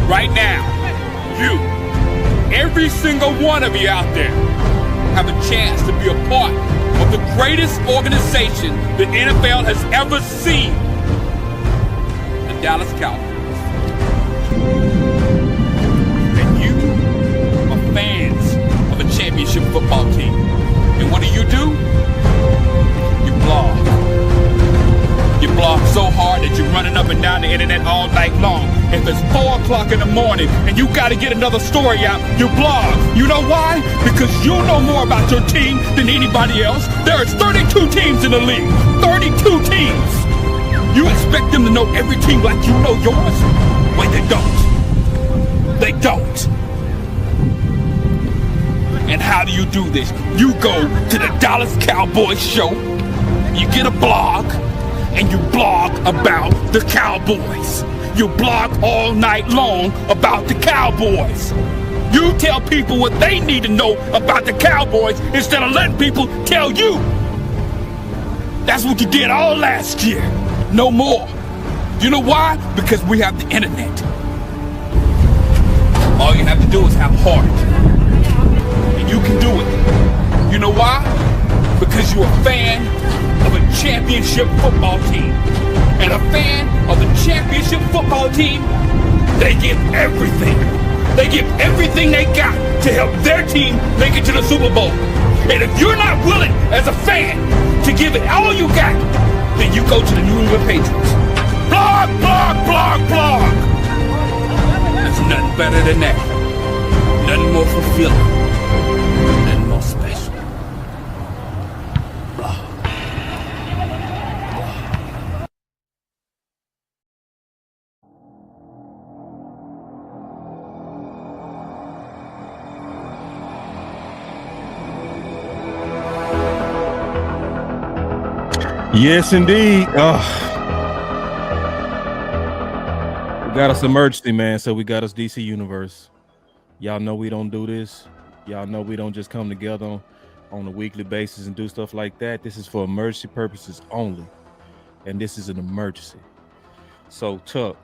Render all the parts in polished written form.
Right now, you, every single one of you out there, have a chance to be a part of the greatest organization the NFL has ever seen. The Dallas Cowboys. And you are fans of a championship football team. And what do? You blog. You blog so hard that you're running up and down the internet all night long. If it's 4 o'clock in the morning and you got to get another story out, you blog. You know why? Because you know more about your team than anybody else. There is 32 teams in the league. 32 teams. You expect them to know every team like you know yours? Wait, they don't. They don't. And how do you do this? You go to the Dallas Cowboys show, you get a blog, and you blog about the Cowboys. You blog all night long about the Cowboys. You tell people what they need to know about the Cowboys instead of letting people tell you. That's what you did all last year. No more. You know why? Because we have the internet. All you have to do is have heart. And you can do it. You know why? Because you're a fan of a championship football team. And a fan of a championship football team, they give everything. They give everything they got to help their team make it to the Super Bowl. And if you're not willing, as a fan, to give it all you got, then you go to the New England Patriots. Blog, blog, blog, blog. There's nothing better than that. Nothing more fulfilling. Nothing more special. Blog. Yes, indeed. We got us emergency, man. So we got us DCUniverse. Y'all know we don't do this. Y'all know we don't just come together on a weekly basis and do stuff like that. This is for emergency purposes only. And this is an emergency. So, Tuck,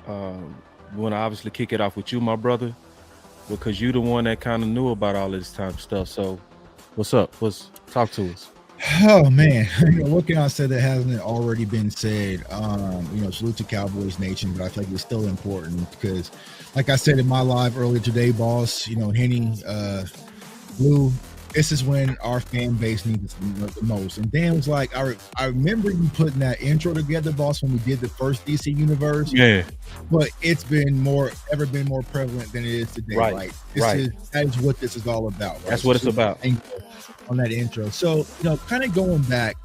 we want to obviously kick it off with you, my brother, because you the one that kind of knew about all this type of stuff. So, what's up? Talk to us. Oh man, what can I say that hasn't already been said? Salute to Cowboys Nation, but I feel like it's still important because, like I said in my live earlier today, boss, Henny, Blue, this is when our fan base needs it the most. And Dan was like, I remember you putting that intro together, boss, when we did the first DCUniverse. Yeah. But it's been ever been more prevalent than it is today, right? That is what this is all about. Right? That's what it's about. On that intro. So, kind of going back,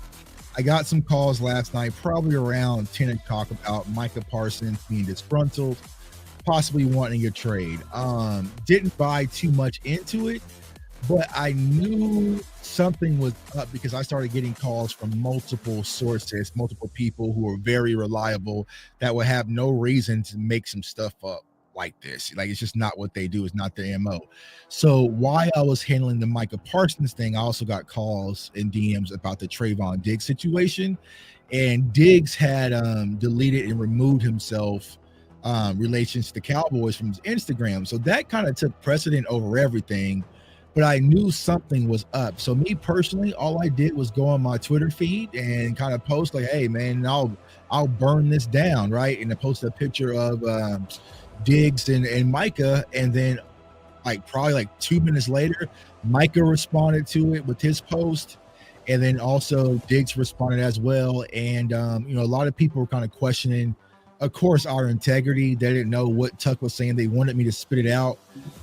I got some calls last night, probably around 10 o'clock, about Micah Parsons being disgruntled, possibly wanting a trade. Didn't buy too much into it, but I knew something was up because I started getting calls from multiple sources, multiple people who are very reliable that would have no reason to make some stuff up like this. Like, it's just not what they do. It's not their MO. So while I was handling the Micah Parsons thing, I also got calls and DMs about the Trayvon Diggs situation. And Diggs had deleted and removed himself relations to the Cowboys from his Instagram. So that kind of took precedent over everything. But I knew something was up. So me personally, all I did was go on my Twitter feed and kind of post like, hey man, I'll burn this down, right? And I posted a picture of Diggs and Micah, and then probably 2 minutes later, Micah responded to it with his post, and then also Diggs responded as well. And a lot of people were kind of questioning, of course, our integrity. They didn't know what Tuck was saying. They wanted me to spit it out,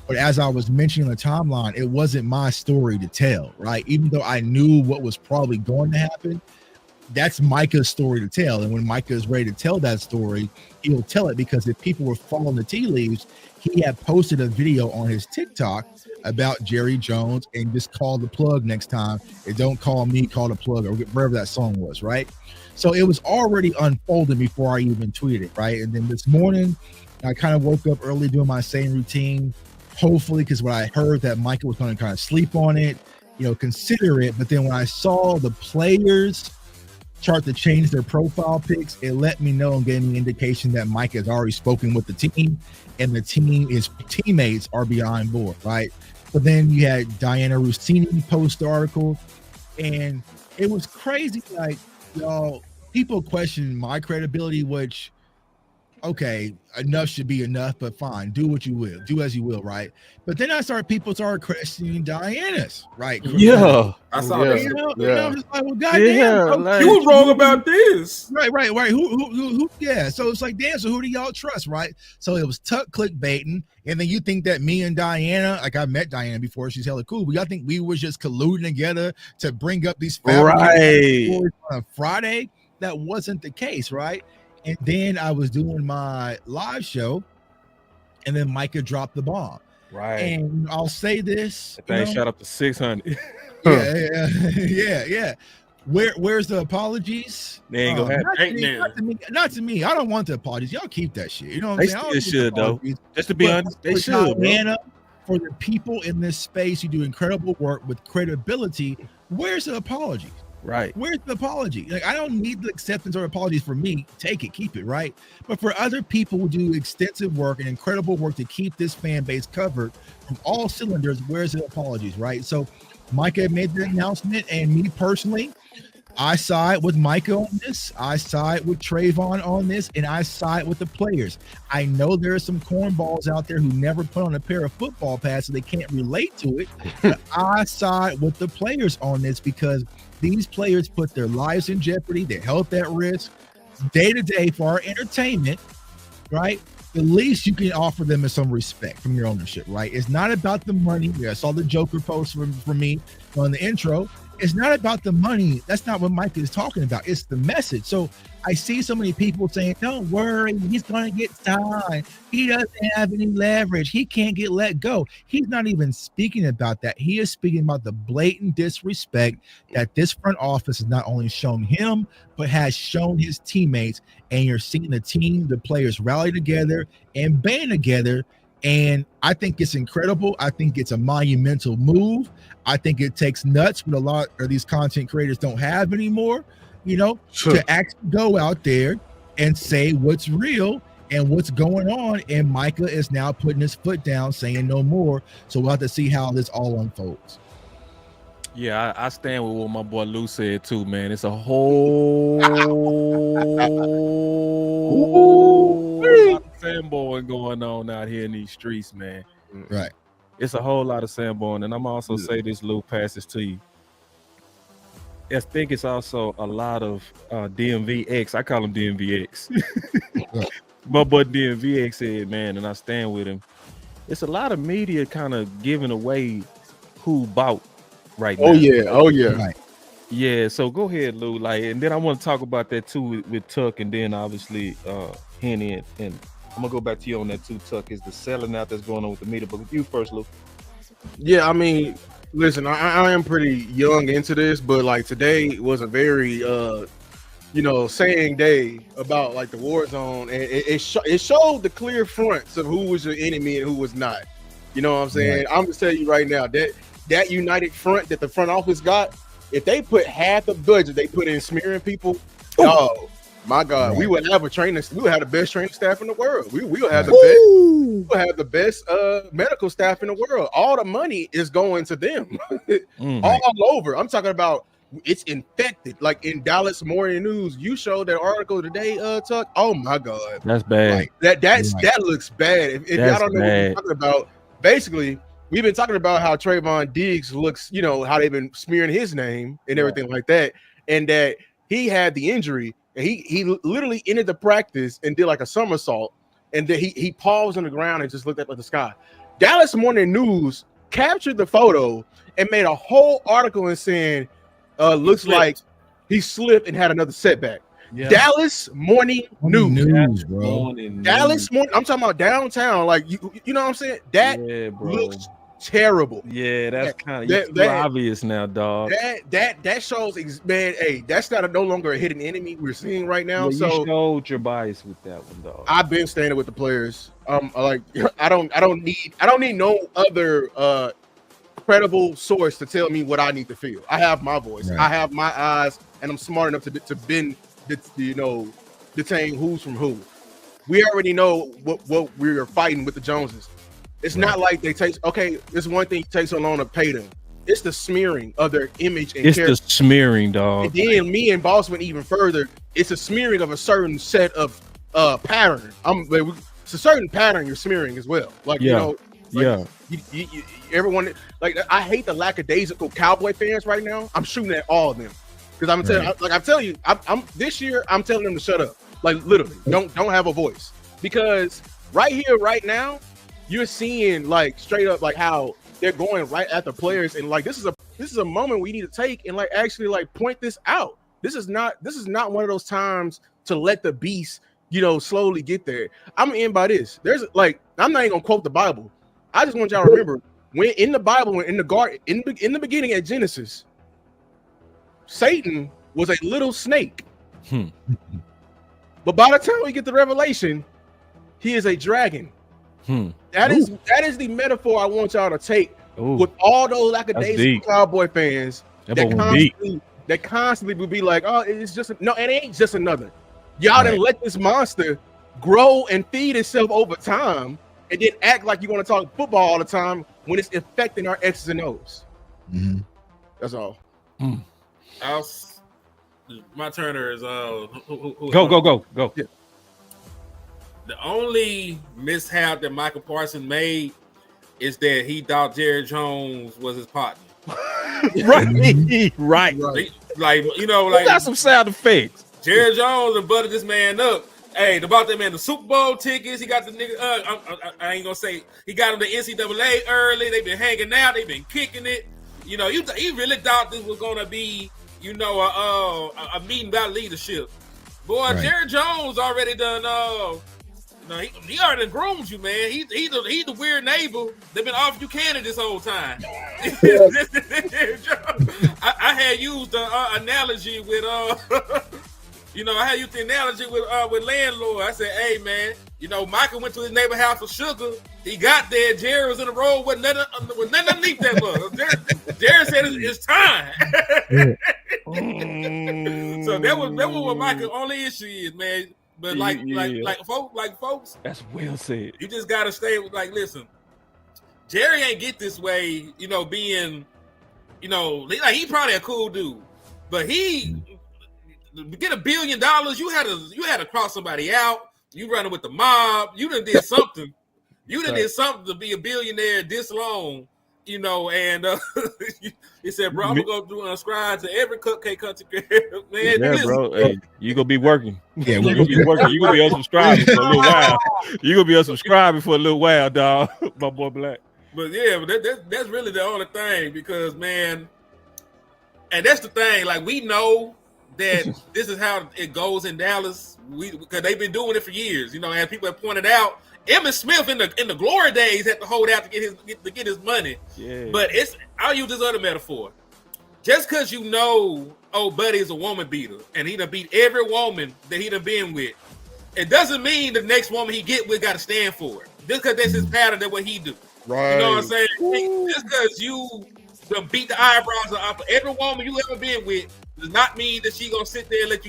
but as I was mentioning on the timeline, it wasn't my story to tell, right? Even though I knew what was probably going to happen, that's Micah's story to tell. And when Micah is ready to tell that story, he'll tell it, because if people were following the tea leaves, he had posted a video on his TikTok about Jerry Jones and just call the plug next time. And don't call me, call the plug, or wherever that song was, right? So it was already unfolding before I even tweeted it, right? And then this morning, I kind of woke up early doing my same routine, hopefully, because when I heard that Micah was going to kind of sleep on it, consider it. But then when I saw the players chart to change their profile pics, it let me know and gave me indication that Mike has already spoken with the team, and the teammates are behind board, right? But then you had Diana Rossini post the article, and it was crazy. Like, y'all, people question my credibility, which, okay, enough should be enough, but fine, do what you will, do as you will, right? But then people started questioning Diana's, right? Yeah, I saw You that. know, Yeah. I was like, well, goddamn, bro. like, You was wrong about this. Right. Who? Yeah. So it's like, damn. So who do y'all trust, right? So it was Tuck clickbaiting, and then you think that me and Diana, like I met Diana before, she's hella cool. But y'all think we was just colluding together to bring up these right stories on a Friday? That wasn't the case, right? And then I was doing my live show, and then Micah dropped the bomb. right. And I'll say this: They shot up to 600. yeah. Where's the apologies? They ain't gonna happen. Not to me. I don't want the apologies. Y'all keep that shit. You know what I'm They saying? still should though. Just to be honest, they should. Diana, for the people in this space who do incredible work with credibility, where's the apologies? Right. Where's the apology? Like, I don't need the acceptance or apologies for me. Take it, keep it, right? But for other people who do extensive work and incredible work to keep this fan base covered from all cylinders, where's the apologies, right? So Micah made the announcement, and me personally, I side with Micah on this. I side with Trayvon on this, and I side with the players. I know there are some cornballs out there who never put on a pair of football pads, so they can't relate to it. But I side with the players on this because these players put their lives in jeopardy, their health at risk, day to day for our entertainment, right? At least you can offer them some respect from your ownership, right? It's not about the money. Yeah, I saw the Joker post from me on the intro. It's not about the money. That's not what Mike is talking about. It's the message. So I see so many people saying, don't worry, he's going to get signed. He doesn't have any leverage. He can't get let go. He's not even speaking about that. He is speaking about the blatant disrespect that this front office has not only shown him, but has shown his teammates. And you're seeing the team, the players rally together and band together. And I think it's incredible. I think it's a monumental move. I think it takes nuts, what a lot of these content creators don't have anymore, you know, to actually go out there and say what's real and what's going on. And Micah is now putting his foot down, saying no more. So we'll have to see how this all unfolds. Yeah, I stand with what my boy Lou said too, man. It's a whole lot of fanboying going on out here in these streets, man. Right. It's a whole lot of sandboarding, and I'm also say this, Lou, pass this to you. I think it's also a lot of DMVX. I call him DMVX. My boy DMVX said, man, and I stand with him. It's a lot of media kind of giving away who bought right now. Oh yeah. Right. Yeah, so go ahead, Lou. Like, and then I want to talk about that too with Tuck, and then obviously Henny and I'm gonna go back to you on that too, Tuck. Is the selling out that's going on with the media? But with you first, Lou. Yeah, I mean, listen, I am pretty young into this, but like today was a very saying day about like the war zone, and it showed the clear fronts of who was your enemy and who was not. You know what I'm saying? Right. I'm gonna tell you right now that united front that the front office got, if they put half the budget they put in smearing people, oh my God, we would have we would have the best training staff in the world. We will have the best medical staff in the world. All the money is going to them all over. I'm talking about it's infected. Like in Dallas Morning News, you showed that article today, Tuck. Oh my God, that's bad. Like, that looks bad. If y'all don't know what we're talking about, basically we've been talking about how Trayvon Diggs looks, how they've been smearing his name and everything like that, and that he had the injury. He literally ended the practice and did like a somersault, and then he paused on the ground and just looked up at the sky. Dallas Morning News captured the photo and made a whole article and saying, looks like he slipped and had another setback. Yeah. Dallas Morning News, bro. Dallas Morning. I'm talking about downtown. Like you know what I'm saying? That looks terrible. Yeah, that's kind of obvious now, dog. That shows, man. Hey, that's no longer a hidden enemy we're seeing right now. Yeah, so you showed your bias with that one, dog. I've been standing with the players. Like I don't need no other credible source to tell me what I need to feel. I have my voice. Right. I have my eyes, and I'm smart enough to bend, detain who's from who. We already know what we're fighting with the Joneses. It's not like they take. Okay, it's one thing it takes so long to pay them. It's the smearing of their image and character. It's the smearing, dog. And then me and Boss went even further. It's a smearing of a certain set of pattern. It's a certain pattern you're smearing as well. Like everyone, like, I hate the lackadaisical Cowboy fans right now. I'm shooting at all of them because I'm telling you, I'm this year I'm telling them to shut up. Like, literally, don't have a voice, because right here, right now, you're seeing like straight up like how they're going right at the players, and like this is a moment we need to take and like actually like point this out. This is not one of those times to let the beast, slowly get there. I'm gonna end by this. There's like, I'm not even gonna quote the Bible. I just want y'all to remember when in the Bible, when in the garden, in the beginning at Genesis, Satan was a little snake. But by the time we get to Revelation, he is a dragon. That is the metaphor I want y'all to take with all those lackadaisical Cowboy fans that constantly will be like, oh, it's just no, it ain't just another. Y'all didn't let this monster grow and feed itself over time, and then act like you want to talk football all the time when it's affecting our X's and O's. That's all. My turner is Go. Yeah. The only mishap that Michael Parsons made is that he thought Jerry Jones was his partner. Right. Like, got some sound effects. Jerry Jones and buttered this man up. Hey, about that man, the Super Bowl tickets. He got the nigga. I ain't gonna say he got him the NCAA early. They've been hanging out. They've been kicking it. He really thought this was gonna be, a meeting about leadership. Boy, right. Jerry Jones already done. He already groomed you, man. He's the weird neighbor. They've been offering you candy this whole time. I had used the analogy with with landlord. I said, hey man, Micah went to his neighbor house for sugar. He got there. Jerry was in the road with nothing underneath that mug. Jerry said it's time. So that was what Micah's only issue is, man. But like folks, that's well said. You just gotta stay with, like, listen, Jerry ain't get this way, being, like, he probably a cool dude, but he get $1 billion. You had to cross somebody out. You running with the mob. You done did something. You done did something to be a billionaire this long. And he said, bro, I'm gonna go unscribe to every cupcake country. Man, yeah, bro. Hey, you gonna be working. Yeah, we're gonna be working. You gonna be unsubscribing for a little while. You gonna be unsubscribing for a little while, dog. My boy Black. But yeah, that's really the only thing, because, man, and that's the thing. Like, we know that this is how it goes in Dallas. Because they've been doing it for years. As people have pointed out. Emmitt Smith in the glory days had to hold out to get his money. Yeah. But I'll use this other metaphor. Just because old buddy is a woman beater and he done beat every woman that he done been with, it doesn't mean the next woman he get with got to stand for it. Just because that's his pattern, that's what he do. Right. You know what I'm saying? Just because you done beat the eyebrows off of every woman you ever been with does not mean that she gonna sit there and let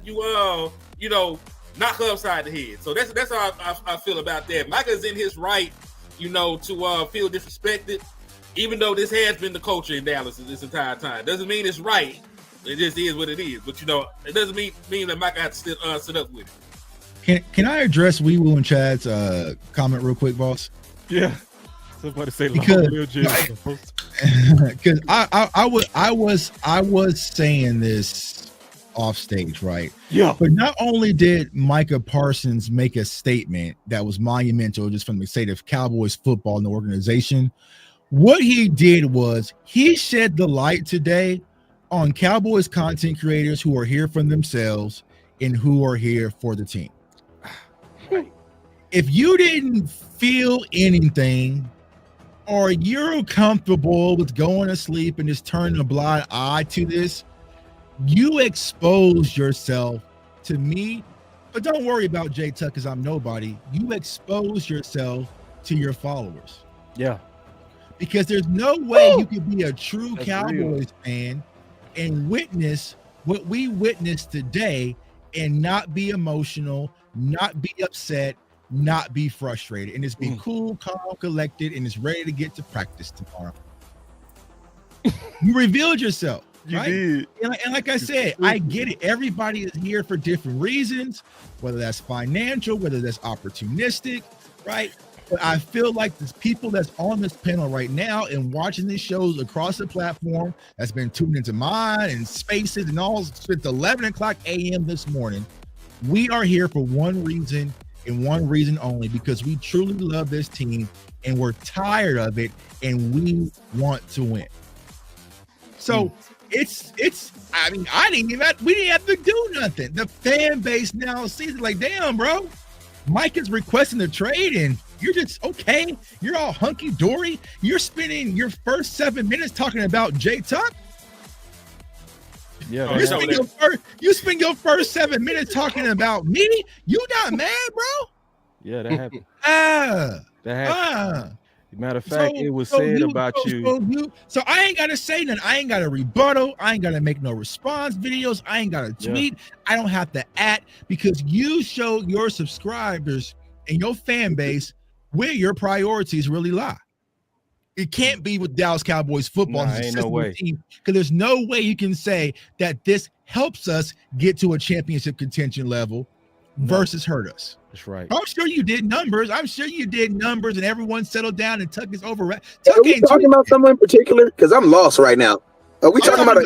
you knock her upside the head. So that's how I feel about that. Micah's in his right, to feel disrespected, even though this has been the culture in Dallas this entire time. Doesn't mean it's right. It just is what it is. But it doesn't mean that Micah has to sit up with it. Can I address Wee Woo and Chad's comment real quick, boss? Yeah. Somebody say because I was saying this off stage, right? Yeah. But not only did Micah Parsons make a statement that was monumental just from the state of Cowboys football and the organization, what he did was he shed the light today on Cowboys content creators who are here for themselves and who are here for the team. If you didn't feel anything, or you're comfortable with going to sleep and just turning a blind eye to this, you expose yourself to me. But don't worry about J Tuck, because I'm nobody. You expose yourself to your followers. Yeah. because there's no way you could be a true Cowboys fan and witness what we witnessed today and not be emotional, not be upset, not be frustrated, and just be cool, calm, collected, and is ready to get to practice tomorrow. You revealed yourself. You right? did. And like I said, I get it. Everybody is here for different reasons, whether that's financial, whether that's opportunistic, right? But I feel like there's people that's on this panel right now and watching these shows across the platform that's been tuned into mine and Spaces and all since 11 o'clock a.m. this morning. We are here for one reason and one reason only, because we truly love this team and we're tired of it and we want to win. So I mean, we didn't have to do nothing. The fan base now sees it like, damn, bro, Mike is requesting a trade and you're just okay. You're all hunky dory. You're spending your first 7 minutes talking about Jay Tuck. Yeah, you spend your first 7 minutes talking about me. You not mad, bro? Yeah, that happened. That happened. Matter of fact, it was said about you. So I ain't got to say nothing. I ain't got to rebuttal. I ain't got to make no response videos. I ain't got to tweet. I don't have to because you show your subscribers and your fan base where your priorities really lie. It can't be with Dallas Cowboys football. Ain't no way. Because there's no way you can say that this helps us get to a championship contention level versus hurt us. That's right. I'm sure you did numbers. And everyone settled down and Tuck is over. Are we talking about someone in particular? Because I'm lost right now. Are we talking about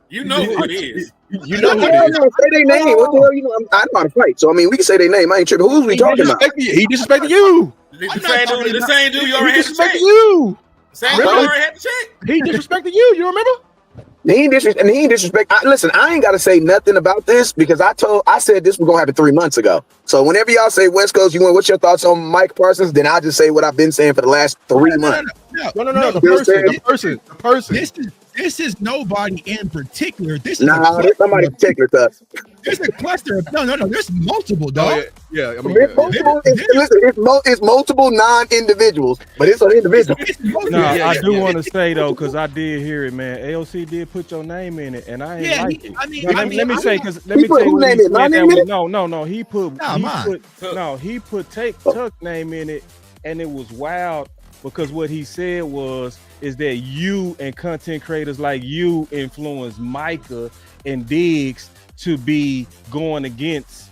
you know who it is. You know who it is. Say their name. What the hell? You know, I know how to fight. So I mean, we can say their name. I ain't tripping. Who's we talking about? He disrespected you. The same dude you already had to check. You. Same dude you already had to check. He disrespected you. You remember? He ain't disrespect. Listen, I ain't got to say nothing about this because I said this was gonna happen 3 months ago. So whenever y'all say West Coast, what's your thoughts on Mike Parsons? Then I'll just say what I've been saying for the last 3 months. No. The person. This is nobody in particular. This is there's somebody in particular to us. There's a cluster of no. There's multiple, dog. Yeah. I mean, It's multiple non-individuals, but it's an individual. I do want to say though, because I did hear it, man. AOC did put your name in it, and I ain't like it. Let me say, because let me tell you who name it. My name in it? No. He put Tuck name in it, and it was wild because what he said is that you and content creators like you influence Micah and Diggs to be going against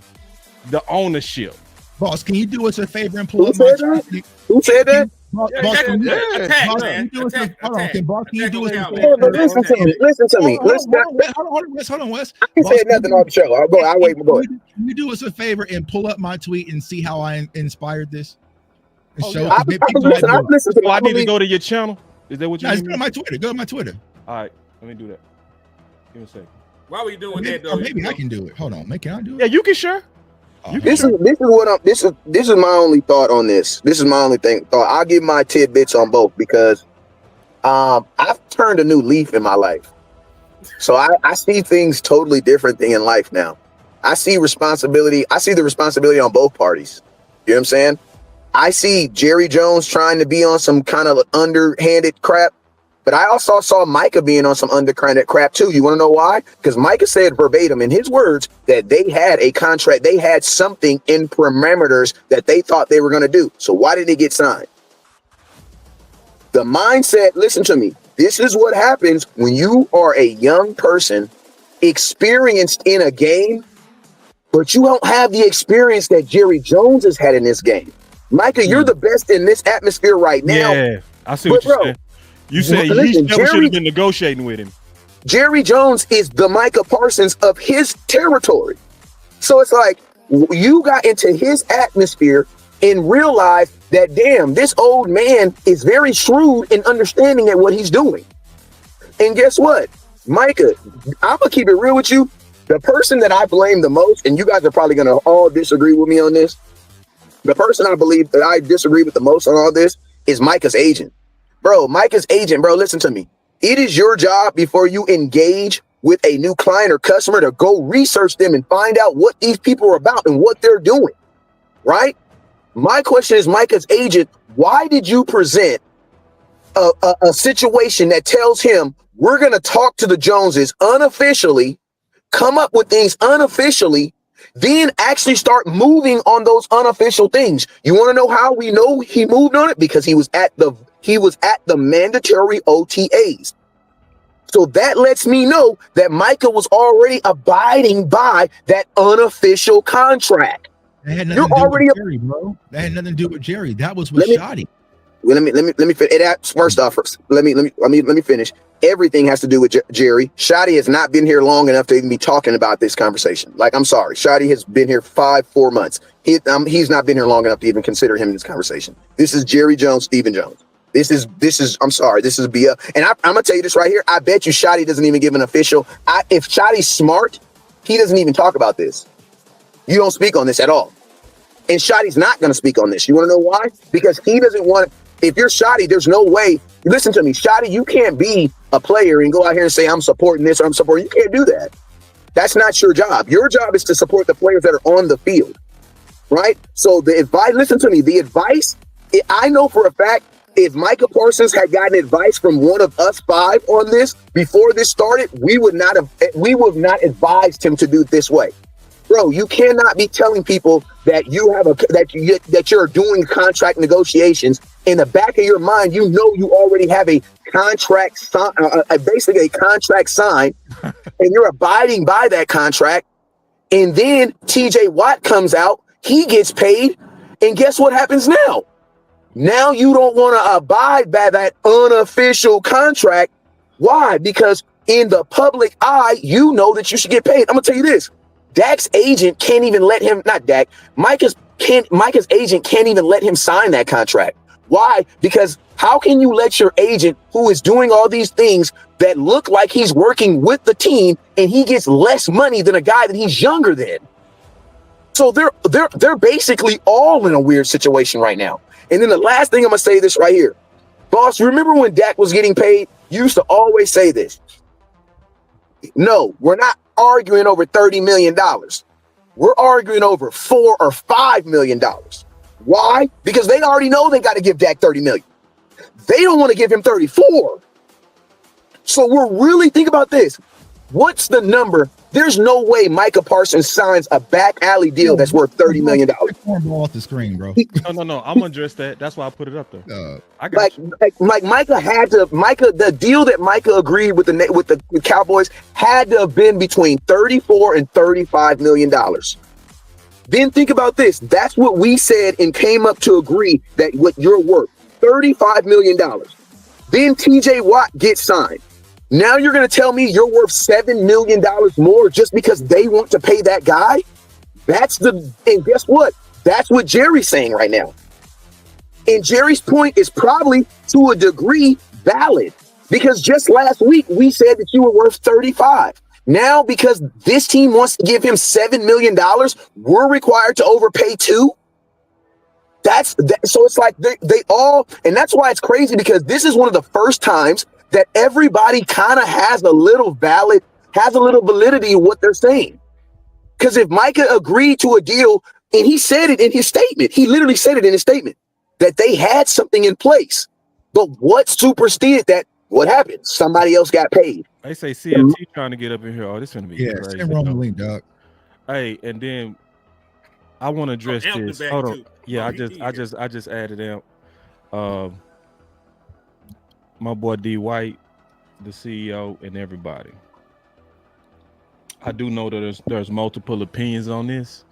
the ownership. Boss, can you do us a favor and pull up my tweet? Who said that? Listen to me. Hold on, Wes. I ain't saying nothing on the show. I'll wait. Go ahead. Can you do us a favor and pull up my tweet and see how I inspired this? I need to go to your channel. Is that what you mean? Go to my Twitter. All right, let me do that. Give me a second. Why were you doing that though? Maybe I can do it. Hold on, can I do it? Yeah, you can share. This is my only thought on this. This is my only thing. I'll give my tidbits on both because I've turned a new leaf in my life. So I see things totally different in life now. I see responsibility. I see the responsibility on both parties. You know what I'm saying? I see Jerry Jones trying to be on some kind of underhanded crap, but I also saw Micah being on some underhanded crap too. You want to know why? Because Micah said verbatim in his words that they had a contract, they had something in parameters that they thought they were going to do. So why did it get signed? The mindset, listen to me, this is what happens when you are a young person experienced in a game, but you don't have the experience that Jerry Jones has had in this game. Micah, you're the best in this atmosphere right now. Yeah, I see what you're saying. You said he never should have been negotiating with him. Jerry Jones is the Micah Parsons of his territory. So it's like you got into his atmosphere and realized that, damn, this old man is very shrewd in understanding at what he's doing. And guess what? Micah, I'm going to keep it real with you. The person that I blame the most, and you guys are probably going to all disagree with me on this, the person I believe that I disagree with the most on all this is Micah's agent. Bro, Micah's agent, bro, listen to me. It is your job before you engage with a new client or customer to go research them and find out what these people are about and what they're doing, right? My question is, Micah's agent, why did you present a situation that tells him we're going to talk to the Joneses unofficially, come up with things unofficially, then actually start moving on those unofficial things. You want to know how we know he moved on it? Because he was at the mandatory OTAs. So that lets me know that Micah was already abiding by that unofficial contract. That had nothing to do with Jerry, bro. That had nothing to do with Jerry. That was with Shoddy. Well, let me finish. First off, let me finish. Everything has to do with Jerry. Shoddy has not been here long enough to even be talking about this conversation. Like, I'm sorry, Shoddy has been here 4 months. He's not been here long enough to even consider him in this conversation. This is Jerry Jones, Stephen Jones. This is. I'm sorry. This is BS. And I'm gonna tell you this right here. I bet you Shoddy doesn't even give an official. If Shoddy's smart, he doesn't even talk about this. You don't speak on this at all. And Shoddy's not gonna speak on this. You want to know why? Because he doesn't want. If you're Shoddy, there's no way. Listen to me, Shoddy. You can't be a player and go out here and say I'm supporting this or I'm supporting. You can't do that. That's not your job. Your job is to support the players that are on the field, right? So the advice. Listen to me. The advice. I know for a fact. If Micah Parsons had gotten advice from one of us 5 on this before this started, we would not have advised him to do it this way. Bro, you cannot be telling people that that you're doing contract negotiations. In the back of your mind, you know you already have a contract, basically a contract signed, and you're abiding by that contract. And then TJ Watt comes out, he gets paid, and guess what happens now? Now you don't want to abide by that unofficial contract. Why? Because in the public eye, you know that you should get paid. I'm gonna tell you this: Dak's agent can't even let him. Not Dak. Micah's agent can't even let him sign that contract. Why? Because how can you let your agent, who is doing all these things that look like he's working with the team, and he gets less money than a guy that he's younger than? So they're basically all in a weird situation right now. And then the last thing I'm going to say this right here. Boss, remember when Dak was getting paid? You used to always say this. No, we're not arguing over $30 million. We're arguing over $4 or $5 million. Why? Because they already know they got to give Dak $30 million. They don't want to give him 34. So we're really, think about this. What's the number? There's no way Micah Parsons signs a back alley deal that's worth $30 million. Ball off the screen, bro. No. I'm gonna address that. That's why I put it up there. I got like Micah had to. The deal that Micah agreed with the Cowboys had to have been between $34 and $35 million. Then think about this. That's what we said and came up to agree that what you're worth, $35 million. Then TJ Watt gets signed. Now you're going to tell me you're worth $7 million more just because they want to pay that guy? And guess what? That's what Jerry's saying right now. And Jerry's point is probably to a degree valid, because just last week we said that you were worth 35. Now, because this team wants to give him $7 million, we're required to overpay too. So it's like they all, and that's why it's crazy, because this is one of the first times that everybody kind of has a little validity in what they're saying. Because if Micah agreed to a deal, and he said it in his statement, he literally said it in his statement, that they had something in place. But what superseded that? What happened? Somebody else got paid. They say CFT trying to get up in here. Oh, this is gonna be crazy. Send Roman link, dog. Hey, and then I want to address this. Hold on. Yeah, I just added out. My boy D White, the CEO, and everybody. I do know that there's multiple opinions on this.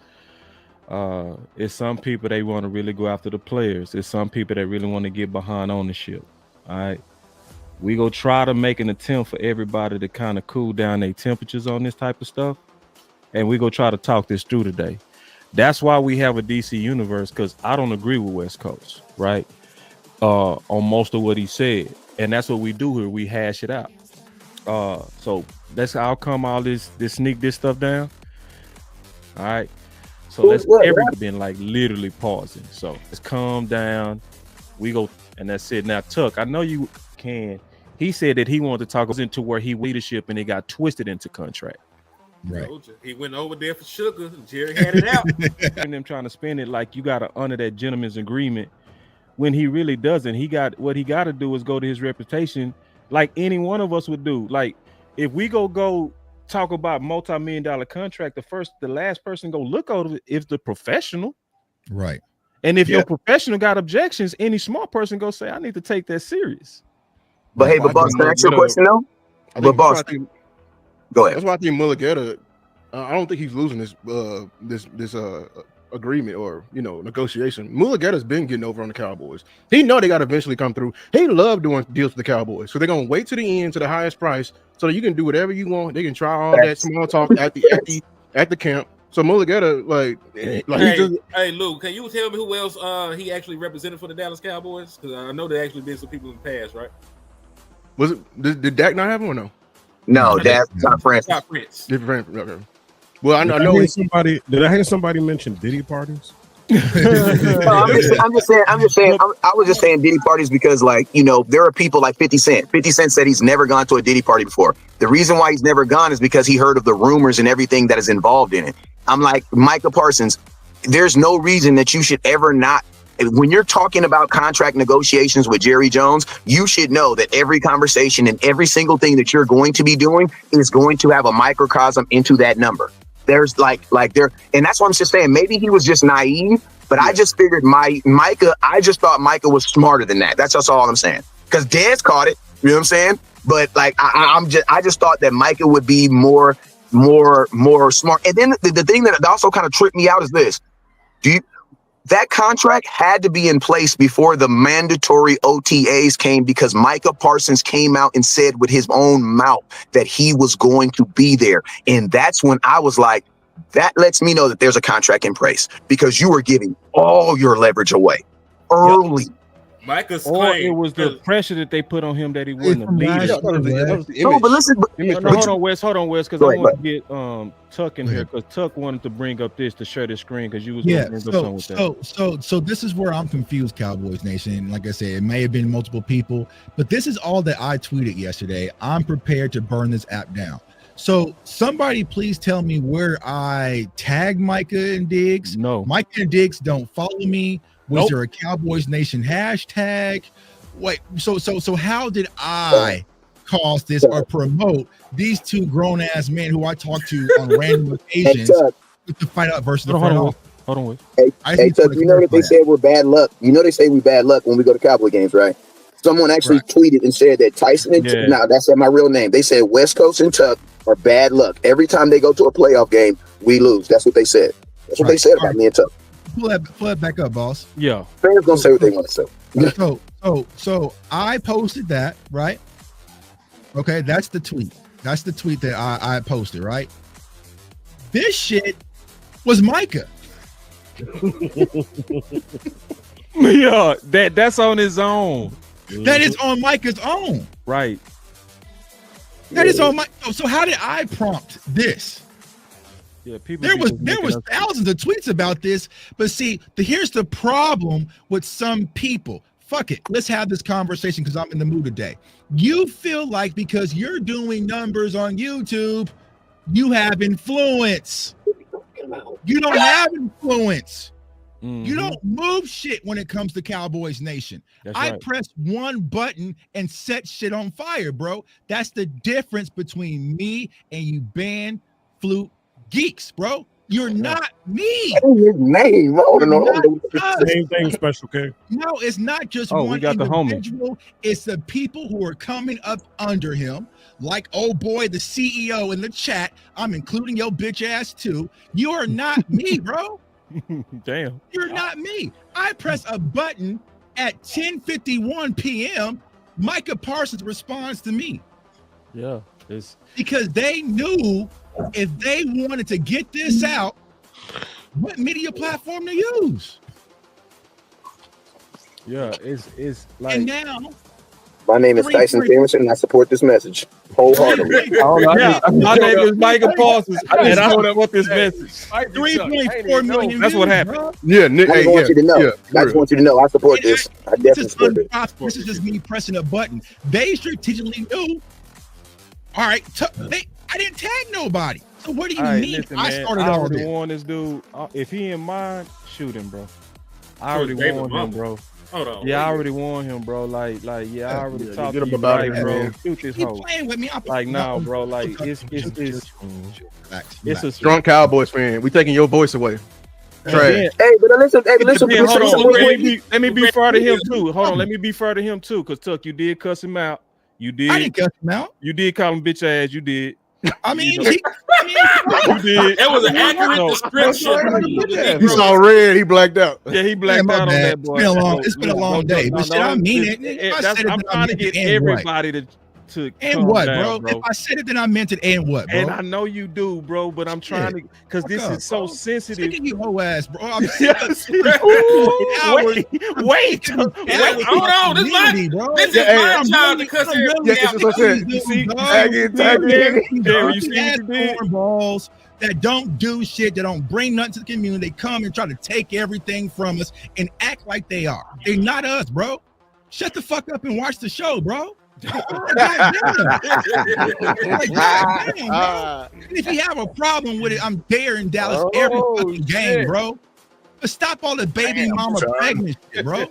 It's some people, they want to really go after the players. It's some people that really want to get behind ownership. All right. We go try to make an attempt for everybody to kind of cool down their temperatures on this type of stuff. And we go try to talk this through today. That's why we have a DCUniverse, because I don't agree with West Coast, right? On most of what he said. And that's what we do here. We hash it out. So that's how come all this sneak this stuff down. All right. So everybody's been like literally pausing. So let's calm down. We go, and that's it. Now, Tuck, I know you can. He said that he wanted to talk into where he leadership and it got twisted into contract. Right. He went over there for sugar. Jerry had it out. And them trying to spend it like you got to honor that gentleman's agreement when he really doesn't. What he got to do is go to his reputation, like any one of us would do. Like if we go talk about multi-million-dollar contract, the last person go look over it is the professional, right? And if your professional got objections, any smart person go say, I need to take that serious. But hey, but boss, can I ask you a question though? But boss, go ahead. That's why I think Mulligata, I don't think he's losing this agreement or negotiation. Mulligata's been getting over on the Cowboys. He know they got to eventually come through. He love doing deals with the Cowboys, so they're gonna wait to the end to the highest price so that you can do whatever you want. They can try all that small talk at the camp. So Mulligata, hey Luke, can you tell me who else he actually represented for the Dallas Cowboys? Because I know there actually been some people in the past, right? Was it did Dak not have one or no? No, Dak not Francis. Not Prince. Different. Okay. Well, I know. Did I hear somebody mention Diddy parties? No, I'm just saying. I was just saying Diddy parties because, there are people like 50 Cent. 50 Cent said he's never gone to a Diddy party before. The reason why he's never gone is because he heard of the rumors and everything that is involved in it. I'm like, Micah Parsons, there's no reason that you should ever not. When you're talking about contract negotiations with Jerry Jones, you should know that every conversation and every single thing that you're going to be doing is going to have a microcosm into that number. There's and that's what I'm just saying. Maybe he was just naive, but I just figured Micah. I just thought Micah was smarter than that. That's just all I'm saying. Because Dez caught it, you know what I'm saying? But I just thought that Micah would be more smart. And then the thing that also kind of tripped me out is this: that contract had to be in place before the mandatory OTAs came, because Micah Parsons came out and said with his own mouth that he was going to be there. And that's when I was like, that lets me know that there's a contract in place, because you were giving all your leverage away early. Micah's or claim, it was the pressure that they put on him that he wouldn't have needed. No, but listen, hold on, Wes, because I want to get Tuck in here, because Tuck wanted to bring up this to share the screen, because you was going to bring up something with that. So this is where I'm confused, Cowboys Nation. Like I said, it may have been multiple people, but this is all that I tweeted yesterday. I'm prepared to burn this app down. So somebody please tell me where I tag Micah and Diggs. No, Micah and Diggs don't follow me. Was there a Cowboys Nation hashtag? Wait, so how did I cause this or promote these two grown ass men who I talk to on random occasions to fight out versus the front office? Hold on, wait. Hey, Tuck, you know that they say we're bad luck. You know they say we bad luck when we go to Cowboy games, right? Someone actually tweeted and said that Tyson and no, that's not my real name. They said West Coast and Tuck are bad luck. Every time they go to a playoff game, we lose. That's what they said. That's what they said about me and Tuck. Pull that back up, boss. Yeah. Fans gonna say what they want to say. So I posted that, right? Okay, that's the tweet. That's the tweet that I posted, right? This shit was Micah. Yeah, that's on his own. That is on Micah's own. Right. That is on my. So how did I prompt this? Yeah, people. There was thousands of tweets about this, but see, here's the problem with some people. Fuck it, let's have this conversation because I'm in the mood today. You feel like because you're doing numbers on YouTube, you have influence. You don't have influence. Mm-hmm. You don't move shit when it comes to Cowboys Nation. I press one button and set shit on fire, bro. That's the difference between me and you band flute geeks, bro. You're not me. His name. Same thing, Special K. No, it's not just one individual. It's the people who are coming up under him, like boy, the CEO in the chat. I'm including your bitch ass too. You are not me, bro. Damn. You're not me. I press a button at 10:51 p.m. Micah Parsons responds to me. Yeah, because they knew if they wanted to get this out, what media platform to use. Yeah, it's like. And now, my name is Tyson Jameson, and I support this message wholeheartedly. My name is Micah Parsons, and I support this message. 3.4 million. That's what happened. Bro. Yeah, Nick. I want you to know. I just want you to know. I support this. I definitely support this. This is just me pressing a button. They strategically knew. All right, I didn't tag nobody. So what do you mean? Listen, I man, started I all already this. warned this dude. If he in mine, shoot him, bro. I already warned him, bro. Hold on. Yeah, I already warned him, bro. Like, yeah, I already Yeah, talked get to him you, about like, it, bro. man. Shoot this Keep hoe. playing with me. Like, no, bro. Like, it's a Strong Cowboys fan. We taking your voice away. Trash. Hey, but listen, Then, hold on. wait. Let me be fair to him too. Hold on. Let me be fair to him too. Cause Tuck, you did cuss him out. You I did. didn't cuss him out. You did call him bitch ass. You did. I mean, You did. It was an accurate No. description. He saw red. He blacked out. Yeah, he blacked my out on bad. that boy. It's been a long day. But shit, I mean it. If I said it, I'm then I trying to meant it, get and what? everybody to And calm what, down, bro? If I said it, then I meant it. And what, bro? And I know you do, bro, but I'm trying to, because this is so sensitive. Sick of you whole ass, bro. I'm Yeah, wait. Hold on. This community, bro. This is Yeah, my I'm job really- to cuss I'm really everybody Yeah, out. that's what I said. You see, tag in. Jerry, you see what you did? Cornballs that don't do shit, that don't bring nothing to the community. They come and try to take everything from us and act like they are. They're not us, bro. Shut the fuck up and watch the show, bro. Goddamn, bro. And if you have a problem with it, I'm there in Dallas every fucking game, bro. But stop all the baby mama pregnant shit, bro.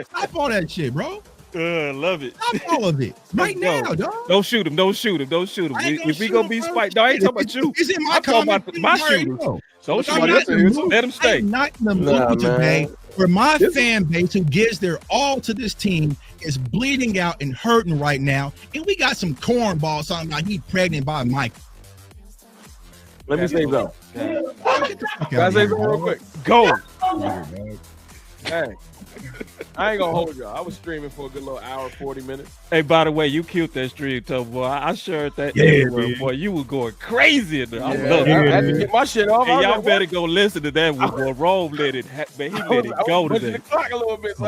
Stop all that shit, bro. Love it. Stop all of it right now, dog. Don't shoot him. Don't shoot him. Don't shoot him. I ain't gonna If we shoot gonna him, be bro. spiked, no, I ain't talking about you. It's in my I'm talking comment. about my You already shooters. know. Don't I'm shoot not in the mood. Let him stay. I'm not in the mood today where my fan base who gives their all to this team is bleeding out and hurting right now. And we got some cornballs talking about he pregnant by Micah. Let me say something. Get the fuck Can I out say of here, something real bro. quick? Go. Hey, I ain't gonna hold y'all. I was streaming for a good little hour, 40 minutes. Hey, by the way, you killed that stream, tough boy. I shared that Yeah, everywhere, dude. boy. You was going crazy in there. I Yeah, love I it. had to get my shit off. Hey, I was y'all like, better what? go listen to that one, boy. Rome let it, man. He let it I go was pushing today. the clock a little bit, so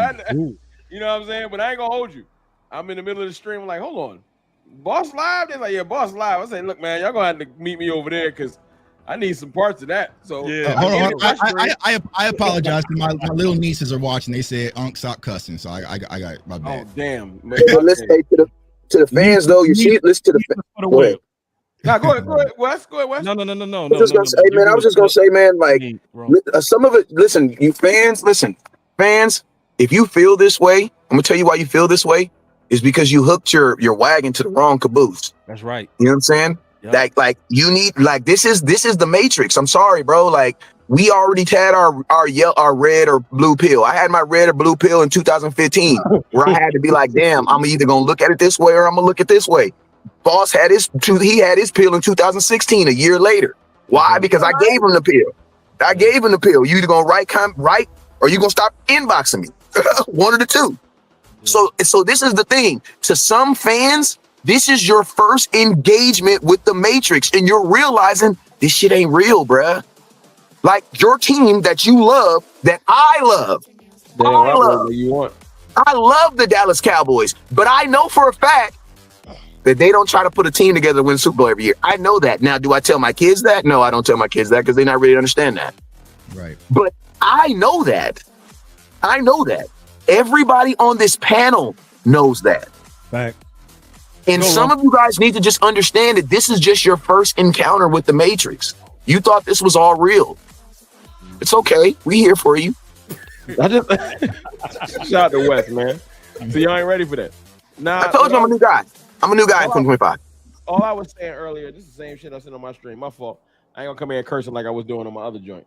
you know what I'm saying? But I ain't gonna hold you. I'm in the middle of the stream. I'm like, hold on, Boss Live? They're like, yeah, Boss Live. I say, look, man, y'all gonna have to meet me over there because I need some parts of that. So Yeah. Hold on. I I apologize. My little nieces are watching. They said, "Unc, stop cussing." So I got my oh bad. damn. But listen, hey, to the fans though, you see, listen to the. Go ahead. Nah, go ahead, Wes. Go ahead, Wes. No. I was just gonna say, man. I was just gonna say, man. Like some of it. Listen, you fans. Listen, fans. If you feel this way, I'm gonna tell you why you feel this way. Is because you hooked your wagon to the wrong caboose. That's right. You know what I'm saying? Yep. Like you need this is the Matrix. I'm sorry, bro. Like we already had our red or blue pill. I had my red or blue pill in 2015, where I had to be like, damn, I'm either gonna look at it this way or I'm gonna look at this way. Boss had his pill in 2016, a year later. Why? Because I gave him the pill. You either gonna write or you gonna stop inboxing me. One of the two. So this is the thing. To some fans, this is your first engagement with the Matrix, and you're realizing this shit ain't real, bruh. Like your team that you love, that I love. I love the Dallas Cowboys, but I know for a fact that they don't try to put a team together to win Super Bowl every year. I know that. Now, do I tell my kids that? No, I don't tell my kids that because they not really understand that. Right. But I know that. Everybody on this panel knows that. Fact. And some of you guys need to just understand that this is just your first encounter with the Matrix. You thought this was all real. It's okay. We here for you. I just shout out to Wes, man. So y'all ain't ready for that. Nah, I told you I'm a new guy. I'm a new guy in 2025. All I was saying earlier, this is the same shit I said on my stream. My fault. I ain't gonna come here cursing like I was doing on my other joint.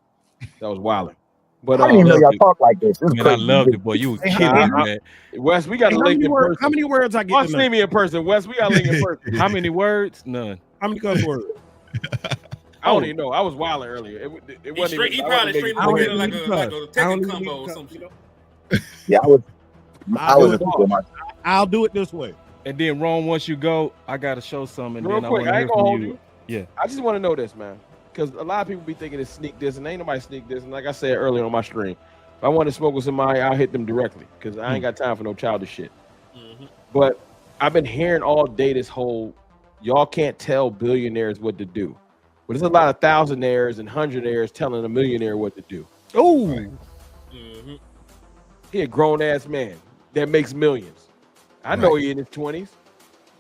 That was wilding. But I didn't even know y'all talk like this. Man, I loved it, boy. You was kidding, man. Wes, we got to link in person. How many words I get? Watch see me in person, Wes. We got to link in person. How many words? None. How many cuss words? I don't even know. I was wilding earlier. It wasn't even. He probably streamed I don't together even like need a to like cuss. a I don't Tekken even combo need or to some cuss, shit. Yeah, I was. I'll do it this way. And then, Ron, once you go, I got to show something. Real quick, I ain't gonna hold you. Yeah. I just want to know this, man, because a lot of people be thinking it's sneak this, and ain't nobody sneak this. And like I said earlier on my stream, if I want to smoke with somebody, I'll hit them directly because I ain't got time for no childish shit. Mm-hmm. But I've been hearing all day this whole y'all can't tell billionaires what to do. But there's a lot of thousandaires and hundredaires telling a millionaire what to do. Oh, Mm-hmm. He a grown ass man that makes millions. I know he in his 20s.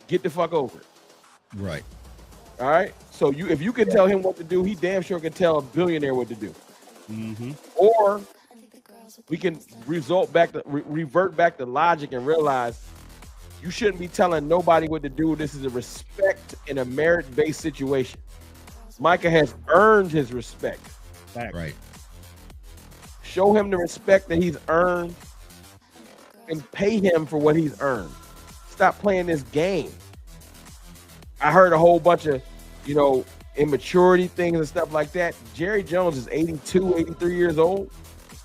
Get the fuck over it. Right. All right. So if you can tell him what to do, he damn sure can tell a billionaire what to do. Mm-hmm. Or we can revert back to logic and realize you shouldn't be telling nobody what to do. This is a respect in a merit-based situation. Micah has earned his respect. Right. Show him the respect that he's earned and pay him for what he's earned. Stop playing this game. I heard a whole bunch of, immaturity things and stuff like that. Jerry Jones is 82, 83 years old.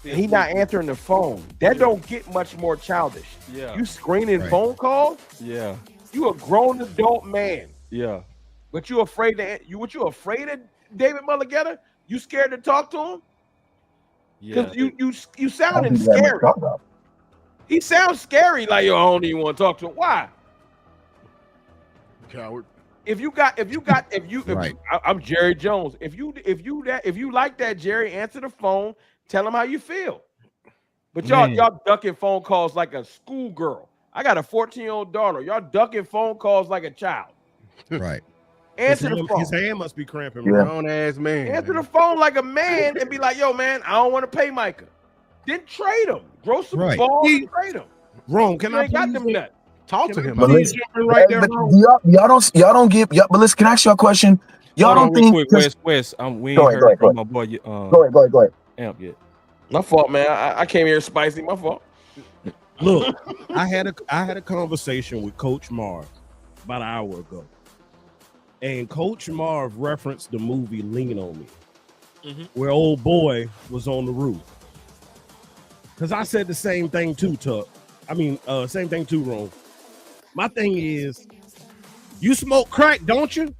And he's not answering the phone. That don't get much more childish. Yeah. You screening Right. phone calls? Yeah. You a grown adult man. Yeah. But you afraid you afraid of David Mulligetta? You scared to talk to him? Yeah. Because you sounding scary. He sounds scary, like, yo, I don't even want to talk to him. Why? Coward. I'm Jerry Jones. If you like that, Jerry, answer the phone, tell him how you feel. But y'all ducking phone calls like a schoolgirl. I got a 14-year-old daughter. Y'all ducking phone calls like a child. Right. Answer the phone. His hand must be cramping. Yeah. Grown ass man. Answer the phone like a man and be like, yo, man, I don't want to pay Micah. Then trade him. Grow some Right. balls and trade him. Rome, can You I ain't got please them nuts. Talk to him. But please listen, jump in right there, but Rome? y'all don't give. But listen, can I ask y'all a question? Y'all Hold on don't real think? quick, Wes. We ain't Go ahead, heard go from ahead. my boy. Go ahead. Amp yet. My fault, man. I came here spicy. My fault. Look, I had a conversation with Coach Marv about an hour ago, and Coach Marv referenced the movie Lean on Me, where old boy was on the roof. Because I said the same thing too, Tuck. Same thing too, Rome. My thing is, you smoke crack, don't you?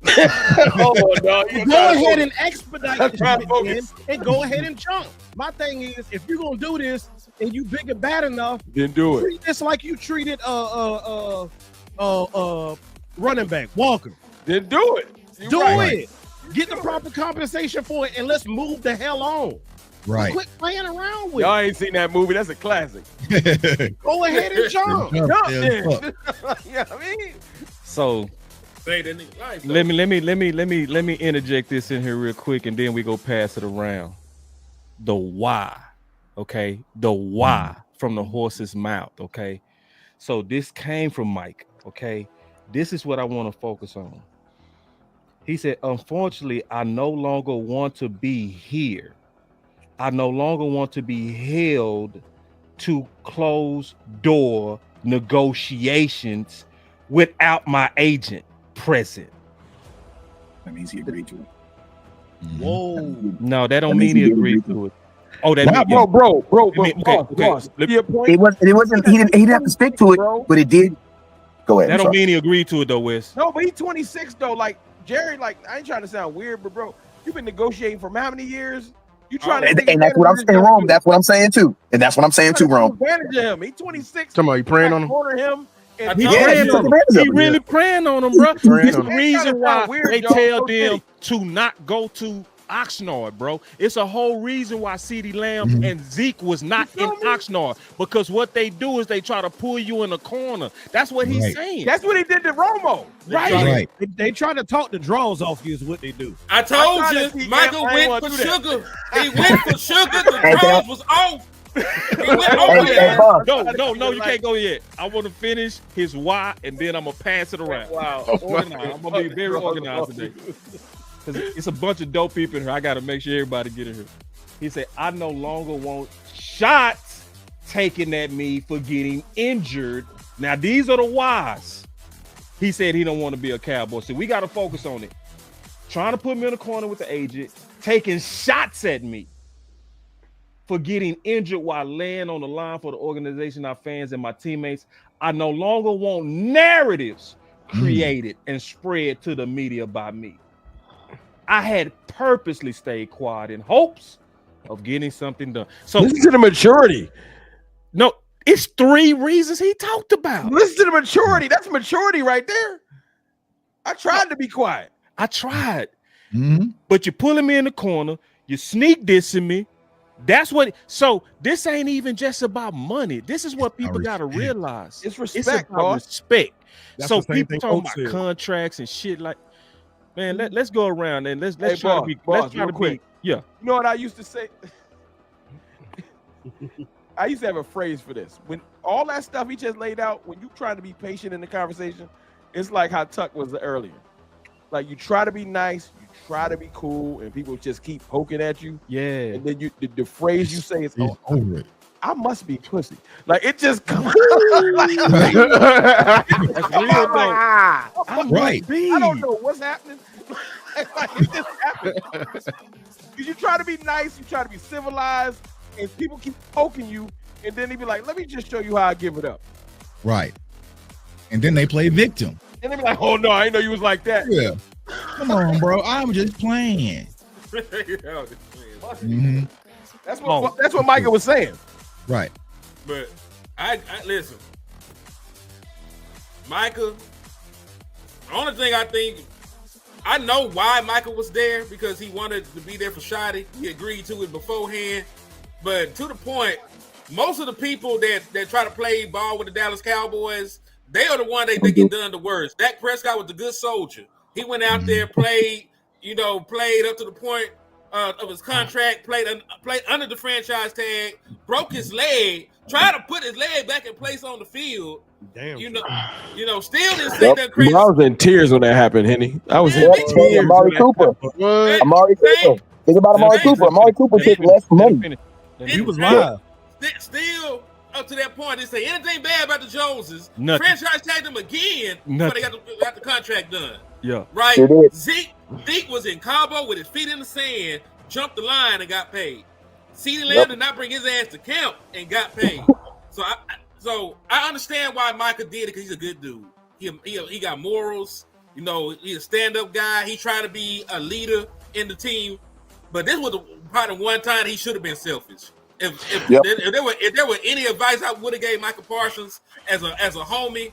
Oh, no. Go ahead and expedite I'm this trying to shit, man, focus. and go ahead and jump. My thing is, if you're gonna do this and you big and bad enough, Then do it. treat this like you treated running back Walker. Then do it. You Do right. it. Get the proper compensation for it, and let's move the hell on. Right. Quit playing around with Y'all ain't seen that movie. That's a classic. it. Go ahead and jump. Jump, Jump yeah, then. fuck. Yeah, I mean, So Say that nigga life. though. let me interject this in here real quick, and then we go pass it around. The why, okay? The why from the horse's mouth, okay? So this came from Mike, okay? This is what I want to focus on. He said, unfortunately, I no longer want to be here. I no longer want to be held to closed door negotiations without my agent present. That means he agreed to it. Whoa. No, that don't That mean means he he agreed agreed to it. Oh, that nah, mean, bro. mean, okay. Boss. Let- Your point. It wasn't. He didn't have to stick to it, Bro. but it did. Go ahead. that I'm don't sorry. mean he agreed to it though, Wes. No, but he's 26 though. Like Jerry, like I ain't trying to sound weird, but bro, you've been negotiating for how many years? You trying to take And that's what I'm saying, Rome. That's what I'm saying too. And that's what I'm saying too, Rome. Advantage of him. He's 26. Talking about you praying on him. Corner him. And He Yeah, praying he took on him. advantage of He him. really praying on him, bro. Praying It's the on him. reason why Weird, they y'all. tell Okay. them to not go to Oxnard, bro. It's a whole reason why CeeDee Lamb and Zeke was not in Oxnard, because what they do is they try to pull you in the corner. That's what he's Right. saying. that's what he did to Romo. Right. They try to talk the draws off you is what they do. I told I tried to you, see Michael Amp. I ain't went wanna for do that. sugar. He went for sugar. The Hey, draws was off. He went over Hey, there. Bob. No, you can't go yet. I want to finish his why, and then I'm gonna pass it around. Wow. Organized. I'm gonna be very organized today. Because it's a bunch of dope people in here. I got to make sure everybody get in here. He said, I no longer want shots taken at me for getting injured. Now, these are the whys. He said he don't want to be a Cowboy. So we got to focus on it. Trying to put me in the corner with the agent, taking shots at me for getting injured while laying on the line for the organization, our fans, and my teammates. I no longer want narratives created and spread to the media by me. I had purposely stayed quiet in hopes of getting something done. So Listen to the maturity. no, it's 3 reasons he talked about. Listen to the maturity. That's maturity right there. I tried to be quiet. I tried, Mhm. but you're pulling me in the corner. You sneak dissing me. That's what. So this ain't even just about money. This is what people got to respect. realize. It's It's respect, about boss. respect. That's So the same people thing talking Coach about said. contracts and shit like, man, let's go around and let's Hey, try boss, to be. boss, Let's try real to be. quick. Yeah. You know what I used to say? I used to have a phrase for this. When all that stuff he just laid out, when you try to be patient in the conversation, it's like how Tuck was earlier. Like you try to be nice, you try to be cool, and people just keep poking at you. Yeah. And then the phrase you say is, He's over it. I must be pussy. Like it just comes. That's real though. Right. I don't know what's happening. Like, it just happens. Because you try to be nice, you try to be civilized, and people keep poking you, and then they be like, let me just show you how I give it up. Right. And then they play victim. And they be like, oh no, I didn't know you was like that. Yeah. Come on, bro. I'm just playing. Mm-hmm. That's what Micah was saying. Right. But I listen, Micah. The only thing I think, I know why Micah was there, because he wanted to be there for Shotty. He agreed to it beforehand. But to the point, most of the people that try to play ball with the Dallas Cowboys, they are the one that get done the worst. Dak Prescott was the good soldier. He went out there, played up to the point of his contract, played under the franchise tag, broke his leg, tried to put his leg back in place on the field. Damn. Still didn't say that crazy. I was in tears when that happened, Henny. I was in tears. Amari Cooper. Amari Cooper. Think about Amari Cooper. Amari Cooper took less money. He was live. Still, up to that point, they say anything bad about the Joneses. Nothing. Franchise tagged them again before they got the contract done. Yeah. Right? Sure Zeke was in Cabo with his feet in the sand, jumped the line and got paid. CeeDee Lamb did not bring his ass to camp and got paid. So I understand why Micah did it, because he's a good dude. He got morals. He's a stand-up guy. He tried to be a leader in the team. But this was probably one time he should have been selfish. If there were any advice I would have gave Micah Parsons as a homie,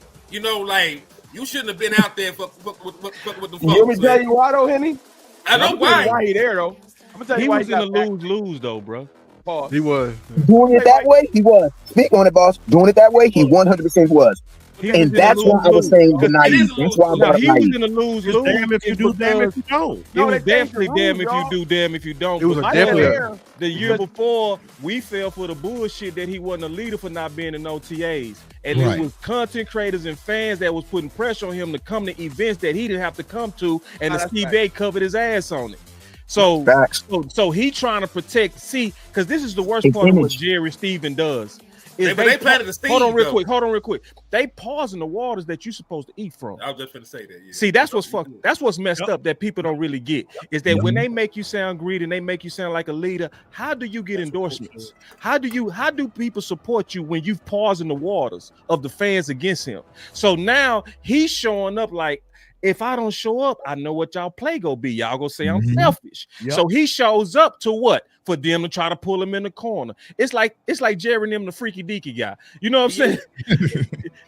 you shouldn't have been out there with the folks. You want me to tell you why though, Henny? I know why. Why he there though? I'm gonna tell you He why was in a lose-lose though, bro. Pause. He was doing it that way. He was. Speak on it, boss. Doing it that way. He 100% was. And that's why I was saying the naive. That's why I brought up he was naive. in a lose-lose. Damn if you do, damn if you don't. It was definitely damn if you do, damn if you don't. It was definitely the year before, we fell for the bullshit that he wasn't a leader for not being in OTAs. And it was content creators and fans that was putting pressure on him to come to events that he didn't have to come to, and the CBA covered his ass on it. So he trying to protect, because this is the worst part of what Jerry Stephen does. They planted the seed. Hold on real quick. They pausing the waters that you're supposed to eat from. I was just going to say that. Yeah. See, that's what's messed up that people don't really get, is that when they make you sound greedy and they make you sound like a leader, how do you get endorsements? How do people support you when you've pausing the waters of the fans against him? So now he's showing up like, if I don't show up, I know what y'all play go be. Y'all gonna say I'm selfish. Yep. So he shows up to what? For them to try to pull him in the corner. It's like Jerry and them, the freaky deaky guy. You know what I'm saying?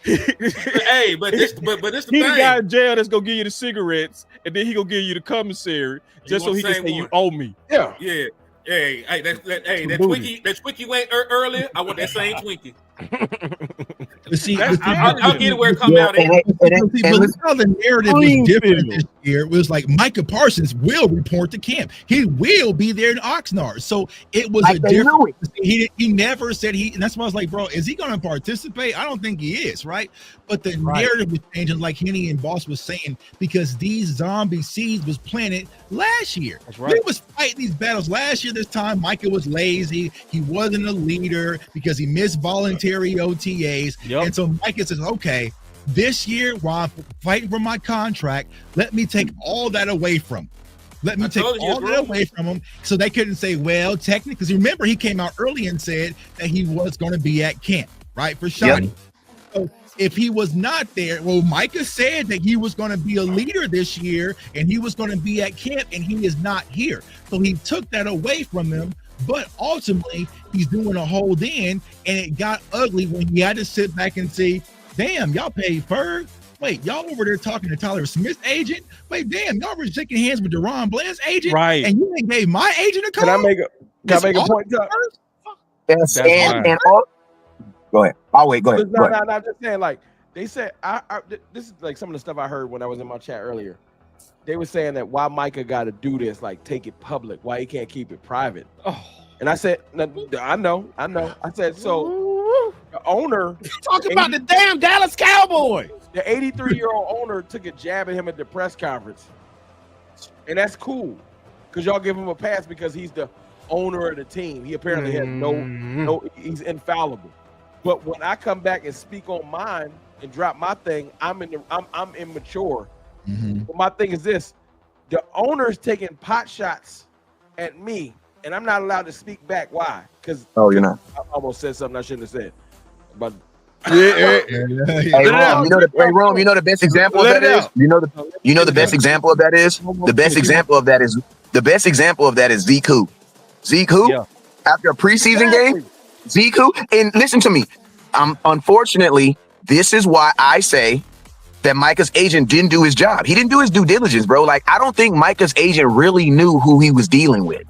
Hey, but this the he thing. the guy in jail that's gonna give you the cigarettes, and then he gonna give you the commissary just so he can say you owe me. Yeah. Hey, that Twinkie you ate earlier. I want that same Twinkie. See, I'll get it where it comes out. But the narrative was different this year. It was like Micah Parsons will report to camp. He will be there in Oxnard. So it was a different. He never said and that's why I was like, bro, is he going to participate? I don't think he is, right? But the narrative was changing, like Henny and Boss was saying, because these zombie seeds was planted last year. That's right. We was fighting these battles last year. This time, Micah was lazy. He wasn't a leader because he missed voluntary OTAs. Yep. And so Micah says, okay, this year while I'm fighting for my contract, let me take all that away from him. Let me take all that away from him, so they couldn't say, well, technically, because remember, he came out early and said that he was going to be at camp, right, for Shotty. Yep. So if he was not there, well, Micah said that he was going to be a leader this year and he was going to be at camp, and he is not here. So he took that away from him. But ultimately, he's doing a hold in, and it got ugly when he had to sit back and say, damn, y'all paid Ferg. Wait, y'all over there talking to Tyler Smith's agent? Wait, damn, y'all were shaking hands with Deron Bland's agent? Right. And you ain't gave my agent a call? Can I make a point? Go ahead. I'll wait. Go ahead. No, I'm just saying, like, they said, this is like some of the stuff I heard when I was in my chat earlier. They were saying that why Micah got to do this, like take it public, why he can't keep it private. And I said, I know. I said, so the owner Talk about the damn Dallas Cowboys. the 83-year-old owner took a jab at him at the press conference. And that's cool. Because y'all give him a pass because he's the owner of the team. He apparently has no, he's infallible. But when I come back and speak on mine and drop my thing, I'm immature. But my thing is this: the owner's taking pot shots at me, and I'm not allowed to speak back. Why? Because you're not. I almost said something I shouldn't have said. But Hey, Rome, Rome, you know the best example of that is? You know the best example of that is? The best example of that is Zeke who? Zeke who? Yeah. After a preseason game? Zeke who? And listen to me. Unfortunately, this is why I say that Micah's agent didn't do his job. He didn't do his due diligence, bro. Like, I don't think Micah's agent really knew who he was dealing with.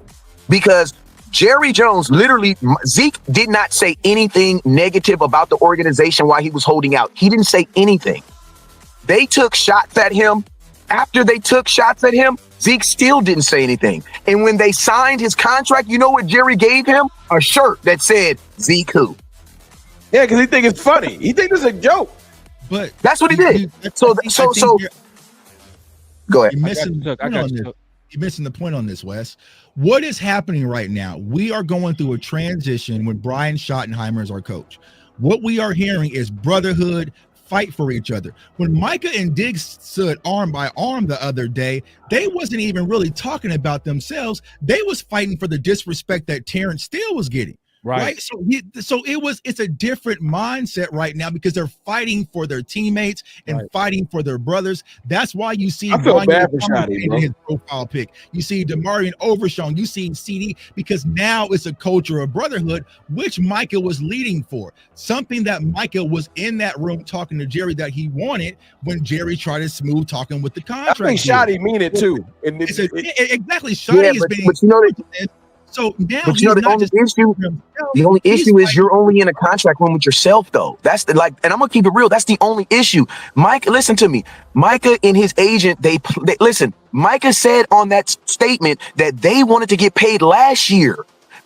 Because Jerry Jones, literally, Zeke did not say anything negative about the organization while he was holding out. He didn't say anything. They took shots at him. After they took shots at him, Zeke still didn't say anything. And when they signed his contract, you know what Jerry gave him? A shirt that said, Zeke who? yeah, because he think it's funny. He think it's a joke. But That's what he did. So go ahead. You're missing the point on this. You're missing the point on this, Wes. What is happening right now? We are going through a transition when Brian Schottenheimer is our coach. What we are hearing is brotherhood, fight for each other. When Micah and Diggs stood arm by arm the other day, they wasn't even really talking about themselves. They was fighting for the disrespect that Terrence Steele was getting. Right. So it's a different mindset right now because they're fighting for their teammates and fighting for their brothers. That's why you see I feel bad for Shotty, bro. his profile pic. You see DeMarion Overshawn, you see CD, because now it's a culture of brotherhood, which Micah was leading for. Something that Micah was in that room talking to Jerry that he wanted when Jerry tried to smooth talking with the contract. I think Shotty mean it too. And exactly. Shotty is being. But you know that. So now, but you know, the only issue is you're only in a contract room with yourself, though. That's and I'm gonna keep it real. That's the only issue. Mike, listen to me. Micah and his agent, they listen. Micah said on that statement that they wanted to get paid last year.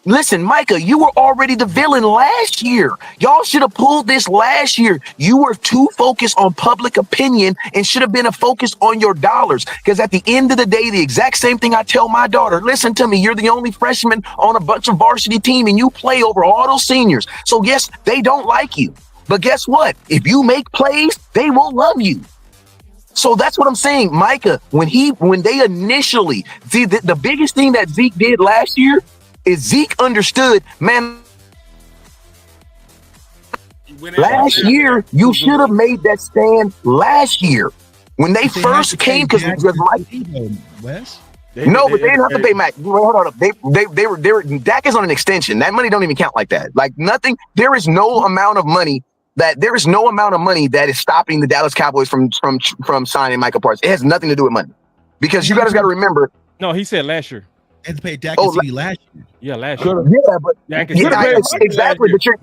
Listen, Micah, you were already the villain last year. Y'all should have pulled this last year. You were too focused on public opinion and should have been a focus on your dollars. Because at the end of the day, the exact same thing I tell my daughter, listen to me, you're the only freshman on a bunch of varsity team and you play over all those seniors. So yes, they don't like you. But guess what? If you make plays, they will love you. So that's what I'm saying, Micah, when they initially, see, the biggest thing that Zeke did last year is Zeke understood, man, last year, you should have made that stand last year. When they first came, because Mike, Wes? No, but they didn't have to pay Mac. Hold on. They were Dak is on an extension. That money don't even count like that. Like nothing. There is no amount of money that is stopping the Dallas Cowboys from signing Micah Parsons. It has nothing to do with money. Because you guys got to remember. No, he said last year. They had to pay Dak and CD last year. Yeah, last year. Yeah, but exactly. But you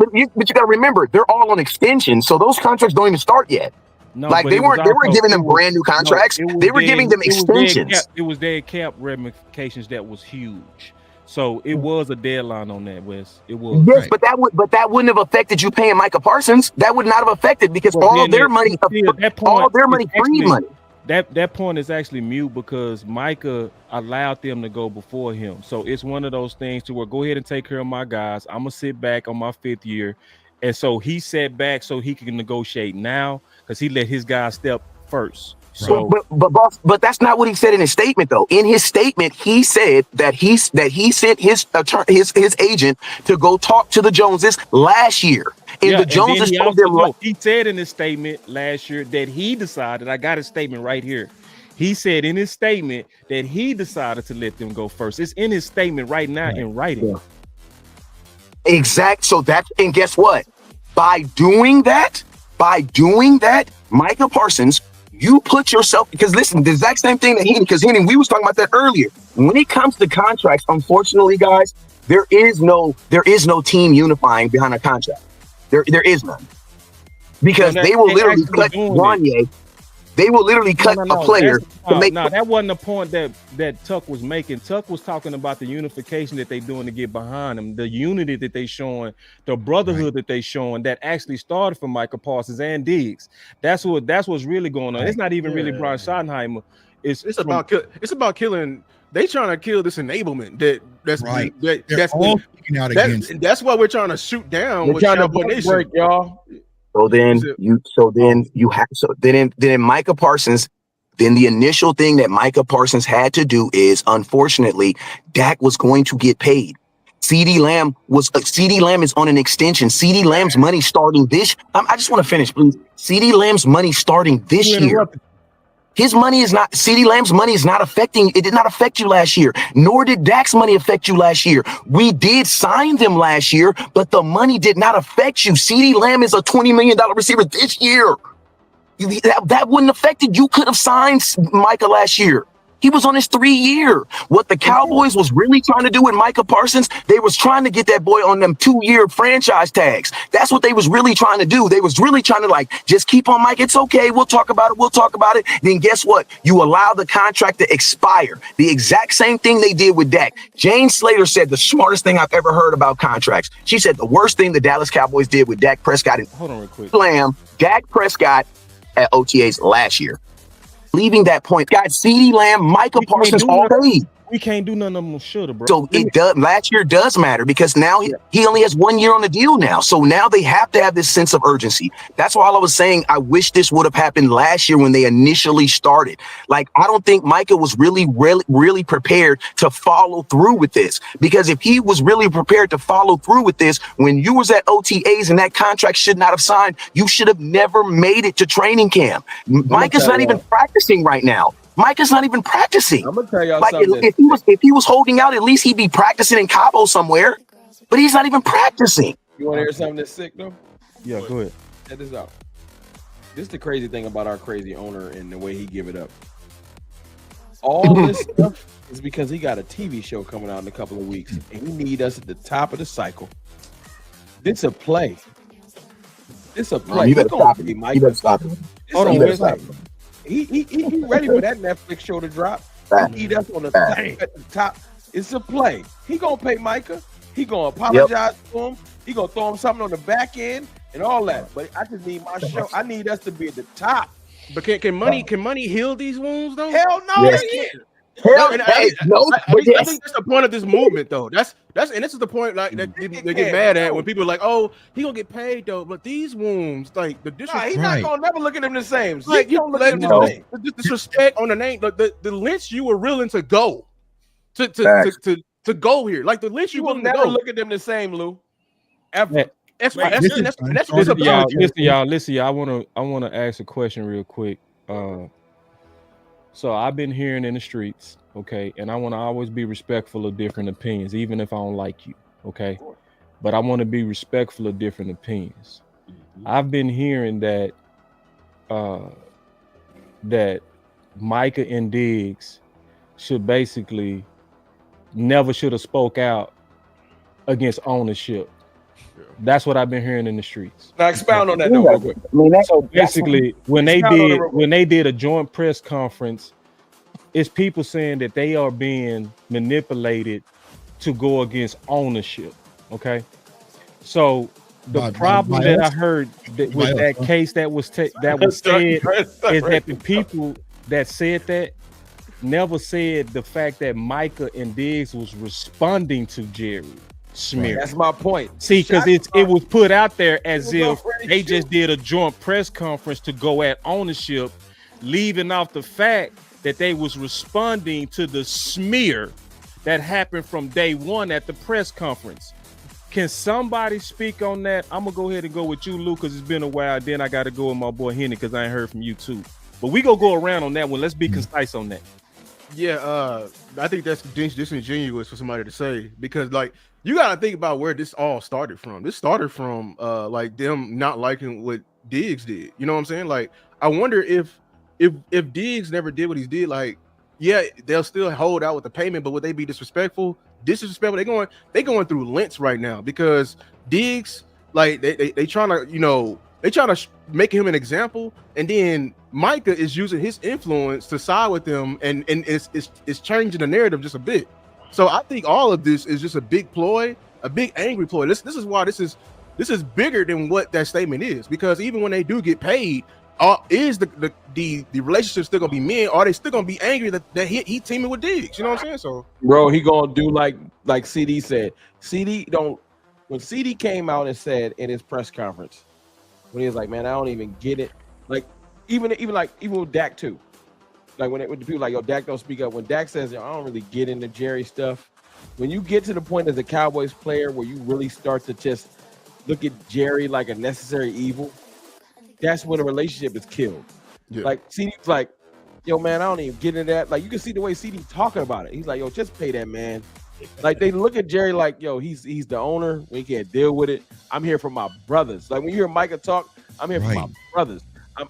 got to remember, they're all on extension, so those contracts don't even start yet. No, like they weren't giving them brand new contracts. They were giving them extensions. It was their cap ramifications that was huge. So it was a deadline on that, Wes. It was. Yes, but that wouldn't have affected you paying Micah Parsons. That would not have affected because all their money free money. That point is actually mute because Micah allowed them to go before him. So it's one of those things to where go ahead and take care of my guys. I'm gonna sit back on my 5th year. And so he sat back so he can negotiate now because he let his guys step first. So, but that's not what he said in his statement, though. In his statement, he said that he sent his agent to go talk to the Joneses last year. And the Joneses told them. He said in his statement last year that he decided. I got his statement right here. He said in his statement that he decided to let them go first. It's in his statement right now in writing. Yeah. Exact. So and guess what? By doing that, Micah Parsons, you put yourself, because listen, the exact same thing that Henning, we was talking about that earlier. When it comes to contracts, unfortunately, guys, there is no team unifying behind a contract. There is none. Because they will literally cut Wanye. They will literally cut a player to make. No, that wasn't the point that Tuck was making. Tuck was talking about the unification that they doing to get behind them, the unity that they showing, the brotherhood that they showing that actually started from Micah Parsons and Diggs. That's what's really going on. It's not even really Brian Schottenheimer. It's about killing. They trying to kill this enablement that's right. That's what we're trying to shoot down. We're trying to break, y'all. So then Micah Parsons, then the initial thing that Micah Parsons had to do is, unfortunately, Dak was going to get paid. CeeDee Lamb is on an extension. CeeDee Lamb's money starting this. I just want to finish, please. CeeDee Lamb's money starting this year. His money is not, CeeDee Lamb's money is not affecting, it did not affect you last year, nor did Dak's money affect you last year. We did sign them last year, but the money did not affect you. CeeDee Lamb is a $20 million receiver this year. That wouldn't affect it. You could have signed Micah last year. He was on his 3-year. What the Cowboys was really trying to do with Micah Parsons, they was trying to get that boy on them 2-year franchise tags. That's what they was really trying to do. They was really trying to just keep on Mike. It's okay. We'll talk about it. Then guess what? You allow the contract to expire. The exact same thing they did with Dak. Jane Slater said the smartest thing I've ever heard about contracts. She said the worst thing the Dallas Cowboys did with Dak Prescott and Dak Prescott at OTAs last year. Leaving that point, got CeeDee Lamb, Micah Parsons all day. We can't do none of them shoulda, bro. So it does. Last year does matter because now he only has 1 year on the deal now. So now they have to have this sense of urgency. That's why I was saying I wish this would have happened last year when they initially started. I don't think Micah was really prepared to follow through with this, because if he was really prepared to follow through with this when you was at OTAs and that contract should not have signed, you should have never made it to training camp. Micah's not even practicing right now. Micah's not even practicing. I'm gonna tell y'all something. If he was holding out, at least he'd be practicing in Cabo somewhere. But he's not even practicing. You want to hear something that's sick though? Yeah, go ahead. Check this out. This is the crazy thing about our crazy owner and the way he give it up. All this stuff is because he got a TV show coming out in a couple of weeks, and he need us at the top of the cycle. This a play. This a play. You better stop it. You better stop it. Hold on. He ready for that Netflix show to drop. He that's on the at the top. It's a play. He gonna pay Micah. He gonna apologize to him. He gonna throw him something on the back end and all that. But I just need my show. I need us to be at the top. But can money heal these wounds though? Hell no, they can't. I think that's the point of this movement, though. That's and this is the point that they get mad at when people are like, "Oh, he gonna get paid though." But these wounds, the disrespect, he's not gonna never look at them the same. You don't look at them the same. The disrespect on the name, the lengths you were willing to go to go here, the lengths you will never look at them the same, Lou. Ever. That's listen, y'all. I wanna ask a question real quick. So I've been hearing in the streets, okay, and I want to always be respectful of different opinions, even if I don't like you, okay? But I want to be respectful of different opinions. I've been hearing that that Micah and Diggs should basically never should have spoke out against ownership. That's what I've been hearing in the streets. Now expound on that though, real quick. So basically, when they did a joint press conference, it's people saying that they are being manipulated to go against ownership. Okay, so the problem that I heard with that case that was said is that the people that said that never said the fact that Micah and Diggs was responding to Jerry smear. That's my point. See, because it was put out there as if they just did a joint press conference to go at ownership, leaving off the fact that they was responding to the smear that happened from day one at the press conference. Can somebody speak on that? I'm gonna go ahead and go with you, Lou, because it's been a while. Then I got to go with my boy Henny because I ain't heard from you too. But we gonna go around on that one. Let's be concise on that. Yeah, I think that's disingenuous for somebody to say, because you got to think about where this all started from. This started from them not liking what Diggs did. You know what I'm saying? I wonder if Diggs never did what he did, they'll still hold out with the payment, but would they be disrespectful? They going through lengths right now because Diggs, they trying to, They try to make him an example, and then Micah is using his influence to side with them, and it's changing the narrative just a bit. So I think all of this is just a big ploy, a big angry ploy. This is why this is bigger than what that statement is, because even when they do get paid, is the relationship still gonna be men? Or are they still gonna be angry that he teaming with Diggs? You know what I'm saying? So, bro, he gonna do like CD said. When CD came out and said in his press conference, when he was like, man, I don't even get it. Like even with Dak too. Like when the people like, yo, Dak don't speak up. When Dak says, yo, I don't really get into Jerry stuff. When you get to the point as a Cowboys player where you really start to just look at Jerry like a necessary evil, that's when a relationship is killed. Yeah. Like CD's like, yo, man, I don't even get into that. Like you can see the way CD talking about it. He's like, yo, just pay that man. Like they look at Jerry like, yo, he's the owner. We can't deal with it. I'm here for my brothers. Like when you hear Micah talk, I'm here for my brothers.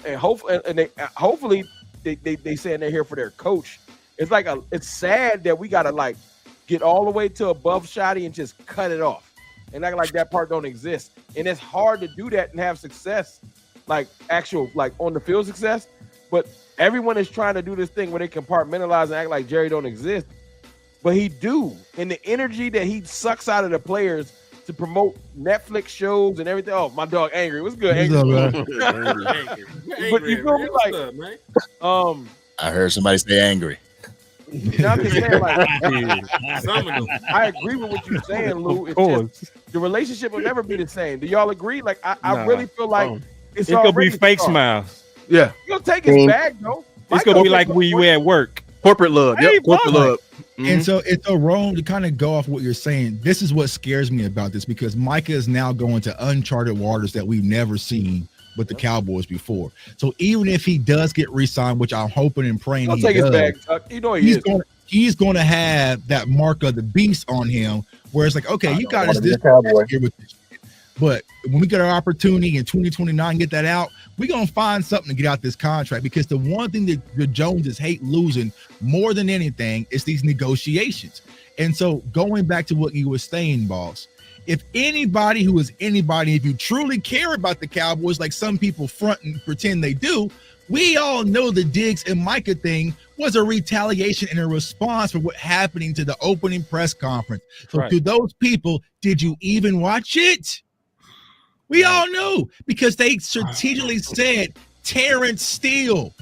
And hopefully they saying they're here for their coach. It's like it's sad that we gotta like get all the way to above Shotty and just cut it off and act like that part don't exist. And it's hard to do that and have success, like actual like on the field success. But everyone is trying to do this thing where they compartmentalize and act like Jerry don't exist. But he do. And the energy that he sucks out of the players to promote Netflix shows and everything. Oh, my dog Angry. What's good, Angry? Angry. But you feel me? Like, up, man? I heard somebody say angry. Not just saying, like, I agree with what you're saying, Lou. It's just, the relationship will never be the same. Do y'all agree? Like, I really feel like it's gonna be fake smiles. Yeah, you'll take his bag though. It's gonna be like when you at work. Corporate love. Yep, corporate love. And so it's so wrong to kind of go off what you're saying. This is what scares me about this, because Micah is now going to uncharted waters that we've never seen with the Cowboys before. So even if he does get re-signed, which I'm hoping and praying he take does, his bag, Chuck. You know he's going to have that mark of the beast on him, where it's like, okay, you got us this year with this shit. But when we get our opportunity in 2029, get that out, we're going to find something to get out this contract, because the one thing that the Joneses hate losing more than anything is these negotiations. And so going back to what you were saying, boss, if anybody who is anybody, if you truly care about the Cowboys, like some people front and pretend they do, we all know the Diggs and Micah thing was a retaliation and a response for what happening to the opening press conference. So to those people, did you even watch it? We all know, because they strategically said Terrence Steele.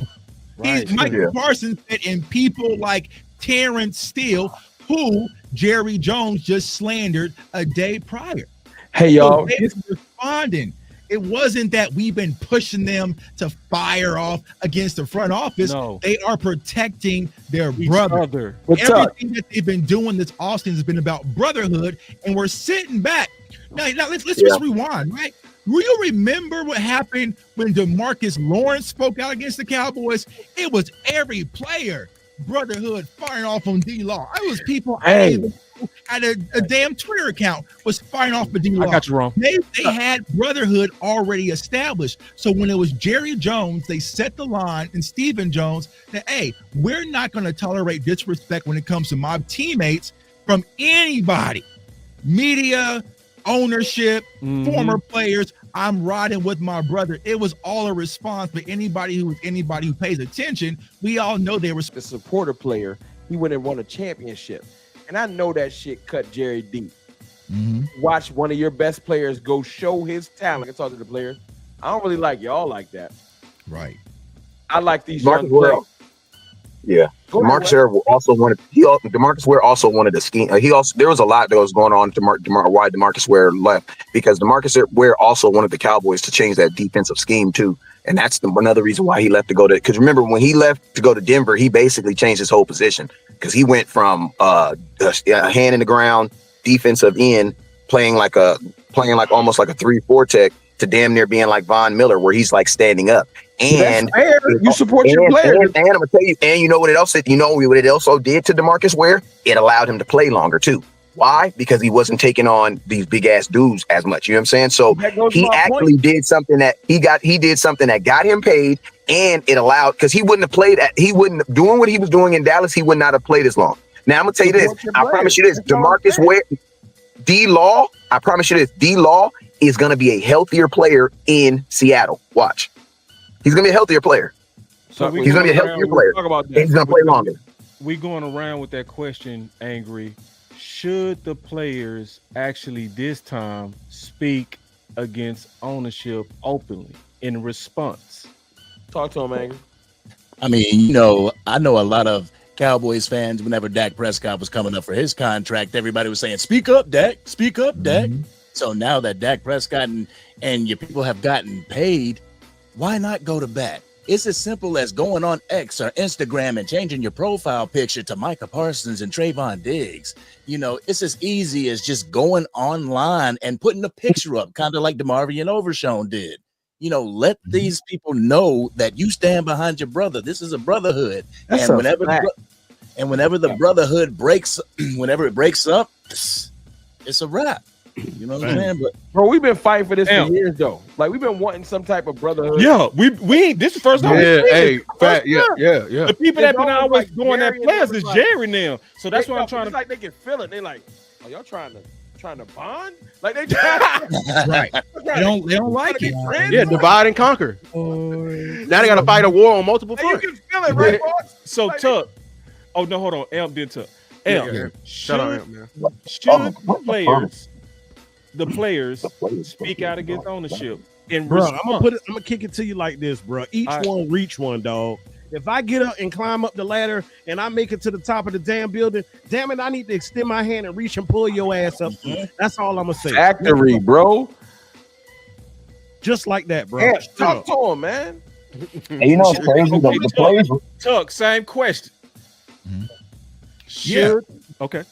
Micah Parsons said, and people like Terrence Steele, who Jerry Jones just slandered a day prior. Hey, y'all. So they were responding. It wasn't that we've been pushing them to fire off against the front office. No. They are protecting their brother. Everything that they've been doing this offseason has been about brotherhood, and we're sitting back. Now let's just rewind, right? Will you remember what happened when DeMarcus Lawrence spoke out against the Cowboys? It was every player, brotherhood, firing off on D-Law. I was people had a damn Twitter account was firing off of D-Law. I got you wrong. They had brotherhood already established. So when it was Jerry Jones, they set the line, and Stephen Jones that, hey, we're not going to tolerate disrespect when it comes to my teammates from anybody, media, ownership, former players. I'm riding with my brother. It was all a response. But anybody who pays attention, we all know they were the supporter player. He went and won a championship, and I know that shit cut Jerry deep. Watch one of your best players go show his talent. I talk to the players. I don't really like y'all like that. Right. I like these young players. Yeah, DeMarcus Ware also wanted. DeMarcus Ware also wanted a scheme. There was a lot that was going on to why DeMarcus Ware left, because DeMarcus Ware also wanted the Cowboys to change that defensive scheme too, and that's another reason why he left to go to. Because remember, when he left to go to Denver, he basically changed his whole position, because he went from a hand in the ground defensive end, playing like almost like a 3-4 tech, to damn near being like Von Miller, where he's like standing up. And you support your players. And I'm gonna tell you, and you know what it also did? You know what it also did to DeMarcus Ware? It allowed him to play longer too. Why? Because he wasn't taking on these big ass dudes as much. You know what I'm saying? So he actually did something that he did something that got him paid, and it allowed, because he wouldn't have played doing what he was doing in Dallas, he would not have played as long. Now I'm gonna tell you this. I promise you this, DeMarcus Ware, D-Law, I promise you this, D-Law is going to be a healthier player in Seattle. Watch. He's going to be a healthier player. So he's going to be a healthier player. Talk about that. And he's going to play longer. We going around with that question, Angry. Should the players actually this time speak against ownership openly in response? Talk to him, Angry. I mean, I know a lot of Cowboys fans, whenever Dak Prescott was coming up for his contract, everybody was saying, speak up, Dak, speak up, Dak. So now that Dak Prescott and your people have gotten paid, why not go to bat? It's as simple as going on X or Instagram and changing your profile picture to Micah Parsons and Trayvon Diggs. It's as easy as just going online and putting a picture up, kind of like DeMarvion Overshown did. Let these people know that you stand behind your brother. This is a brotherhood. And whenever the brotherhood breaks, whenever it breaks up, it's a wrap. You know what I'm saying? But bro, we've been fighting for this for years, though. Like we've been wanting some type of brotherhood. Yeah, we ain't. This is the first time. Yeah, yeah. The people that been always doing that players is Jerry now. So that's what I'm trying to. Like they can feel it. They like, oh, y'all trying to bond? Like they trying. Right. They don't like it. Yeah, divide and conquer. Now they got to fight a war on multiple fronts. You can feel it, right, boss? So like, Tuck. Oh no, hold on. Elm did Tuck. Elm. Shout out Elm, man. Should the players speak out against ownership? Bro, I'm gonna kick it to you like this, bro. Each one reach one, dog. If I get up and climb up the ladder and I make it to the top of the damn building, damn it, I need to extend my hand and reach and pull your ass up. That's all I'm gonna say. Factory, bro. Just like that, bro. Yeah, talk to him, man. And you know what's crazy? The players. Tuck, same question. Should okay.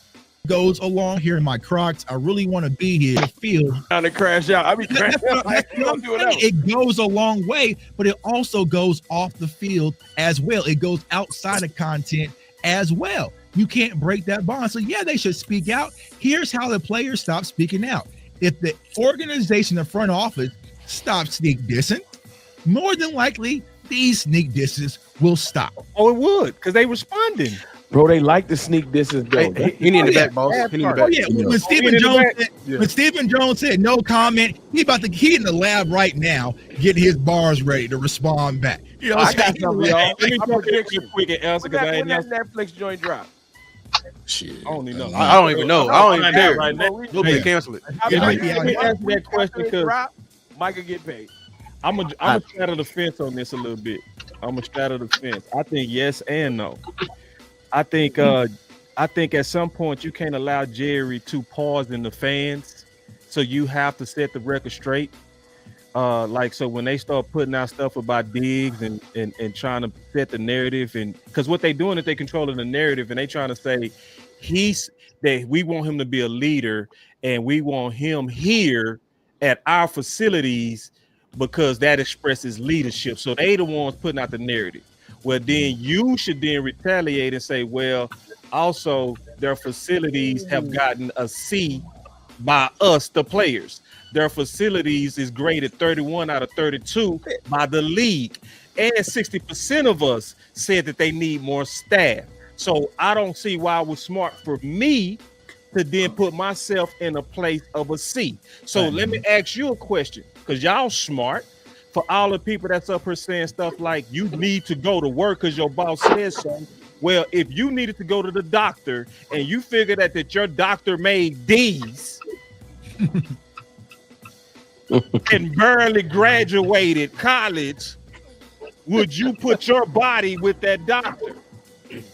Goes along here in my Crocs. I really want to be here. Field. Trying to crash out. I be crashing out. It goes a long way, but it also goes off the field as well. It goes outside of content as well. You can't break that bond. So yeah, they should speak out. Here's how the players stop speaking out. If the organization, the front office, stops sneak dissing, more than likely these sneak disses will stop. Oh, it would, because they responding. Bro, they like to sneak distance, though. He need the back, boss. He need the back. Oh yeah, when Stephen Jones said no comment, he in the lab right now getting his bars ready to respond back. You know, I got something, y'all. Let me talk quick and answer because I ain't that Netflix joint drop. shit. I don't even know. I don't even know. I don't even dare. Right now. We'll be cancel it. Let me answer that question because Micah get paid. I'm a straddle the fence on this a little bit. I'm a straddle the fence. I think yes and no. I think at some point you can't allow Jerry to pause in the fans, so you have to set the record straight. So when they start putting out stuff about Diggs and trying to set the narrative, and because what they're doing is they controlling the narrative and they trying to say we want him to be a leader and we want him here at our facilities because that expresses leadership. So they the ones putting out the narrative. Well, then you should then retaliate and say, well, also their facilities have gotten a C by us, the players. Their facilities is graded 31 out of 32 by the league. And 60% of us said that they need more staff. So I don't see why it was smart for me to then put myself in a place of a C. So let me ask you a question, because y'all smart. For all the people that's up here saying stuff like you need to go to work because your boss says so. Well, if you needed to go to the doctor and you figured that your doctor made D's and barely graduated college, would you put your body with that doctor?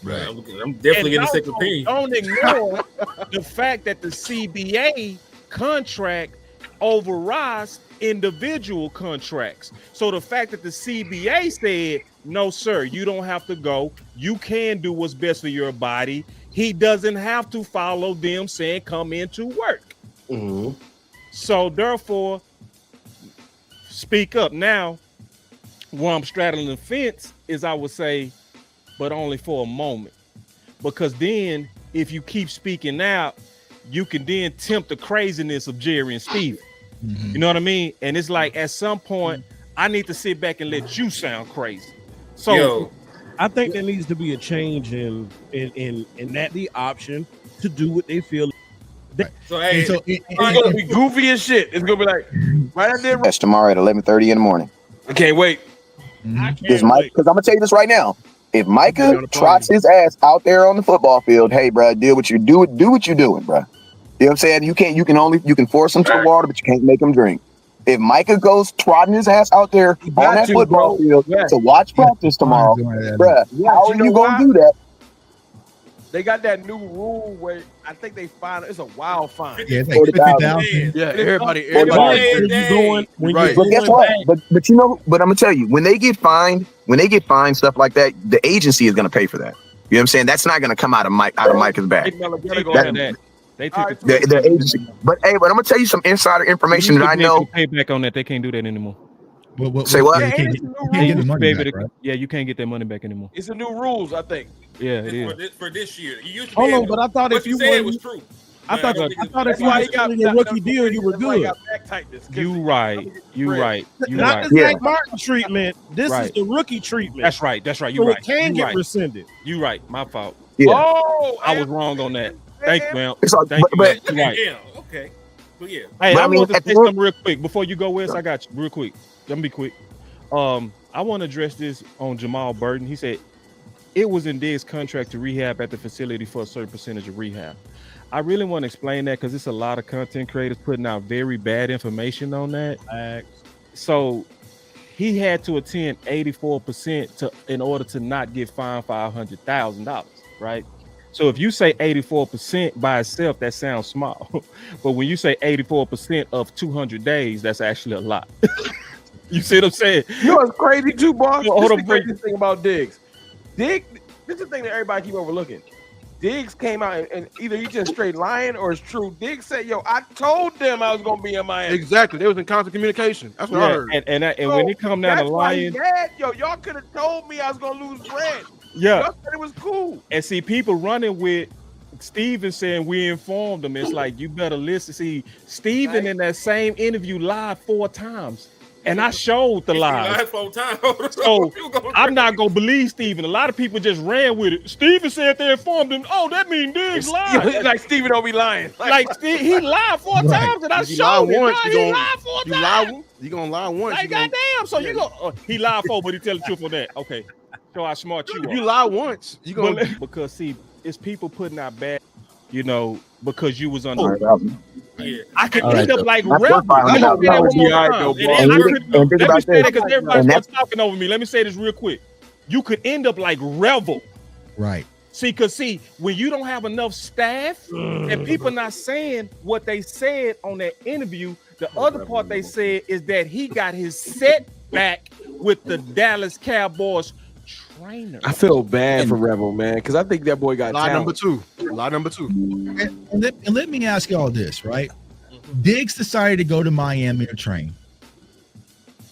Right. I'm definitely getting a second opinion. Don't ignore the fact that the CBA contract overrides individual contracts. So the fact that the CBA said, no, sir, you don't have to go. You can do what's best for your body. He doesn't have to follow them saying come into work. Mm-hmm. So therefore, speak up. Now, where I'm straddling the fence is I would say, but only for a moment. Because then if you keep speaking out, you can then tempt the craziness of Jerry and Steve. Mm-hmm. You know what I mean? And it's like at some point, I need to sit back and let you sound crazy. So I think there needs to be a change in that the option to do what they feel So hey, it's gonna be goofy as shit. It's gonna be like right out there. That's tomorrow at 11:30 in the morning. I can't wait. Because I'm gonna tell you this right now. If Micah trots his ass out there on the football field, hey, bro, do what you're doing, bro. You know what I'm saying? You can force him to the water, but you can't make him drink. If Micah goes trotting his ass out there on that football field to watch practice tomorrow, bro, how are you gonna do that? They got that new rule where I think they find it's a wild fine. Yeah, it's like 50,000. Yeah, everybody. Right. But guess what? But I'm gonna tell you, when they get fined stuff like that, the agency is gonna pay for that. You know what I'm saying? That's not gonna come out of Micah's bag. They took the agency. But I'm gonna tell you some insider information that I know. Pay back on that. They can't do that anymore. Say what? You can't get the money back, right? Yeah, you can't get that money back anymore. It's the new rules, I think. Yeah, it is. For this year. You used to Hold on, but I thought if you said it was true. I thought if you got your rookie deal, you were good. You right. Not the Zach Martin treatment. This is the rookie treatment. That's right. You so right. It can get rescinded. You right. My fault. Yeah. Oh, I was wrong on that. Thank you, man. Thank you. Right. Yeah. Okay. But yeah. Hey, but I want to say something real quick before you go, Wes. I got you real quick. Let me be quick. I want to address this on Jamal Burton. He said it was in Diggs' contract to rehab at the facility for a certain percentage of rehab. I really want to explain that because it's a lot of content creators putting out very bad information on that. So he had to attend 84% in order to not get fined $500,000, right? So if you say 84% by itself, that sounds small. But when you say 84% of 200 days, that's actually a lot. You see what I'm saying? You know what's crazy too, boss? Hold This on, is the crazy thing about Diggs. This is the thing that everybody keep overlooking. Diggs came out and either he just straight lying or it's true. Diggs said, "Yo, I told them I was gonna be in Miami." Exactly. They was in constant communication. That's what I heard. And when it come down to lying, y'all could have told me I was gonna lose bread. Yeah, y'all said it was cool. And see, people running with Steven saying we informed them. It's like you better listen. See, Steven in that same interview lied 4 times. And I showed the lies. So I'm not gonna believe Steven. A lot of people just ran with it. Steven said they informed him. Oh, that means Diggs lied. Like Steven don't be lying. Like he lied 4 times, and I showed him. He lied 4 times. You gonna lie once? Like goddamn. So you go. He lied 4, but he tell the truth on that. Okay. So how smart you are. If you lie once, you gonna because see, it's people putting out bad, because you was on. Yeah. I could end up like Rebel. Let me say that because everybody's talking over me. Let me say this real quick. You could end up like Rebel. Right. See, when you don't have enough staff and people not saying what they said on that interview, the other part they said is that he got his setback with the Dallas Cowboys trainer. I feel bad for Rebel, man, because I think that boy got lie talent. number two. And let me ask y'all this, right? Diggs decided to go to Miami to train.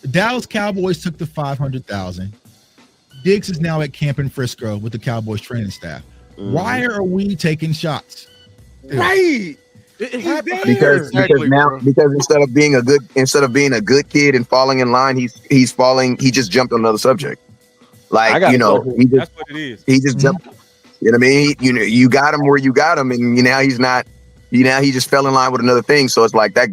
The Dallas Cowboys took the $500,000. Diggs is now at camp in Frisco with the Cowboys training staff. Why are we taking shots? Right. Because instead of being a good kid and falling in line, he just jumped on another subject. Like, that's what it is. He just jumped. You know what I mean? You got him where you got him, and now he's not. Now he just fell in line with another thing. So it's like that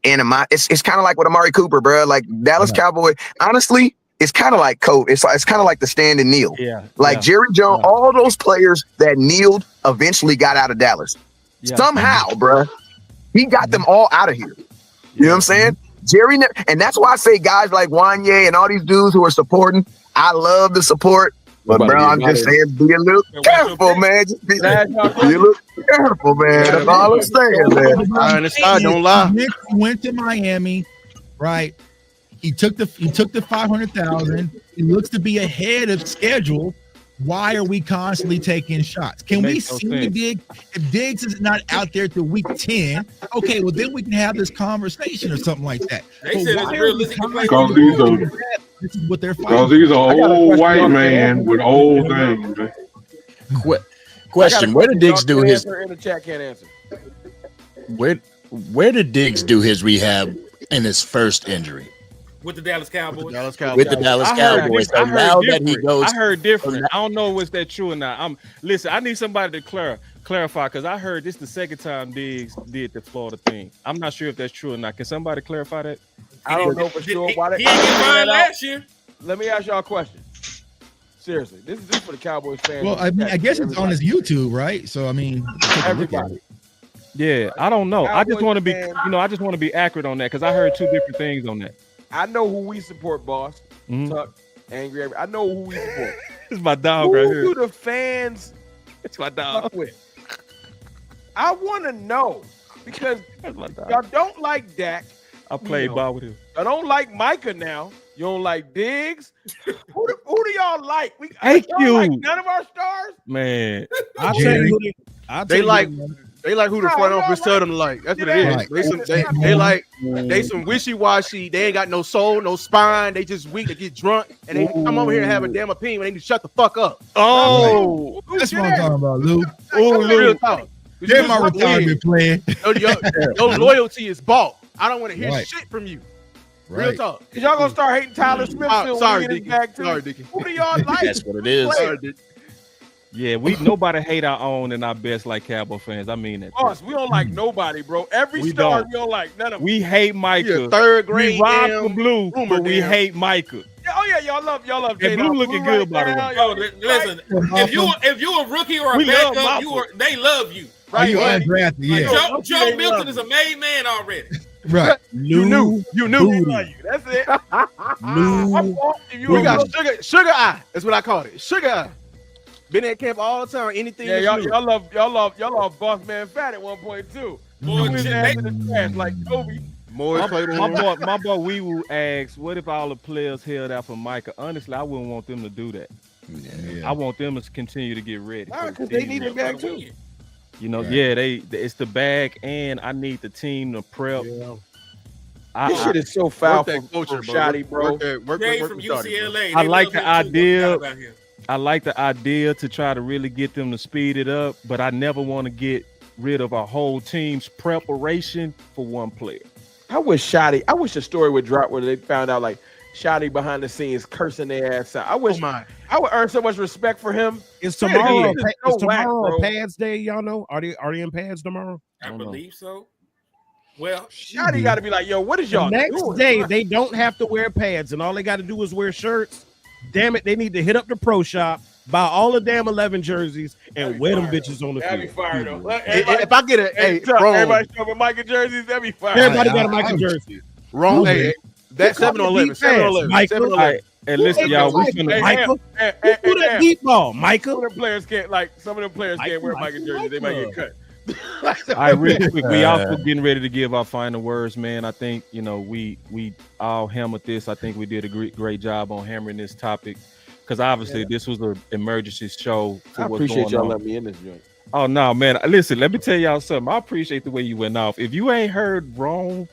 anima. It's kind of like with Amari Cooper, bro. Like Dallas Cowboy. Honestly, it's kind of like Coach. It's kind of like the stand and kneel. Yeah. Like Jerry Jones. All those players that kneeled eventually got out of Dallas. Yeah. Somehow, bro, he got them all out of here. You know what I'm saying? Jerry, and that's why I say guys like Wanye and all these dudes who are supporting. I love the support. But bro, I'm just saying, be a little careful, man. Just be a little careful, man. That's all I'm saying, man. I understand. Don't lie. Nick went to Miami, right? He took the $500,000. He looks to be ahead of schedule. Why are we constantly taking shots? Can we see Diggs? If Diggs is not out there till week 10, okay, well then we can have this conversation or something like that. They said it's realistic to play. This is what they're fighting. Because he's an old white man with old things. Question: where did Diggs do his? In the chat can't answer. Where did Diggs do his rehab in his first injury? With the Dallas Cowboys. With the Dallas Cowboys. So now that he goes, I heard different. I don't know if that true or not. Listen, I need somebody to clarify. clarify, because I heard this the second time Diggs did the Florida thing. I'm not sure if that's true or not. Can somebody clarify that? I don't know for sure why they He didn't get fined last year. Let me ask y'all a question. Seriously, this is for the Cowboys fans. Well, I mean, I guess it's on his YouTube, right? So I mean, everybody. Yeah, I don't know. I just Cowboys want to be, fans- I just want to be accurate on that because I heard two different things on that. I know who we support, boss. Mhm. Tuck, Angry. I know who we support. It's my dog Who right here. do the fans It's my dog. fuck with? I want to know because That's my dog. y'all don't like Dak. I played ball with him. Y'all don't like Micah now. You don't like Diggs. Who do y'all like? Thank y'all you. Like none of our stars. Man, I'll tell you who They like who the front office tell them to like. That's what it is. Right. They some wishy-washy. They ain't got no soul, no spine. They just weak. They get drunk and they come over here and have a damn opinion when they need to shut the fuck up. oh, That's what I'm talking about, Lou. Real talk. Here's my retirement plan. Your loyalty is bought. I don't want to hear Right. shit from you. Right. Real talk. Cause y'all gonna start hating Tyler Smith. Sorry, Dickie. Sorry, Dickie. Who do y'all like? That's what it is. Sorry, Dickie. yeah. Nobody hate our own and our best like Cowboy fans. I mean that. Boss, we don't like nobody, bro. Every We star don't. we don't like. None of them. We hate You Micah. a third grade We rock damn the blue, rumor but we damn. hate Micah. Oh yeah, y'all love And J-Dog. Blue looking good, by the way. now, Bro, y'all- listen, if you a rookie or a We love backup, Maffa. they love you. Are you Right? undrafted? Yeah. Joe Milton is a made man already. Right. You knew. You knew. We love you. That's it. My fault if you We a got rookie. sugar eye. That's what I called it. Sugar eye. Been at camp all the time. Anything. Yeah, that's new. y'all love Boss Man Fat at one point too. Boy, His they- ass in the trash like Kobe. More played on. My boy Wee Woo asks, what if all the players held out for Micah? Honestly, I wouldn't want them to do that. I want them to continue to get ready. Nah, for the because they season. need it back too. You know, it's the bag, and I need the team to prep. This shit is so foul Work that from culture, Shotty, bro. Jay from UCLA. I they like love the him too. idea. About him. I like the idea to try to really get them to speed it up, but I never want to get rid of a whole team's preparation for one player. I wish the story would drop where they found out like Shotty behind the scenes cursing their ass out. I wish I would earn so much respect for him. Is tomorrow, This is so whack, bro. pads day? Y'all know? Are they in pads tomorrow? I believe so. Well, Shotty got to be like, yo, what is y'all The next doing? day, they don't have to wear pads, and all they got to do is wear shirts. Damn it, they need to hit up the pro shop, buy all the damn 11 jerseys, and wear them bitches on the That'd be field. fire though. If I get a Chuck, wrong, everybody show up with Micah jerseys, that'd be fire. Everybody got a Michael jersey. wrong. Hey, that 7-on-11, 7-on-11, Michael. 7-on-11. And listen, y'all, we finna. Michael. Hey, Who that deep ball? Michael. Some of them players can't wear Micah jerseys. They might get cut. All right, really quick, we also getting ready to give our final words, man. I think we all hammered this. I think we did a great job on hammering this topic because obviously this was an emergency show. I appreciate y'all letting me in this joint. Oh no, man! Listen, let me tell y'all something. I appreciate the way you went off. If you ain't heard Rome,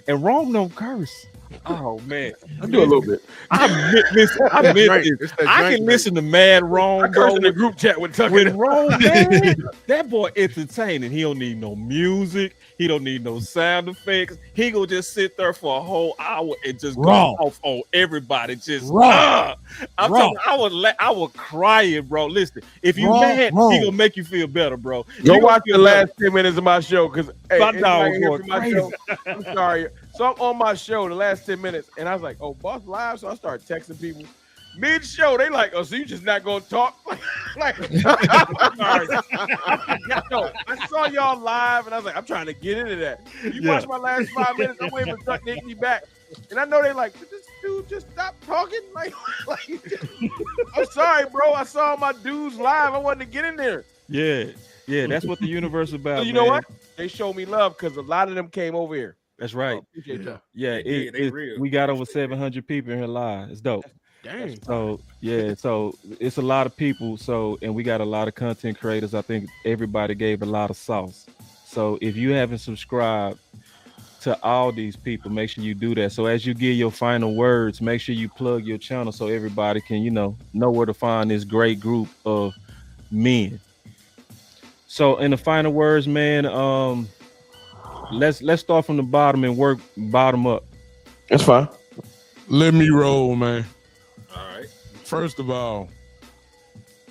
and Rome don't curse. Oh man, I do a little bit. I meant this. I can listen to Mad Rome. I curse in the group chat with Tucker. With Rome, man, that boy entertaining. He don't need no music. He don't need no sound effects. He gonna just sit there for a whole hour and just go off on everybody. Just I'm telling you, I was crying, bro. Listen, if you mad, he gonna make you feel better, bro. Go watch the last 10 minutes of my show because My dog was going show. I'm sorry. So I'm on my show the last 10 minutes, and I was like, "Oh, Boss Live." So I started texting people mid-show. They like, "Oh, so you just not gonna talk?" like, I'm sorry. No, I saw y'all live, and I was like, "I'm trying to get into that." You watch my last 5 minutes. I'm waiting for Chuck to hit me back, and I know they like, "Did this dude just stop talking?" Like, I'm sorry, bro. I saw my dudes live. I wanted to get in there. Yeah, that's what the universe is about. So you know what? They showed me love because a lot of them came over here. That's right. Appreciate that. Yeah, we got over 700 people in here live. It's dope. Dang. So so it's a lot of people. So and we got a lot of content creators. I think everybody gave a lot of sauce. So if you haven't subscribed to all these people, make sure you do that. So as you give your final words, make sure you plug your channel so everybody can know where to find this great group of men. So in the final words, man, let's start from the bottom and work bottom up. That's fine. Let me roll, man. all right. First of all,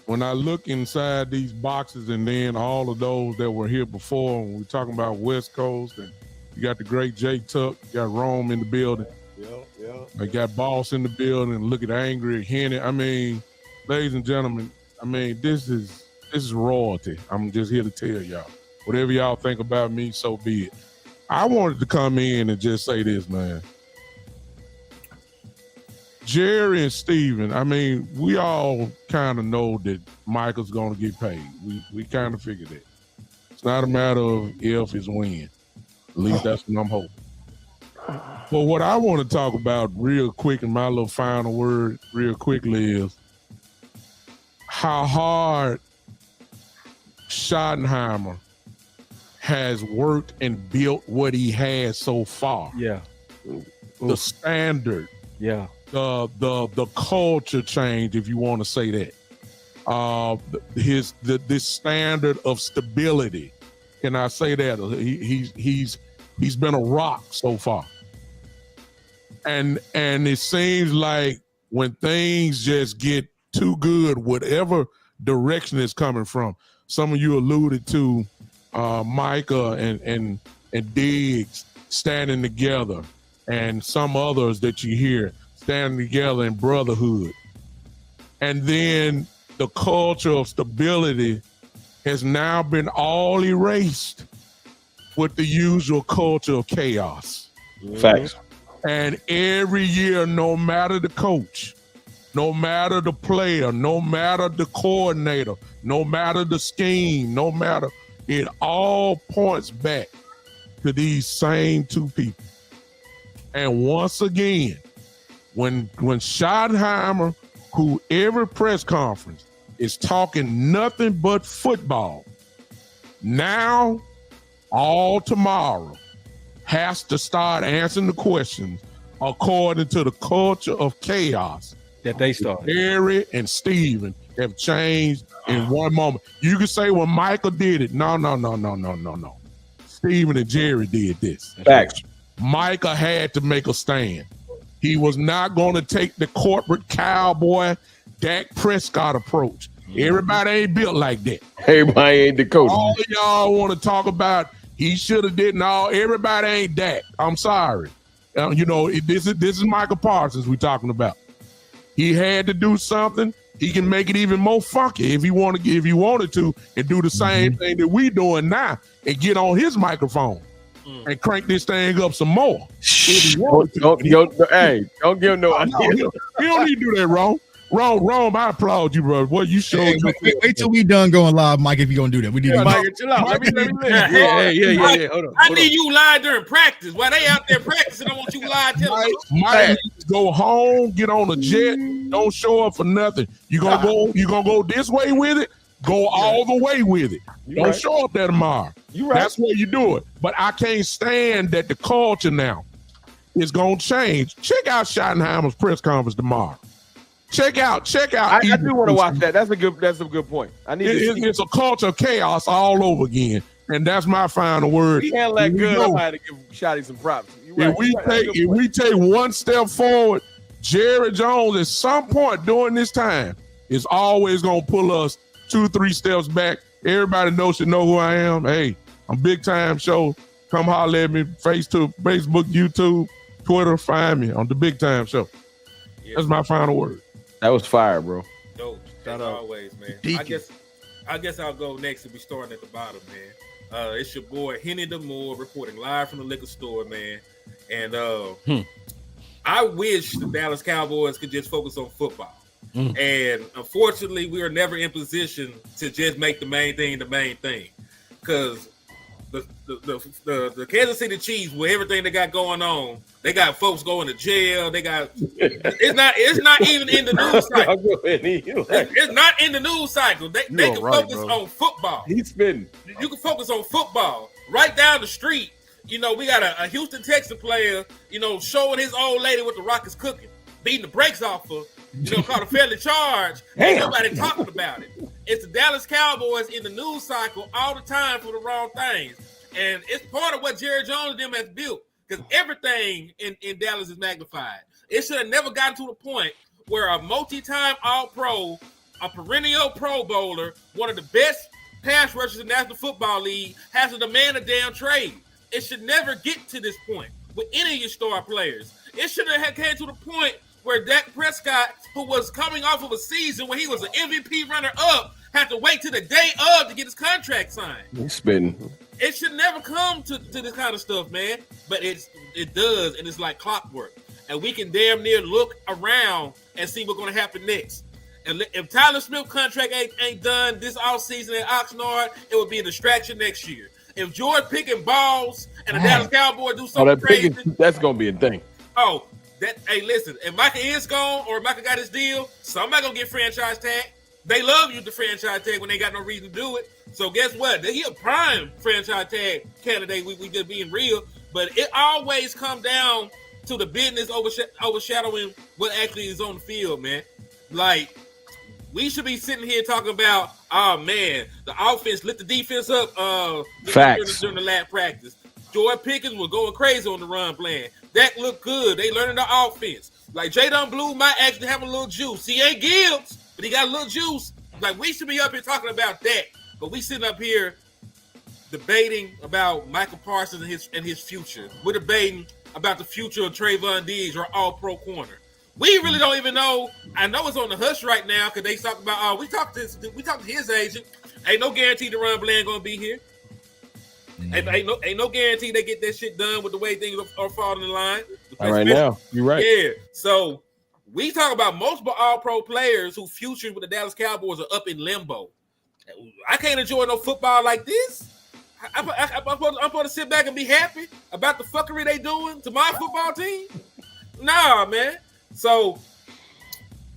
when I look inside these boxes and then all of those that were here before, when we're talking about West Coast, and you got the great Jay Tuck, you got Rome in the building. Yeah. I got Boss in the building. Look at Angry Henny. I mean, ladies and gentlemen, I mean, this is royalty. I'm just here to tell y'all. Whatever y'all think about me, so be it. I wanted to come in and just say this, man. Jerry and Steven, I mean, we all kind of know that Micah's going to get paid. We kind of figured that. It's not a matter of if, it's when. At least that's what I'm hoping. But what I want to talk about real quick, and my little final word real quickly, is how hard Schottenheimer has worked and built what he has so far. Yeah. The standard. Yeah. The culture change, if you want to say that. This standard of stability. Can I say that? He's been a rock so far. And it seems like when things just get too good, whatever direction it's coming from, some of you alluded to Micah and Diggs standing together, and some others that you hear standing together in brotherhood. And then the culture of stability has now been all erased with the usual culture of chaos. Facts. And every year, no matter the coach, no matter the player, no matter the coordinator, no matter the scheme, no matter, it all points back to these same two people. And once again, when Schottenheimer, who every press conference is talking nothing but football, now all tomorrow has to start answering the questions according to the culture of chaos that they started. Harry and Steven have changed in one moment. You can say, well, Michael did it. No. Steven and Jerry did this. Facts. Micah had to make a stand. He was not going to take the corporate cowboy Dak Prescott approach. Everybody ain't built like that. Everybody ain't the coach. All of y'all want to talk about he should have did. No, everybody ain't Dak. I'm sorry. This is Michael Parsons we talking about. He had to do something. He can make it even more funky if he wanted to, and do the same thing that we doing now, and get on his microphone and crank this thing up some more. Don't give him no idea. He don't need to do that, Rome. Rome, I applaud you, bro. What you showed. Wait till we done going live, Mike. If you're gonna do that, we need to. Mike, chill out. Let me Yeah. Hold on. I need you live during practice. While they out there practicing, I want you live. Mike, go home, get on a jet. Don't show up for nothing. You gonna go this way with it. Go all the way with it. Don't show up there tomorrow. That's where you do it. But I can't stand that the culture now is gonna change. Check out Schottenheimer's press conference tomorrow. Check out. I do want to watch that. That's a good point. I need. It's a culture of chaos all over again, and that's my final word. We can't let good. I'm going to give Shotty some props. If we take one step forward, Jerry Jones at some point during this time is always gonna pull us 2-3 steps back. Everybody should know who I am. Hey, I'm Big Time Show. Come holler at me. Facebook, YouTube, Twitter. Find me on the Big Time Show. That's my final word. That was fire, bro. Dope. As always, man. I guess I'll go next and be starting at the bottom, man. It's your boy Henny DeMoore reporting live from the liquor store, man. And I wish the Dallas Cowboys could just focus on football. And unfortunately, we are never in position to just make the main thing the main thing, because the Kansas City Chiefs, with everything they got going on, they got folks going to jail. They got it's not even in the news cycle. It's not in the news cycle. They can focus on football. He's spinning. You can focus on football. Right down the street, we got a Houston Texans player, showing his old lady what the Rockets cooking, beating the brakes off her. Called a fairly charge. Ain't nobody talking about it. It's the Dallas Cowboys in the news cycle all the time for the wrong things. And it's part of what Jerry Jones and them has built, because everything in Dallas is magnified. It should have never gotten to the point where a multi-time All-Pro a perennial Pro Bowler, one of the best pass rushers in the National Football League, has to demand a damn trade. It should never get to this point with any of your star players. It should have came to the point where Dak Prescott, who was coming off of a season where he was an MVP runner-up, had to wait till the day of to get his contract signed. He's spitting. It should never come to this kind of stuff, man. But it does, and it's like clockwork. And we can damn near look around and see what's going to happen next. And if Tyler Smith's contract ain't done this offseason at Oxnard, it will be a distraction next year. If George Pickens balls and the Dallas Cowboys do something crazy, that's gonna be a thing. Oh, hey, listen, if Micah is gone or Micah got his deal, somebody gonna get franchise tag. They love you the franchise tag when they got no reason to do it. So guess what? He a prime franchise tag candidate. We just being real, but it always come down to the business overshadowing what actually is on the field, man. Like, we should be sitting here talking about, oh man, the offense lit the defense up during the last practice. George Pickens was going crazy on the run plan. That looked good. They learning the offense. Like, Jadon Blue might actually have a little juice. He ain't Gibbs, but he got a little juice. Like, we should be up here talking about that. But we sitting up here debating about Michael Parsons and his future. We're debating about the future of Trayvon Diggs or all-pro corner. We really don't even know. I know it's on the hush right now because they talk about. We talked to his agent. Ain't no guarantee the run Bland gonna be here. Ain't no guarantee they get that shit done with the way things are falling in line. All right now, you're right. Yeah. So we talk about multiple All-Pro players whose futures with the Dallas Cowboys are up in limbo. I can't enjoy no football like this. I'm supposed to sit back and be happy about the fuckery they doing to my football team. Nah, man. So,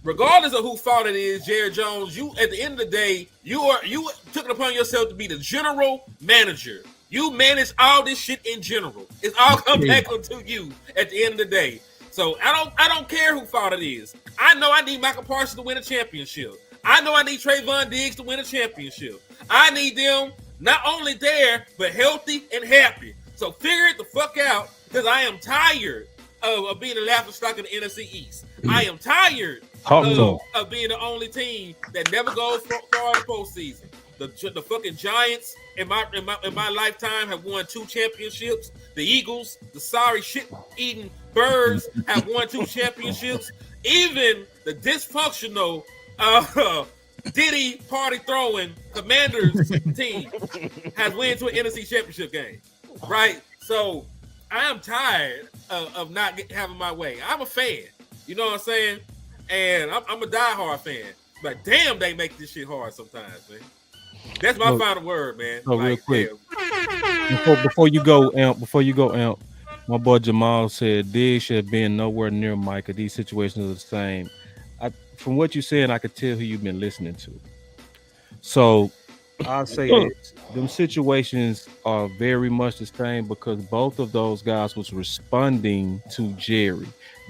regardless of whose fault it is, Jerry Jones, you at the end of the day, you took it upon yourself to be the general manager. You manage all this shit in general. It's all come back onto you at the end of the day. So I don't care whose fault it is. I know I need Michael Parsons to win a championship. I know I need Trayvon Diggs to win a championship. I need them not only there, but healthy and happy. So figure it the fuck out, because I am tired of being the laughingstock of the NFC East. I am tired of being the only team that never goes far in the postseason. The fucking Giants in my lifetime have won 2 championships. The Eagles, the sorry shit-eating Birds, have won 2 championships. Even the dysfunctional Diddy party throwing Commanders team has won to an NFC championship game. Right? So I am tired of not having my way. I'm a fan. You know what I'm saying? And I'm a diehard fan. But damn, they make this shit hard sometimes, man. That's my final word, man. Real quick. Before you go, Amp, my boy Jamal said Diggs should have been nowhere near Micah. These situations are the same. From what you're saying, I could tell who you've been listening to. So I'll say this. Them situations are very much the same because both of those guys was responding to Jerry.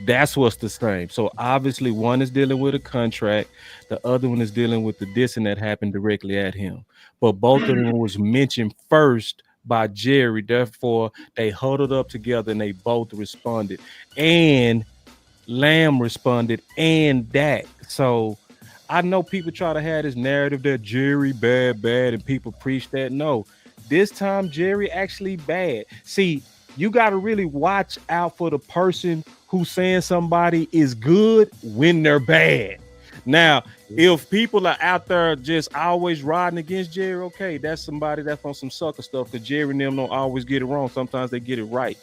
That's what's the same. So obviously one is dealing with a contract. The other one is dealing with the dissing that happened directly at him. But both of them was mentioned first by Jerry. Therefore, they huddled up together and they both responded. And Lamb responded and Dak. So I know people try to have this narrative that Jerry bad, and people preach that. No, this time Jerry actually bad. See, you got to really watch out for the person who's saying somebody is good when they're bad. Now, if people are out there just always riding against Jerry, okay, that's somebody that's on some sucker stuff because Jerry and them don't always get it wrong. Sometimes they get it right.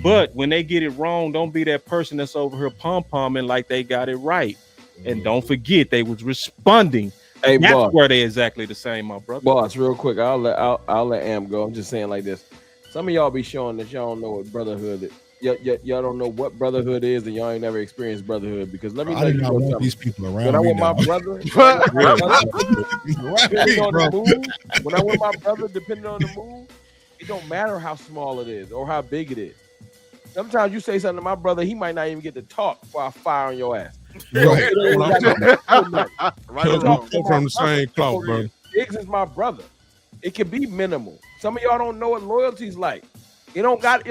But when they get it wrong, don't be that person that's over here pom-pomming like they got it right. And don't forget, they was responding. Hey, that's boss, where they exactly the same, my brother. Boss, real quick, I'll let Am go. I'm just saying like this. Some of y'all be showing that y'all don't know what brotherhood is. Y'all don't know what brotherhood is, and y'all ain't never experienced brotherhood. Because let me tell you something. These people around when I want my brother, when I want my brother, depending on the move, it don't matter how small it is or how big it is. Sometimes you say something to my brother, he might not even get to talk before I fire on your ass. Right. From the same cloth, bro. Diggs is my brother. It can be minimal. Some of y'all don't know what loyalty's like. You don't got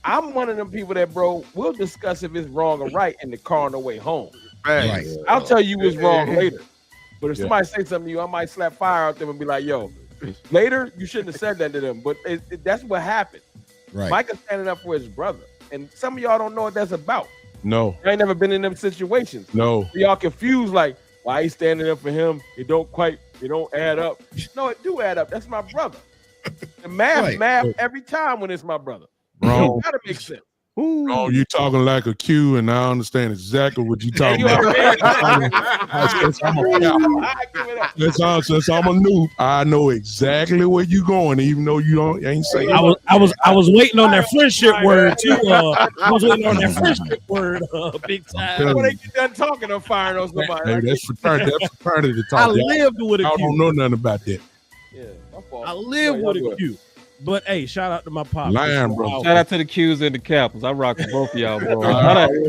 I'm one of them people that, bro, we'll discuss if it's wrong or right in the car on the way home. Right. I'll tell you it's wrong later. But if somebody say something to you, I might slap fire out them and be like, yo, later, you shouldn't have said that to them. But that's what happened. Right. Micah standing up for his brother. And some of y'all don't know what that's about. No. I ain't never been in them situations. No. Y'all confused, like, why he standing up for him? It don't add up. No, it do add up. That's my brother. The math every time when it's my brother. Wrong. It gotta make sense. Oh, you talking like a Q, and I understand exactly what you talking about. Since I'm a noob, I know exactly where you going, even though you ain't saying. I was waiting on that friendship word too. I was waiting on that friendship word, big time. When they get done talking, I'm firing on somebody. Hey, that's fraternity talk. I lived with a I Q. don't know nothing about that. Yeah, my fault. I live with a Q. But hey, shout out to my pop. Lying, bro. Shout out to the Qs and the Capitals. I rock with both of y'all, bro.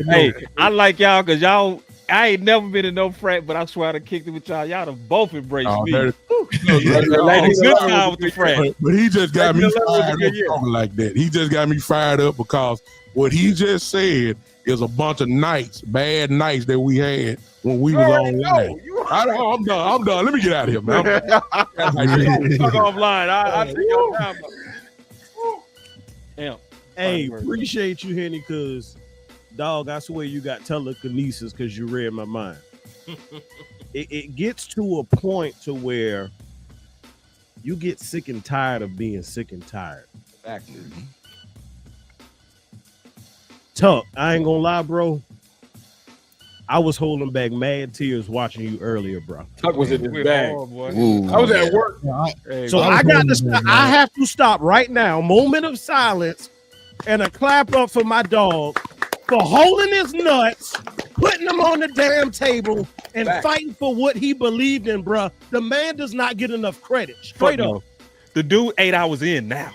Hey, I like y'all because y'all. I ain't never been in no frat, but I swear I'd have kicked it with y'all. Y'all have both embraced me. Like a good time with the frat. But he just got me fired up talking like that. He just got me fired up because what he just said is a bunch of nights, bad nights that we had when we was online. I'm done. Let me get out of here, man. Fuck offline. I take your time. Damn. Hey, appreciate you, Henny, because dog, I swear you got telekinesis because you read my mind. It gets to a point to where you get sick and tired of being sick and tired. Exactly. Tuck, I ain't gonna lie, bro. I was holding back mad tears watching you earlier, bro. Tuck was in his bag. Ooh. I was at work. So I got to stop. I have to stop right now. Moment of silence and a clap up for my dog for holding his nuts, putting them on the damn table, and fighting for what he believed in, bro. The man does not get enough credit. Straight up. The dude 8 hours in now.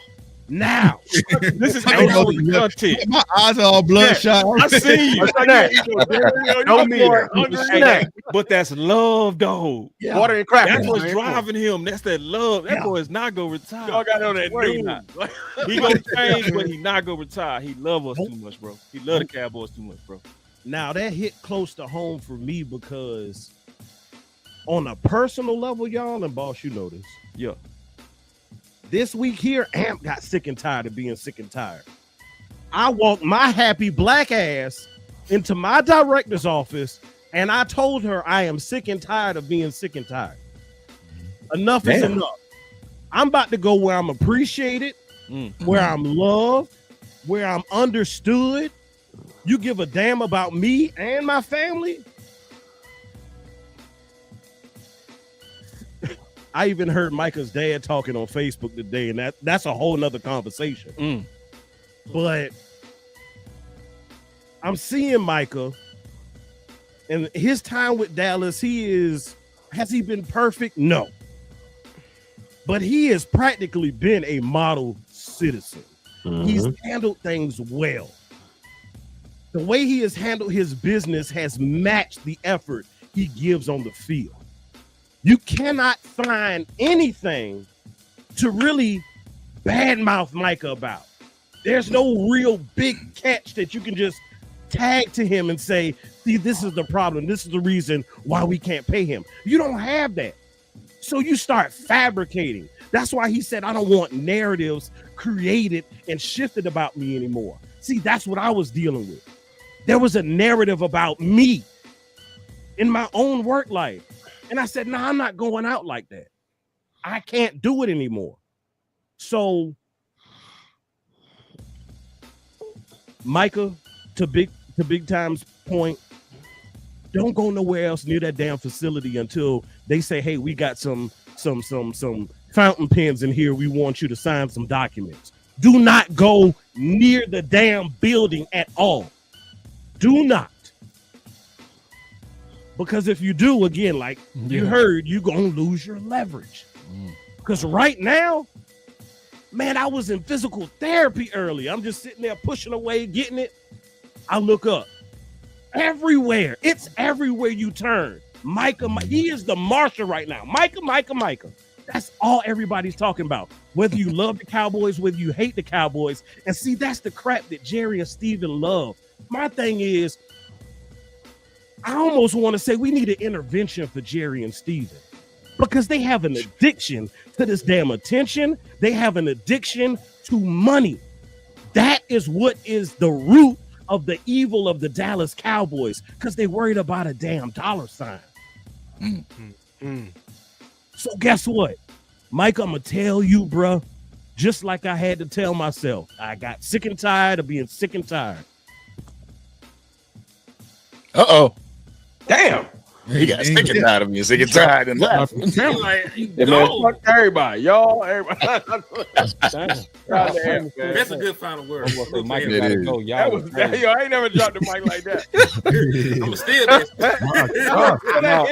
This is 8 hours of content. My eyes are all bloodshot. I see you. But that's love, though. Yeah. Water and crack. That's what's driving him. That's that love. That boy is not gonna retire. Y'all got on that He gonna change, but he not gonna retire. He love us too much, bro. He love the Cowboys too much, bro. Now that hit close to home for me because on a personal level, y'all, and boss, you know this. Yeah. This week here, Amp got sick and tired of being sick and tired. I walked my happy black ass into my director's office and I told her I am sick and tired of being sick and tired. Enough is enough. I'm about to go where I'm appreciated, where I'm loved, where I'm understood. You give a damn about me and my family. I even heard Micah's dad talking on Facebook today, and that's a whole nother conversation. But I'm seeing Micah, and his time with Dallas, has he been perfect? No. But he has practically been a model citizen. He's handled things well. The way he has handled his business has matched the effort he gives on the field. You cannot find anything to really badmouth Micah about. There's no real big catch that you can just tag to him and say, see, this is the problem. This is the reason why we can't pay him. You don't have that. So you start fabricating. That's why he said, I don't want narratives created and shifted about me anymore. See, that's what I was dealing with. There was a narrative about me in my own work life. And I said, I'm not going out like that. I can't do it anymore. So, Micah, to Big Time's point, don't go nowhere else near that damn facility until they say, hey, we got some fountain pens in here. We want you to sign some documents. Do not go near the damn building at all. Do not. Because if you do, again, like you heard, you're going to lose your leverage. Because right now, man, I was in physical therapy early. I'm just sitting there pushing away, getting it. I look up. Everywhere. It's everywhere you turn. Micah, he is the marshal right now. Micah. That's all everybody's talking about. Whether you love the Cowboys, whether you hate the Cowboys. And see, that's the crap that Jerry and Steven love. My thing is, I almost want to say we need an intervention for Jerry and Steven because they have an addiction to this damn attention. They have an addiction to money. That is what is the root of the evil of the Dallas Cowboys because they worried about a damn dollar sign. So guess what? Mike, I'm going to tell you, bro, just like I had to tell myself, I got sick and tired of being sick and tired. Uh-oh. Damn. He got sick and tired of me, sick and tired and left. Fuck everybody, y'all. Everybody. That's a good final word. Mike It gotta is. go. That Y'all was, yo, I ain't never dropped the mic like that. I'm still this.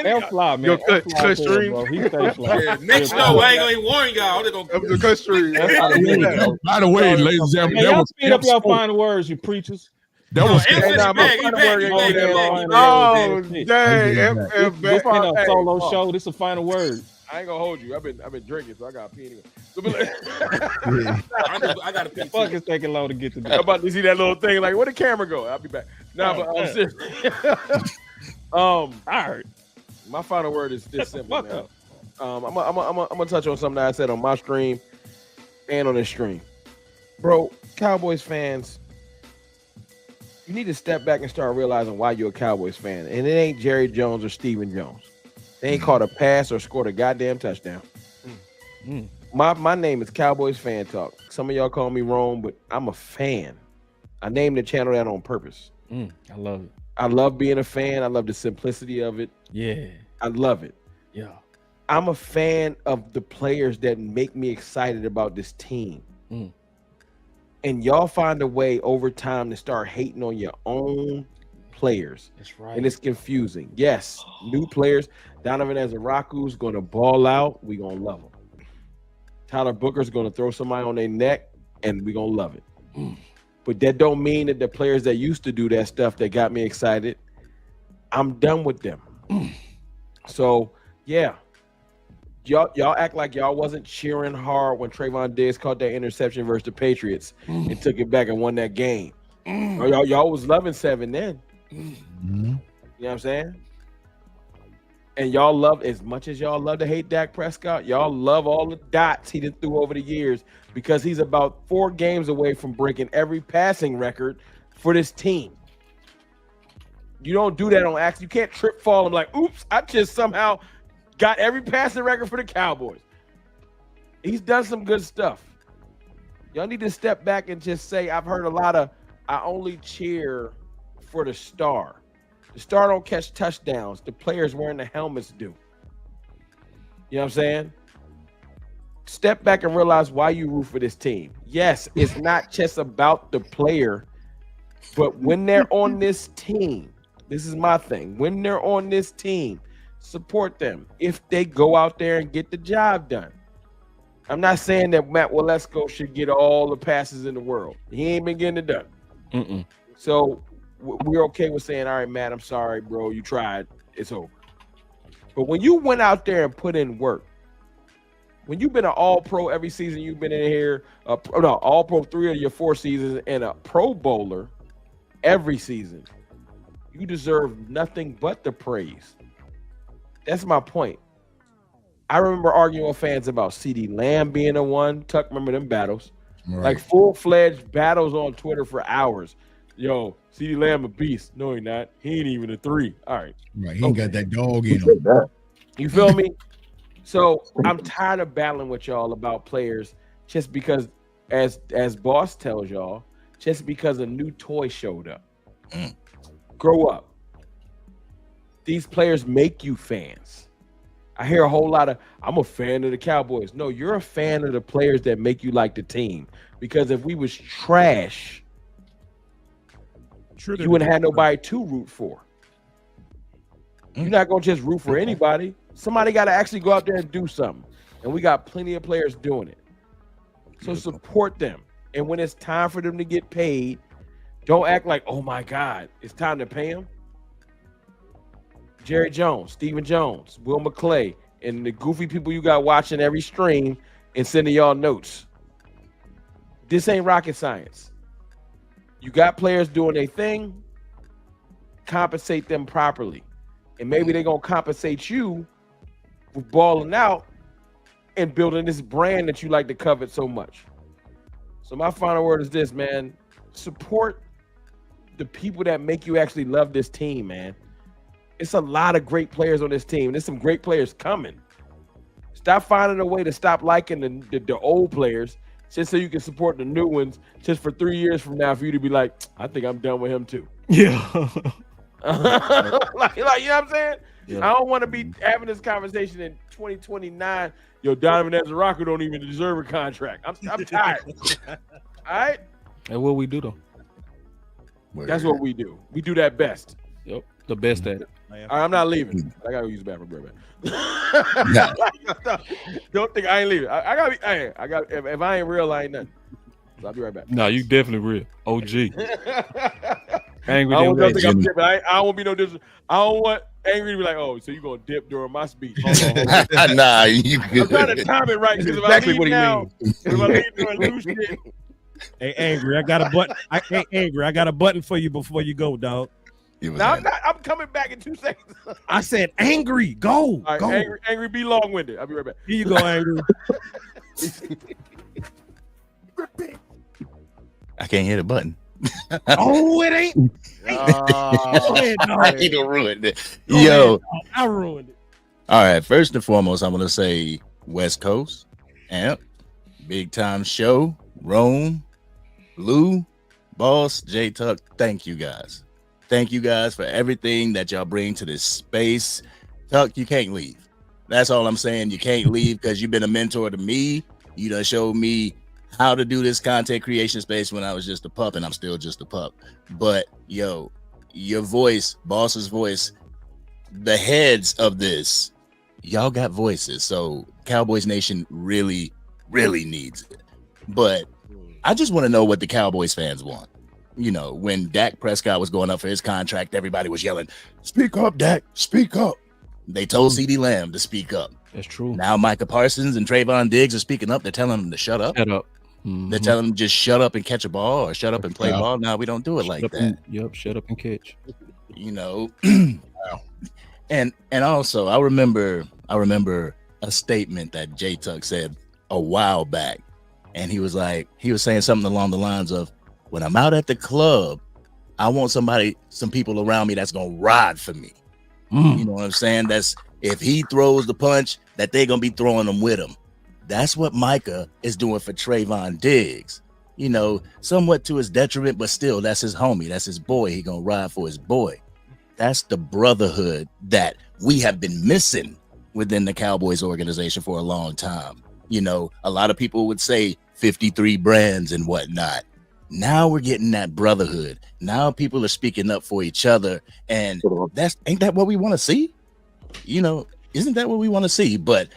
no, F-Fly, man. Yo, cut F-Fly stream. bro. He stay fly. Yeah, next show, I ain't gonna even warn y'all. They're gonna Up the country. By the way, ladies and gentlemen, Man, that y'all was speed up your final words, you preachers. that was F is back. He back. He back. He back. Oh, dang. F This back. ain't a Hey, solo Paul. show. This is a final word. I ain't gonna hold you. I've been drinking, so I got to pee anyway. So, I got to pee. Fuck, it's taking long to get to I'm that. about to see that little thing. Like, where the camera go? I'll be back. Nah, but I'm serious. All right. My final word is this simple, Fuck man. up. I'm gonna touch on something that I said on my stream and on this stream, bro. Cowboys fans, you need to step back and start realizing why you're a Cowboys fan, and it ain't Jerry Jones or Stephen Jones. They ain't caught a pass or scored a goddamn touchdown. My name is Cowboys Fan Talk. Some of y'all call me wrong, but I'm a fan. I named the channel that on purpose. I love it. I love being a fan. I love the simplicity of it. Yeah. I love it. Yeah. I'm a fan of the players that make me excited about this team. And y'all find a way over time to start hating on your own players. That's right. And it's confusing. Yes, new players. Donovan Azaraku's going to ball out. We're going to love him. Tyler Booker's going to throw somebody on their neck, and we're going to love it. But that don't mean that the players that used to do that stuff that got me excited, I'm done with them. So, yeah. Y'all act like y'all wasn't cheering hard when Trayvon Diggs caught that interception versus the Patriots and took it back and won that game. Or y'all was loving 7 then. You know what I'm saying? And y'all love, as much as y'all love to hate Dak Prescott, y'all love all the dots he done threw over the years because he's about 4 games away from breaking every passing record for this team. You don't do that on accident. You can't trip fall and like, oops, I just somehow got every passing record for the Cowboys. He's done some good stuff. Y'all need to step back and just say, I've heard a lot of, I only cheer for the star. The star don't catch touchdowns. The players wearing the helmets do. You know what I'm saying? Step back and realize why you root for this team. Yes, it's not just about the player, but when they're on this team, this is my thing. When they're on this team, support them if they go out there and get the job done. I'm not saying that Matt Waletzko should get all the passes in the world. He ain't been getting it done. So we're okay with saying, all right, Matt, I'm sorry, bro. You tried. It's over. But when you went out there and put in work, when you've been an all-pro every season you've been in here, all-pro 3 of your 4 seasons, and a pro bowler every season, you deserve nothing but the praise. That's my point. I remember arguing with fans about CeeDee Lamb being a one. Tuck, remember them battles? Right. Like full-fledged battles on Twitter for hours. Yo, CeeDee Lamb a beast. No, he not. He ain't even a 3. All right. Right. He ain't got that dog in him. You feel me? So I'm tired of battling with y'all about players just because, as Boss tells y'all, just because a new toy showed up. Grow up. These players make you fans. I hear a whole lot of, I'm a fan of the Cowboys. No, you're a fan of the players that make you like the team. Because if we was trash, you wouldn't have nobody to root for. You're not going to just root for anybody. Somebody got to actually go out there and do something. And we got plenty of players doing it. So support them. And when it's time for them to get paid, don't act like, oh my God, it's time to pay them. Jerry Jones, Stephen Jones, Will McClay, and the goofy people you got watching every stream and sending y'all notes. This ain't rocket science. You got players doing their thing. compensate them properly. And maybe they're going to compensate you with balling out and building this brand that you like to covet so much. So my final word is this, man. Support the people that make you actually love this team, man. It's a lot of great players on this team. There's some great players coming. Stop finding a way to stop liking the old players just so you can support the new ones just for 3 years from now for you to be like, I think I'm done with him too. Yeah. like, you know what I'm saying? Yeah. I don't want to be having this conversation in 2029. Yo, Donovan Ezra don't even deserve a contract. I'm tired. All right? And what we do though? That's what we do. We do that best. Yep. The best at it. All right, I'm not leaving. I gotta use the bathroom. Right back. Don't think I ain't leaving. I gotta be. I got. If I ain't real, I ain't nothing. So I'll be right back. No, you definitely real. OG. Angry. I don't think I'm dipping. I don't want to be no different. I don't want Angry to be like, oh, so you gonna dip during my speech? Nah, you good. I'm trying to time it right because if Exactly I leave what he now, means. if I leave doing new shit. Hey, Angry, I got a button. Angry, I got a button for you before you go, dog. No, I'm coming back in 2 seconds. I said, Angry, go. All right, go. Angry, be long-winded. I'll be right back. Here you go, Angry. I can't hit a button. Oh, it ain't. Go ahead, dog. He done ruined it. Go Yo. ahead, dog. I ruined it. All right. First and foremost, I'm gonna say West Coast, Amp, Big Time Show, Rome, Lou, Boss, J Tuck. Thank you guys. Thank you guys for everything that y'all bring to this space. Tuck, you can't leave. That's all I'm saying. You can't leave because you've been a mentor to me. You done showed me how to do this content creation space when I was just a pup, and I'm still just a pup. But yo, your voice, Boss's voice, the heads of this, y'all got voices. So Cowboys Nation really, really needs it. But I just want to know what the Cowboys fans want. You know, when Dak Prescott was going up for his contract, everybody was yelling, "Speak up, Dak, speak up." They told CeeDee Lamb to speak up. That's true. Now Micah Parsons and Trayvon Diggs are speaking up. They're telling them to shut up. Shut up. Mm-hmm. They're telling them just shut up and catch a ball or shut up and play ball. Now we don't do it like that. Shut up and catch. You know. And also I remember a statement that J Tuck said a while back. And he was saying something along the lines of, when I'm out at the club, I want some people around me that's gonna ride for me. You know what I'm saying? That's if he throws the punch, that they're gonna be throwing them with him. That's what Micah is doing for Trayvon Diggs. You know, somewhat to his detriment, but still, that's his homie, that's his boy. He gonna ride for his boy. That's the brotherhood that we have been missing within the Cowboys organization for a long time. You know, a lot of people would say 53 brands and whatnot. Now we're getting that brotherhood. Now people are speaking up for each other, and ain't that what we want to see? You know, isn't that what we want to see? But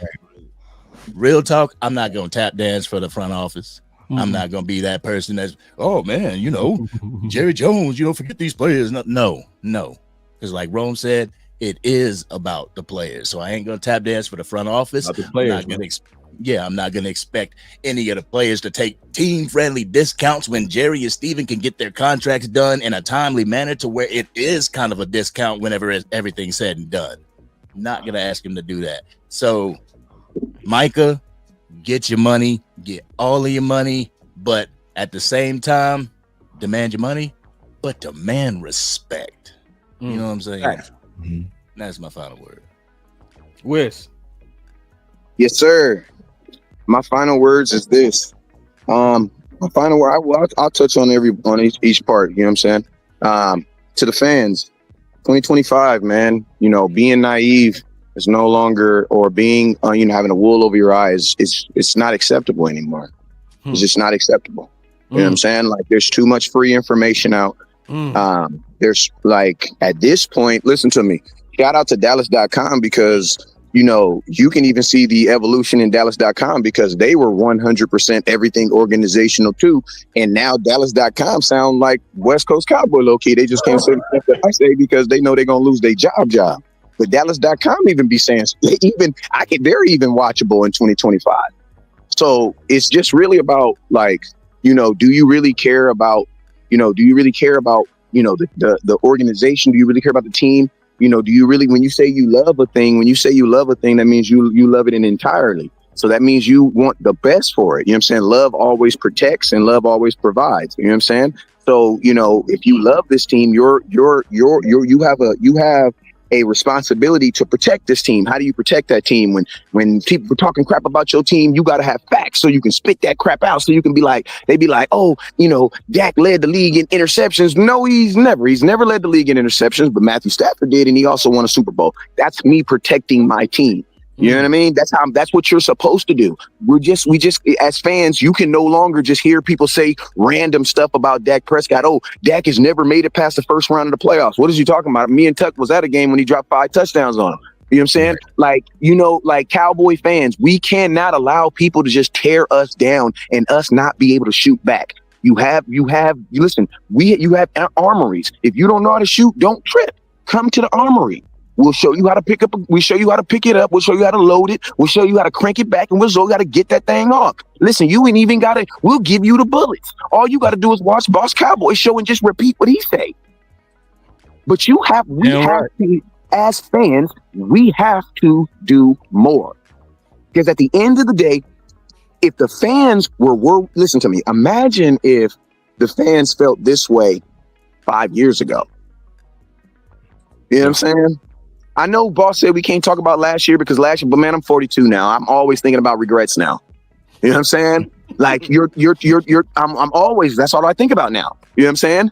real talk, I'm not gonna tap dance for the front office. I'm not gonna be that person that's, oh man, you know, Jerry Jones, you don't forget these players. No, because like Rome said, it is about the players. So I ain't gonna tap dance for the front office. I'm not gonna expect any of the players to take team-friendly discounts when Jerry and Steven can get their contracts done in a timely manner to where it is kind of a discount whenever everything's said and done. Not gonna ask him to do that. So, Micah, get your money, get all of your money, but at the same time, demand your money, but demand respect. You know what I'm saying? That's my final word. Wes. Yes, sir. My final words is this. My final word, I'll touch on each part, you know what I'm saying? To the fans, 2025, man, you know, being naive is no longer, or being, having a wool over your eyes, it's not acceptable anymore. It's just not acceptable. You know what I'm saying? Like, there's too much free information out. There's like, at this point, listen to me, shout out to Dallas.com, because you know, you can even see the evolution in Dallas.com, because they were 100% everything organizational too. And now Dallas.com sound like West Coast Cowboy low-key. They just can't say what I say because they know they're going to lose their job. But Dallas.com even be saying, they're even watchable in 2025. So it's just really about, like, you know, do you really care about, the organization? Do you really care about the team? Do you really, when you say you love a thing, that means you love it entirely. So that means you want the best for it. You know what I'm saying? Love always protects and love always provides. You know what I'm saying? So, if you love this team, you have a responsibility to protect this team. How do you protect that team? When people are talking crap about your team, you got to have facts so you can spit that crap out. So you can be like, oh, Dak led the league in interceptions. No, he's never led the league in interceptions, but Matthew Stafford did. And he also won a Super Bowl. That's me protecting my team. You know what I mean? That's what you're supposed to do. We just as fans, you can no longer just hear people say random stuff about Dak Prescott. Oh, Dak has never made it past the first round of the playoffs. What is he talking about? Me and Tuck was at a game when he dropped 5 touchdowns on him. You know what I'm saying? Like Cowboy fans, we cannot allow people to just tear us down and us not be able to shoot back. You have armories. If you don't know how to shoot, don't trip. Come to the armory. We'll show you how to pick it up. We'll show you how to load it. We'll show you how to crank it back, and we'll show you how to get that thing off. Listen, you ain't even got to, we'll give you the bullets. All you got to do is watch Boss Cowboy show and just repeat what he say. But as fans, we have to do more. Because at the end of the day, if the fans were listen to me, imagine if the fans felt this way 5 years ago. You know what I'm saying? I know Boss said we can't talk about last year because last year, but man, I'm 42 now. I'm always thinking about regrets now. You know what I'm saying? Like I'm always, that's all I think about now. You know what I'm saying?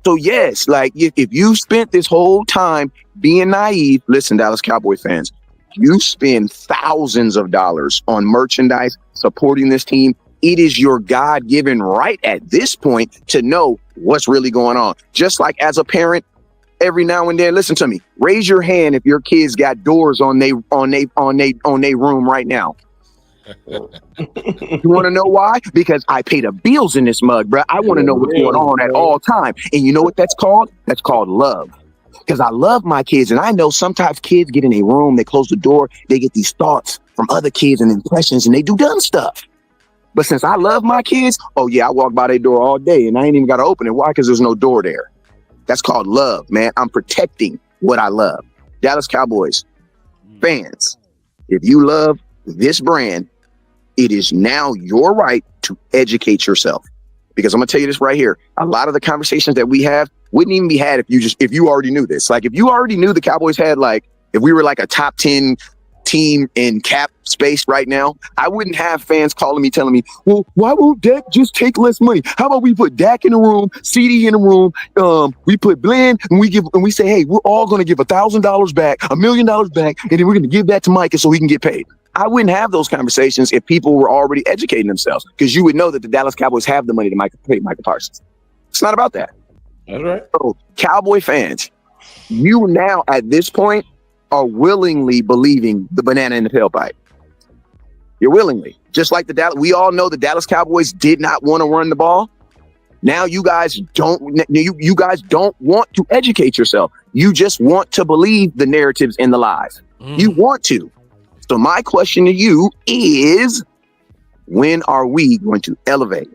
So yes, like if you spent this whole time being naive, listen, Dallas Cowboy fans, you spend thousands of dollars on merchandise supporting this team. It is your God-given right at this point to know what's really going on. Just like as a parent, every now and then, listen to me. Raise your hand if your kids got doors on they room right now. You want to know why? Because I pay the bills in this mug, bro. I want to know what's going on at all time. And you know what that's called? That's called love. Because I love my kids, and I know sometimes kids get in a room, they close the door, they get these thoughts from other kids and impressions, and they do dumb stuff. But since I love my kids, oh yeah, I walk by their door all day, and I ain't even got to open it. Why? Because there's no door there. That's called love, man. I'm protecting what I love. Dallas Cowboys fans, if you love this brand, it is now your right to educate yourself. Because I'm gonna tell you this right here. A lot of the conversations that we have wouldn't even be had if you already knew this. Like if you already knew the Cowboys had if we were like a top 10 team in cap space right now, I wouldn't have fans calling me telling me, well, why won't Dak just take less money? How about we put Dak in the room, CD in the room, we put Blend, and we say, hey, we're all going to give $1,000 back, $1 million back, and then we're going to give that to Micah so he can get paid. I wouldn't have those conversations if people were already educating themselves, because you would know that the Dallas Cowboys have the money to pay Micah Parsons. It's not about that. That's right. So, Cowboy fans, you now at this point are willingly believing the banana in the tailpipe. You're willingly. Just like we all know the Dallas Cowboys did not want to run the ball. Now you guys don't want to educate yourself. You just want to believe the narratives and the lies. You want to. So my question to you is, when are we going to elevate?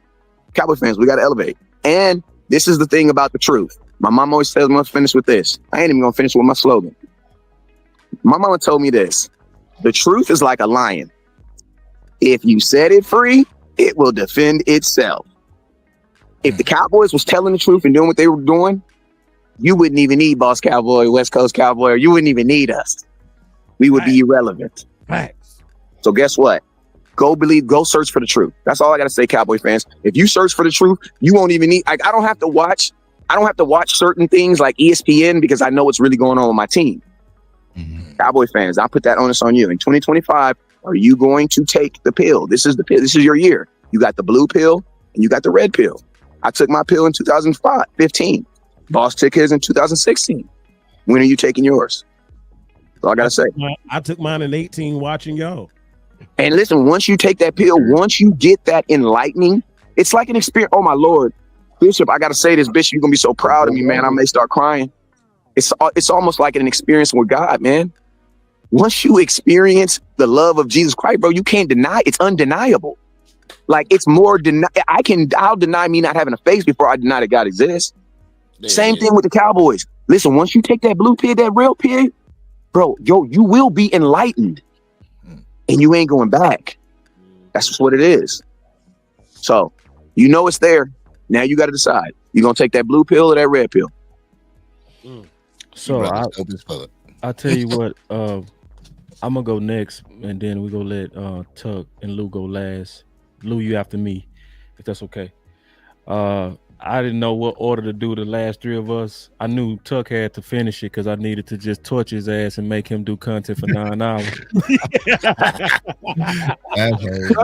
Cowboy fans, we got to elevate. And this is the thing about the truth. My mom always says, I'm going to finish with this. I ain't even going to finish with my slogan. My mama told me this: the truth is like a lion. If you set it free, it will defend itself. If the Cowboys was telling the truth and doing what they were doing, you wouldn't even need Boss Cowboy, West Coast Cowboy, or you wouldn't even need us. We would be irrelevant. Facts. So guess what? Go search for the truth. That's all I got to say, Cowboy fans. If you search for the truth, you won't even need, I don't have to watch certain things like ESPN because I know what's really going on with my team. Cowboy fans, I'll put that onus on you. In 2025, are you going to take the pill? This is the pill. This is your year. You got the blue pill and you got the red pill. I took my pill in 2015. Boss took his in 2016. When are you taking yours? That's all I got to say. I took mine in 18 watching y'all. And listen, once you take that pill, once you get that enlightening, it's like an experience. Oh, my Lord. Bishop, I got to say this, Bishop, you're going to be so proud of me, man. I may start crying. It's almost like an experience with God, man. Once you experience the love of Jesus Christ, bro, you can't deny. It's undeniable. Like it's more I'll deny me not having a face before I deny that God exists. Same thing with the Cowboys. Listen, once you take that blue pill, that real pill, bro, you will be enlightened, and you ain't going back. That's just what it is. So, it's there. Now you got to decide. You gonna take that blue pill or that red pill? So I'll tell you what. I'm gonna go next, and then we gonna let Tuck and Lou go last. Lou, you after me, if that's okay. I didn't know what order to do the last three of us. I knew Tuck had to finish it because I needed to just torch his ass and make him do content for 9 hours. I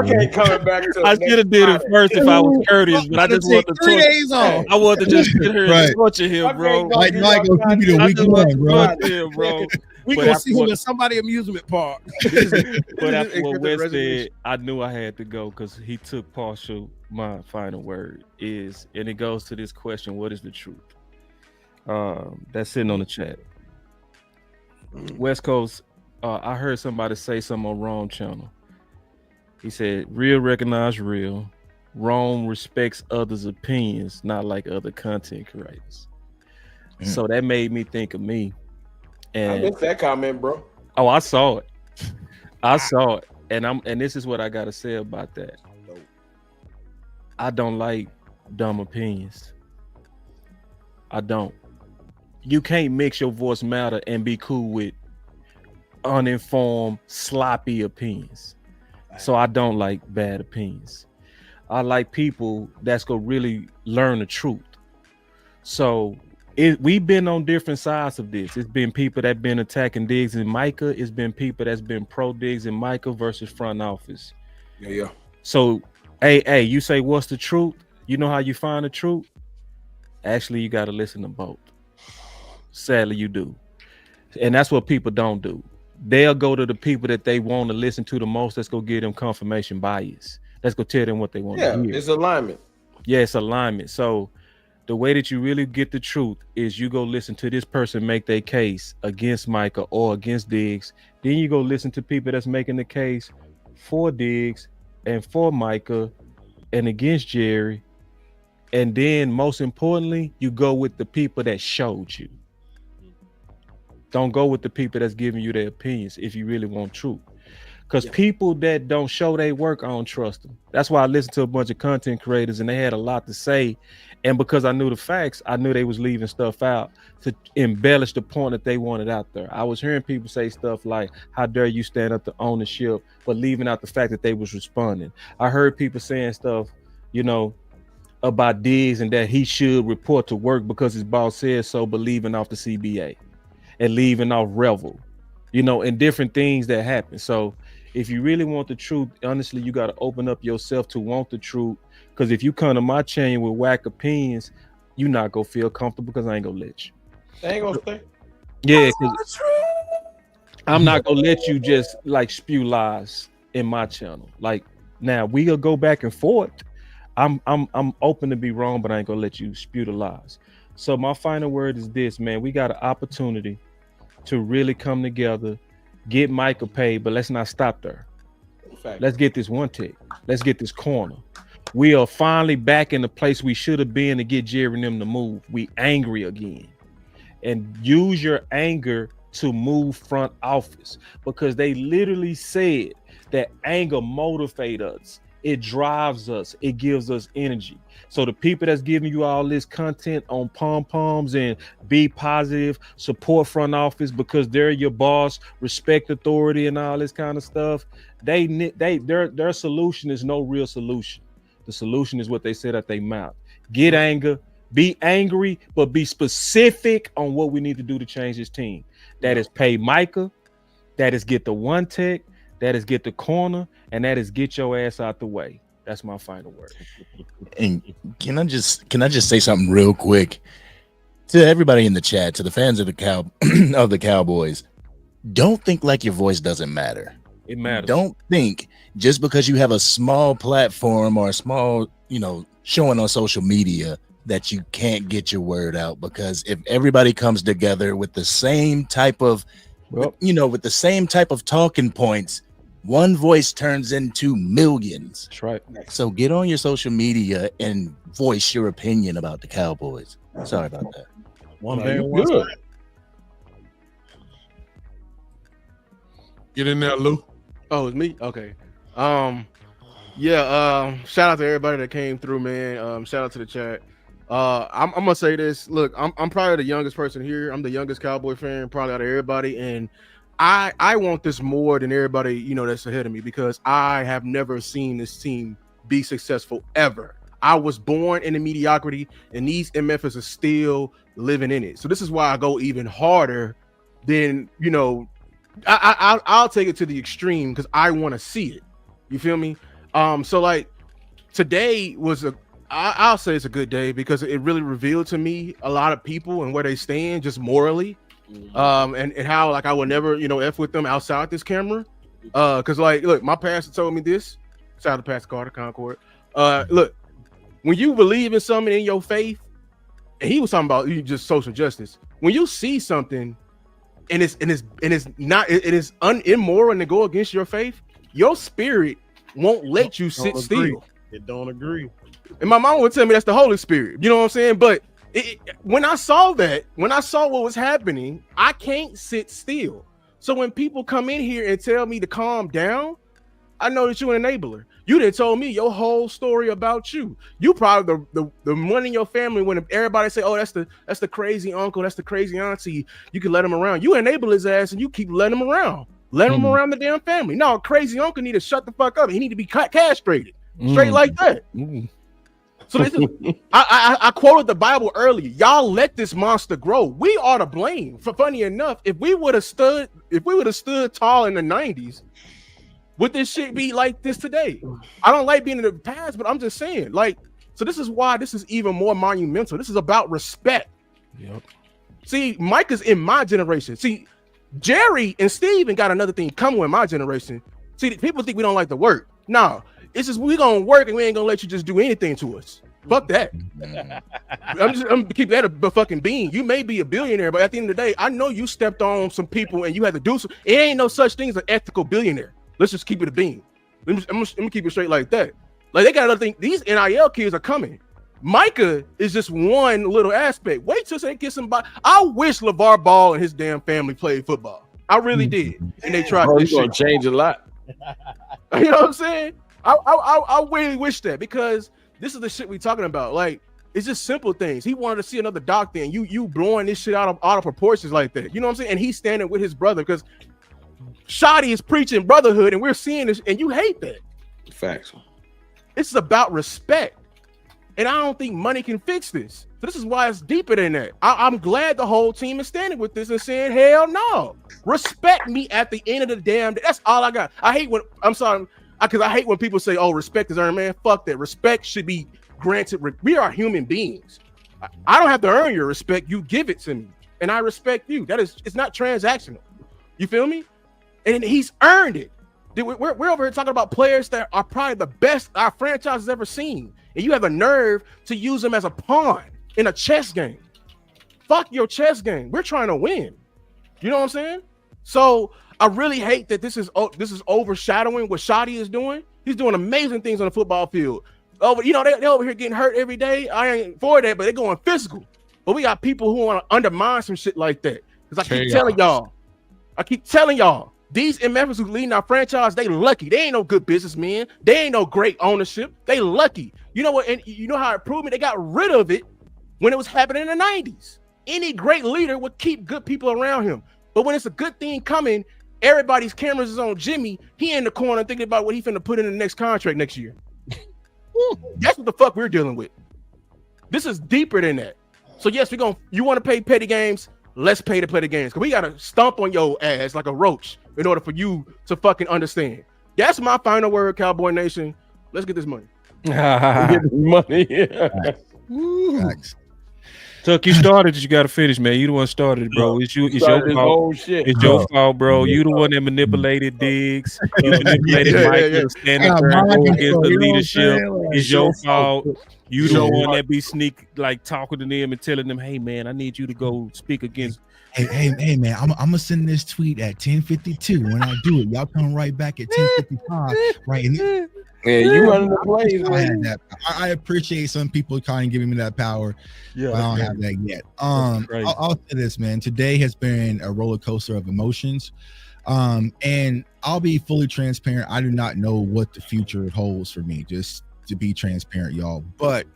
can't coming back to. I should have did it first if I was courteous, but I just want to 3 days off. I want to just sit here and torture him, bro. Like Michael, give me the week one, bro. We gonna see him in somebody amusement park. But after what Wes said, I knew I had to go because he took partial. My final word is, and it goes to this question: what is the truth? That's sitting on the chat. West Coast. I heard somebody say something on Rome channel. He said, "Real recognize real. Rome respects others' opinions, not like other content creators." So that made me think of me. And I missed that comment, bro. Oh, I saw it. I saw it. And this is what I gotta say about that. I don't like dumb opinions. I don't. You can't mix your voice matter and be cool with uninformed, sloppy opinions. So I don't like bad opinions. I like people that's gonna really learn the truth. So we've been on different sides of this. It's been people that been attacking Diggs and Micah. It's been people that's been pro Diggs and Micah versus front office. Yeah. So, hey, you say what's the truth? You know how you find the truth? Actually, you got to listen to both. Sadly, you do. And that's what people don't do. They'll go to the people that they want to listen to the most. Let's go give them confirmation bias. Let's go tell them what they want to hear. It's alignment. Yeah, it's alignment. So the way that you really get the truth is you go listen to this person make their case against Micah or against Diggs. Then you go listen to people that's making the case for Diggs and for Micah and against Jerry. And then most importantly, you go with the people that showed you. Don't go with the people that's giving you their opinions if you really want truth. Because people that don't show their work, I don't trust them. That's why I listened to a bunch of content creators and they had a lot to say. And because I knew the facts, I knew they was leaving stuff out to embellish the point that they wanted out there. I was hearing people say stuff like, how dare you stand up to ownership, but leaving out the fact that they was responding. I heard people saying stuff, about Diggs and that he should report to work because his boss said so, but leaving off the CBA and leaving off Revel, and different things that happen. So if you really want the truth, honestly, you got to open up yourself to want the truth. Because if you come to my chain with whack opinions, you're not going to feel comfortable because I ain't going to let you. They ain't going to stay. Yeah, because I'm not going to let you just spew lies in my channel. Now we'll go back and forth. I'm open to be wrong, but I ain't going to let you spew the lies. So my final word is this, man. We got an opportunity to really come together, get Micah paid, but let's not stop there. Let's get this one tick. Let's get this corner. We are finally back in the place we should have been to get Jerry and them to move. We angry again. And use your anger to move front office because they literally said that anger motivates us. It drives us. It gives us energy. So the people that's giving you all this content on pom-poms and be positive, support front office because they're your boss, respect authority and all this kind of stuff, their solution is no real solution. The solution is what they said at their mouth. Get anger, be angry, but be specific on what we need to do to change this team. That is pay Micah, that is get the one tech, that is get the corner, and that is get your ass out the way. That's my final word. And can I just say something real quick to everybody in the chat, to the fans of the Cowboys? Don't think like your voice doesn't matter. It matters. Don't think just because you have a small platform or a small, showing on social media that you can't get your word out. Because if everybody comes together with the same type of, with the same type of talking points, one voice turns into millions. That's right. So get on your social media and voice your opinion about the Cowboys. Sorry about that. One No, band, you one good. sound. Get in there, Lou. Oh, it's me. Okay. Shout out to everybody that came through, man. Shout out to the chat. I'm gonna say this. Look, I'm probably the youngest person here. I'm the youngest Cowboy fan, probably out of everybody, and I want this more than everybody, you know, that's ahead of me, because I have never seen this team be successful ever. I was born in the mediocrity, and these MFs are still living in it. So this is why I go even harder than, you know, I'll take it to the extreme because I want to see it. You feel me? So like today was I'll say it's a good day because it really revealed to me a lot of people and where they stand just morally. And how like I would never, you know, F with them outside this camera. Cause like, look, my pastor told me this. Shout out to Pastor Carter Concord. Look, when you believe in something in your faith, and he was talking about just social justice. When you see something and it's immoral and to go against your faith, your spirit won't let you sit still. It don't agree. And my mom would tell me that's the Holy Spirit. You know what I'm saying? But when I saw what was happening, I can't sit still. So when people come in here and tell me to calm down, I know that you're an enabler. You done told me your whole story about you. You probably the one in your family when everybody say, "Oh, that's the crazy uncle, that's the crazy auntie." You can let him around. You enable his ass, and you keep letting him around. Let him around the damn family. No, crazy uncle need to shut the fuck up. He need to be castrated, straight like that. So this is, I quoted the Bible earlier. Y'all let this monster grow. We are to blame. For funny enough, if we would have stood tall in the 90s, would this shit be like this today? I don't like being in the past, but I'm just saying, like, so this is why this is even more monumental. This is about respect. Yep. See, Micah's in my generation. See, Jerry and Steven got another thing coming with my generation. See, people think we don't like to work. No, it's just we gonna work and we ain't gonna let you just do anything to us. Fuck that. I'm gonna keep that a fucking bean. You may be a billionaire, but at the end of the day, I know you stepped on some people and you had to do some. It ain't no such thing as an ethical billionaire. Let's just keep it a bean. Let me keep it straight like that. Like they got another thing. These NIL kids are coming. Micah is just one little aspect. Wait till they get somebody. I wish LeVar Ball and his damn family played football. I really did, and they tried. This gonna change a lot. You know what I'm saying? I really wish that, because this is the shit we talking about. Like, it's just simple things. He wanted to see another doctor, and you blowing this shit out of proportions like that. You know what I'm saying? And he's standing with his brother because Shoddy is preaching brotherhood, and we're seeing this, and you hate that. Facts. It's about respect, and I don't think money can fix this. So this is why it's deeper than that. I'm glad the whole team is standing with this and saying, hell no. Respect me at the end of the damn day. That's all I got. I hate when I hate when people say, oh, respect is earned. Man, fuck that. Respect should be granted. We are human beings. I don't have to earn your respect. You give it to me, and I respect you. It's not transactional. You feel me? And he's earned it. We're over here talking about players that are probably the best our franchise has ever seen, and you have a nerve to use them as a pawn in a chess game. Fuck your chess game. We're trying to win. You know what I'm saying? So I really hate that this is overshadowing what Shoddy is doing. He's doing amazing things on the football field. They're over here getting hurt every day. I ain't for that, but they're going physical. But we got people who want to undermine some shit like that. Because I keep telling y'all, these MFs who leading our franchise, they lucky. They ain't no good businessmen. They ain't no great ownership. They lucky. You know what? And you know how it proved me? They got rid of it when it was happening in the 90s. Any great leader would keep good people around him. But when it's a good thing coming, everybody's cameras is on Jimmy. He in the corner thinking about what he finna put in the next contract next year. That's what the fuck we're dealing with. This is deeper than that. So yes, you want to pay petty games? Let's pay to play the games. Because we got to stomp on your ass like a roach in order for you to fucking understand. That's my final word, Cowboy Nation. Let's get this money. Get this money. Facts. Tuck, you started. You got to finish, man. You the one started, bro. It's your fault. It's your fault, bro. You the one that manipulated Diggs. You manipulated Micah standing against the leadership. It's your fault. You the one that be talking to them and telling them, "Hey, man, I need you to go speak against." Hey, man, I'm gonna send this tweet at 10:52. When I do it, y'all come right back at 10:55. Right. Yeah, you running the plays, I had man. that. I appreciate some people kind of giving me that power. Yeah, But I don't have that yet. crazy. I'll say this, man. Today has been a roller coaster of emotions. And I'll be fully transparent. I do not know what the future holds for me, just to be transparent, y'all. But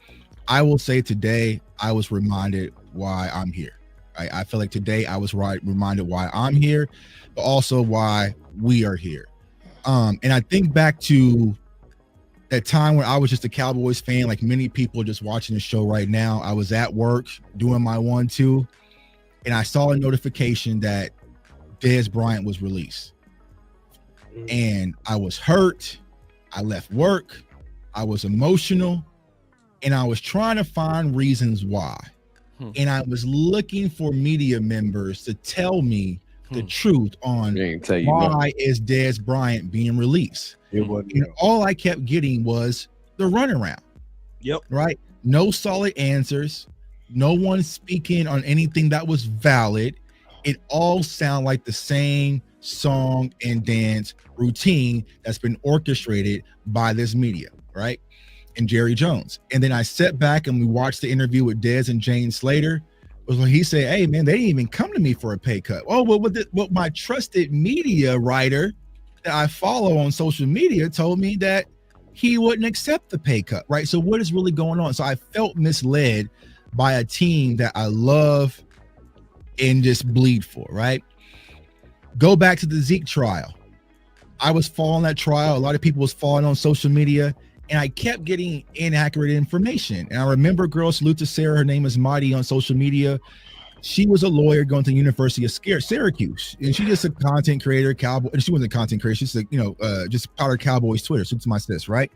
I will say today, I was reminded why I'm here. I feel like today I was reminded why I'm here, but also why we are here. And I think back to that time when I was just a Cowboys fan, like many people just watching the show right now. I was at work doing my 1-2, and I saw a notification that Dez Bryant was released. And I was hurt. I left work. I was emotional, and I was trying to find reasons why. And I was looking for media members to tell me the truth on why is Dez Bryant being released. And all I kept getting was the runaround. Yep. Right. No solid answers. No one speaking on anything that was valid. It all sounded like the same song and dance routine that's been orchestrated by this media, right? And Jerry Jones. And then I sat back and we watched the interview with Dez and Jane Slater. Was when he said, "Hey man, they didn't even come to me for a pay cut." Oh, well, what my trusted media writer that I follow on social media told me that he wouldn't accept the pay cut, right? So what is really going on? So I felt misled by a team that I love and just bleed for, right? Go back to the Zeke trial. I was following that trial. A lot of people was following on social media, and I kept getting inaccurate information. And I remember, girl, salute to Sarah. Her name is Mighty on social media. She was a lawyer going to the University of Syracuse, and she's just a content creator, Cowboy. And she wasn't a content creator. She's like, just powder Cowboys Twitter. So it's my sis, right?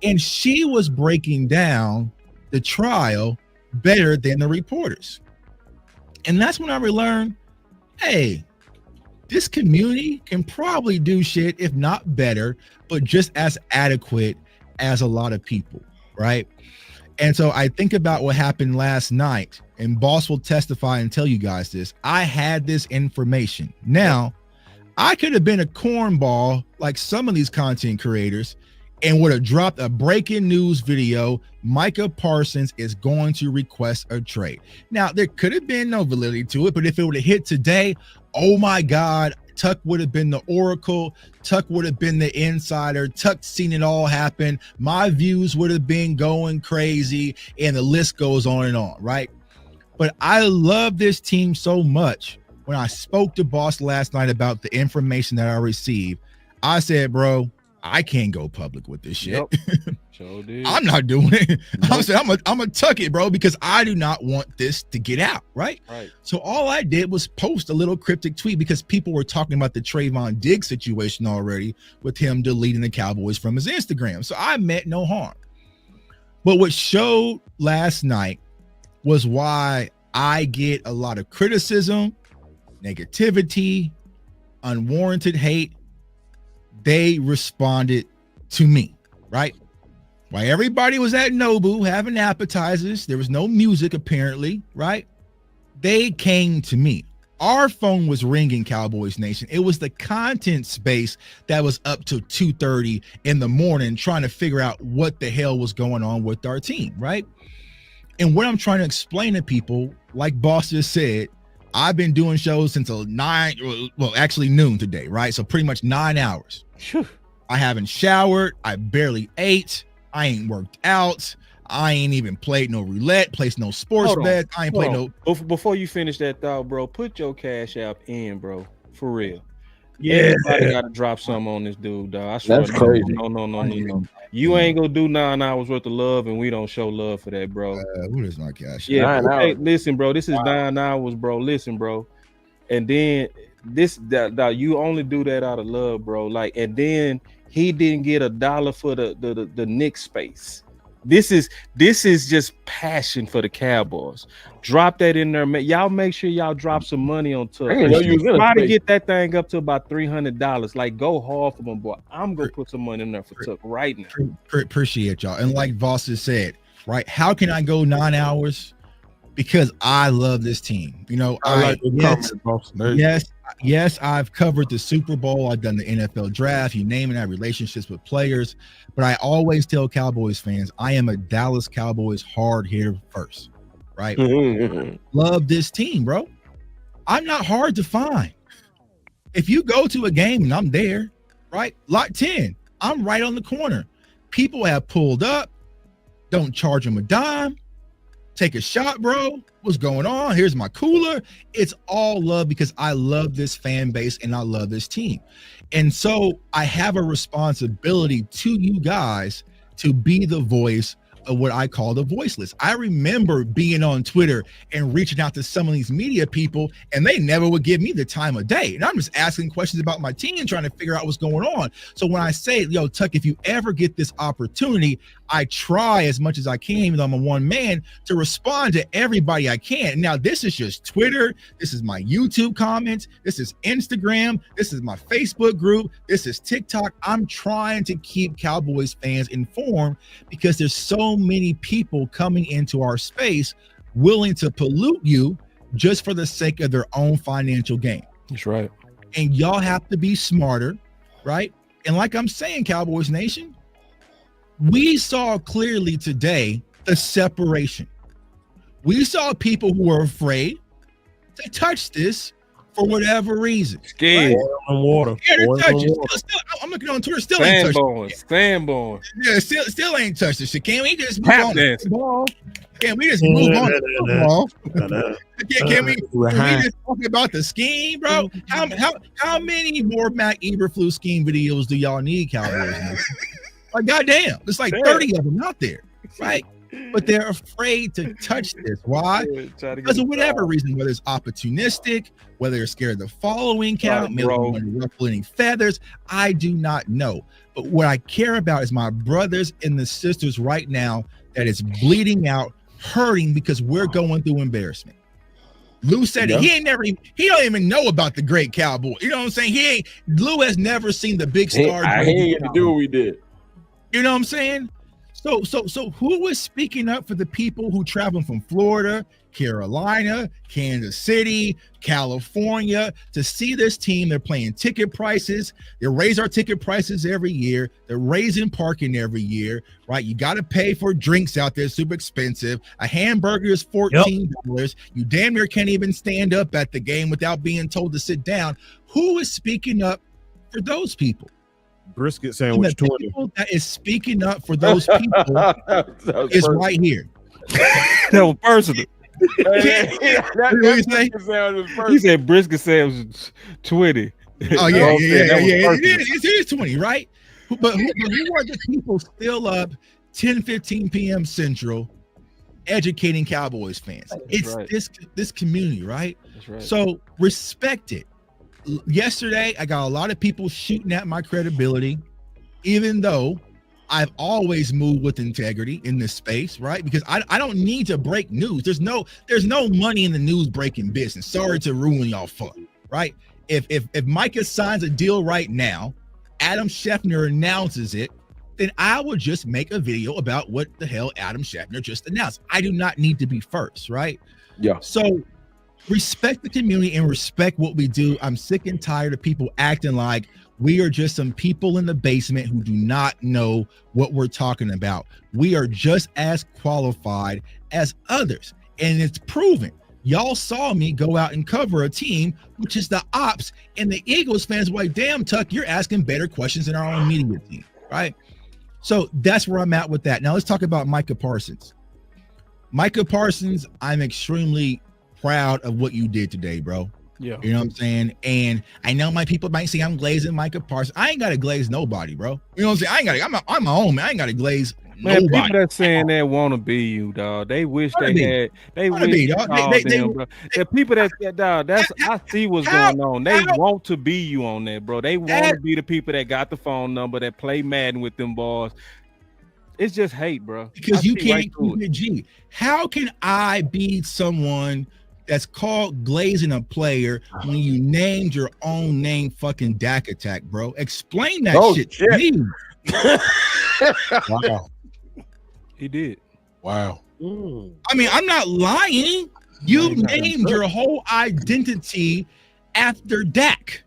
And she was breaking down the trial better than the reporters. And that's when I learned, hey, this community can probably do shit, if not better, but just as adequate as a lot of people, right? And so I think about what happened last night, and Boss will testify and tell you guys this. I had this information. Now, I could have been a cornball like some of these content creators and would have dropped a breaking news video. Micah Parsons is going to request a trade. Now, there could have been no validity to it, but if it would have hit today, oh my God, Tuck would have been the oracle. Tuck would have been the insider. Tuck seen it all happen. My views would have been going crazy, and the list goes on and on, right? But I love this team so much. When I spoke to Boss last night about the information that I received, I said, bro, I can't go public with this shit. Yep. Sure did. I'm not doing it. Nope. I'm gonna tuck it, bro, because I do not want this to get out, right? Right. So all I did was post a little cryptic tweet because people were talking about the Trayvon Diggs situation already with him deleting the Cowboys from his Instagram. So I meant no harm. But what showed last night was why I get a lot of criticism, negativity, unwarranted hate. They responded to me, right? While everybody was at Nobu having appetizers, there was no music apparently, right? They came to me. Our phone was ringing, Cowboys Nation. It was the content space that was up till 2:30 in the morning trying to figure out what the hell was going on with our team, right? And what I'm trying to explain to people, like Boss just said, I've been doing shows since noon today, right? So pretty much 9 hours. Whew. I haven't showered. I barely ate. I ain't worked out. I ain't even played no roulette, placed no sports bets. I ain't played no. Before you finish that thought, bro, put your Cash App in, bro. For real. Yeah. Everybody got to drop something on this dude, dog. I swear. That's crazy. No. You ain't gonna do 9 hours worth of love, and we don't show love for that, bro. What is my Cash App? Yeah, 9 hey, hours. listen, bro. This is 9 hours, bro. Listen, bro. And then that you only do that out of love, bro. Like, and then he didn't get $1 for the Knicks space. This is just passion for the Cowboys. Drop that in there, man. Y'all make sure y'all drop some money on Tuck. Try to get that thing up to about $300. Like, go hard for them, boy. I'm gonna put some money in there for Tuck right now. Appreciate y'all. And like Voss has said, right? How can I go 9 hours because I love this team. You know, I like the comment, boss. Yes, I've covered the Super Bowl. I've done the NFL draft. You name it. I have relationships with players. But I always tell Cowboys fans, I am a Dallas Cowboys hard hitter first, right? Love this team, bro. I'm not hard to find. If you go to a game and I'm there, right? Lot 10, I'm right on the corner. People have pulled up. Don't charge them a dime. Take a shot, bro. What's going on? Here's my cooler. It's all love because I love this fan base and I love this team. And so I have a responsibility to you guys to be the voice of what I call the voiceless. I remember being on Twitter and reaching out to some of these media people, and they never would give me the time of day. And I'm just asking questions about my team and trying to figure out what's going on. So when I say, yo, Tuck, if you ever get this opportunity, I try as much as I can, even though I'm a one man, to respond to everybody I can. Now, this is just Twitter. This is my YouTube comments. This is Instagram. This is my Facebook group. This is TikTok. I'm trying to keep Cowboys fans informed because there's so many people coming into our space willing to pollute you just for the sake of their own financial gain. That's right. And y'all have to be smarter, right? And like I'm saying, Cowboys Nation, we saw clearly today the separation. We saw people who were afraid to touch this for whatever reason. Scared. Right? Water. Still, I'm looking on Twitter. Still ain't touched it. Fanboy. Yeah, still ain't touched this shit. Can we just move on? Can we just move on? Can we just talk about the scheme, bro? How many more Mac Eberflus scheme videos do y'all need, Cowboys? Like, goddamn, there's like 30 of them out there, right? But they're afraid to touch this. Why? Because of whatever reason, whether it's opportunistic, whether they're scared of the following count, maybe they want to ruffle any feathers. I do not know. But what I care about is my brothers and the sisters right now that is bleeding out, hurting because we're going through embarrassment. Lou said it. He don't even know about the great Cowboy. You know what I'm saying? Lou has never seen the big star. He ain't get to do what we did. You know what I'm saying? So who was speaking up for the people who travel from Florida, Carolina, Kansas City, California to see this team? They're playing ticket prices. They raise our ticket prices every year. They're raising parking every year, right? You got to pay for drinks out there, super expensive. A hamburger is $14. You damn near can't even stand up at the game without being told to sit down. Who is speaking up for those people? Brisket sandwich 20. That is speaking up for those people is right here. That was personal. He said brisket sandwich 20. Oh yeah. It is 20, right? But who are the people still up 10:15 p.m. Central educating Cowboys fans? It's this community, right? That's right. So respect it. Yesterday, I got a lot of people shooting at my credibility, even though I've always moved with integrity in this space, right? Because I don't need to break news. There's no money in the news breaking business. Sorry to ruin y'all fun, right? If Micah signs a deal right now, Adam Schefter announces it, then I will just make a video about what the hell Adam Schefter just announced. I do not need to be first, right? Yeah. So respect the community and respect what we do. I'm sick and tired of people acting like we are just some people in the basement who do not know what we're talking about. We are just as qualified as others, and it's proven. Y'all saw me go out and cover a team, which is the ops, and the Eagles fans were like, damn, Tuck, you're asking better questions than our own media team, right? So that's where I'm at with that. Now let's talk about Micah Parsons. Micah Parsons, I'm extremely proud of what you did today, bro. Yeah. You know what I'm saying? And I know my people might say I'm glazing Micah Parsons. I ain't got to glaze nobody, bro. You know what I'm saying? I'm my own man. I ain't got to glaze nobody. People that saying that want to be you, dog. They wish they had. They wish the people that dog. That's I see what's going on. They want to be you on that, bro. They want to be the people that got the phone number that play Madden with them boys. It's just hate, bro. Because you can't keep it G. How can I be someone that's called glazing a player when you named your own name fucking Dak Attack, bro? Explain that shit to me. Wow. He did. Wow. I mean, I'm not lying. You named your whole identity after Dak.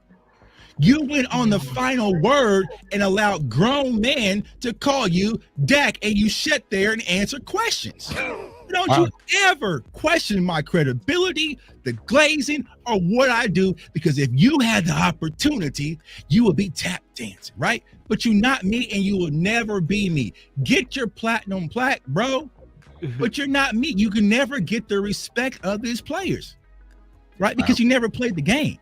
You went on the final word and allowed grown men to call you Dak, and you sit there and answer questions. Don't you ever question my credibility, the glazing, or what I do, because if you had the opportunity, you would be tap dancing, right? But you're not me, and you will never be me. Get your platinum plaque, bro, but you're not me. You can never get the respect of these players, right? Because you never played the game,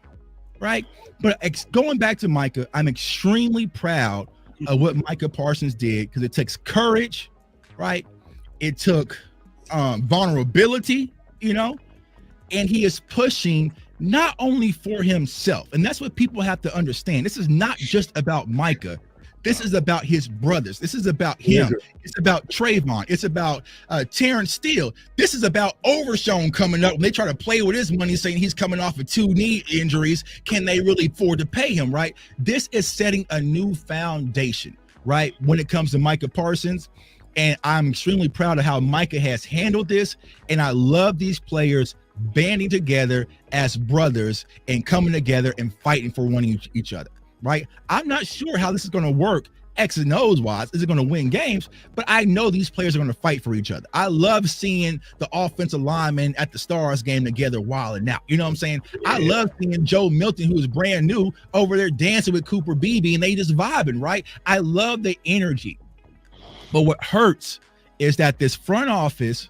right? But going back to Micah, I'm extremely proud of what Micah Parsons did, because it takes courage, right? It took vulnerability, and he is pushing not only for himself, and that's what people have to understand. This is not just about Micah. This is about his brothers. This is about him. It's about Trayvon. It's about Terrence Steele. This is about Overshown coming up. When they try to play with his money, saying he's coming off of 2 knee injuries, can they really afford to pay him, right? This is setting a new foundation, right, when it comes to Micah Parsons. And I'm extremely proud of how Micah has handled this. And I love these players banding together as brothers and coming together and fighting for each other, right? I'm not sure how this is going to work X and O's wise. Is it going to win games? But I know these players are going to fight for each other. I love seeing the offensive linemen at the Stars game together wilding out. You know what I'm saying? I love seeing Joe Milton, who is brand new, over there dancing with Cooper Beebe, and they just vibing, right? I love the energy. But what hurts is that this front office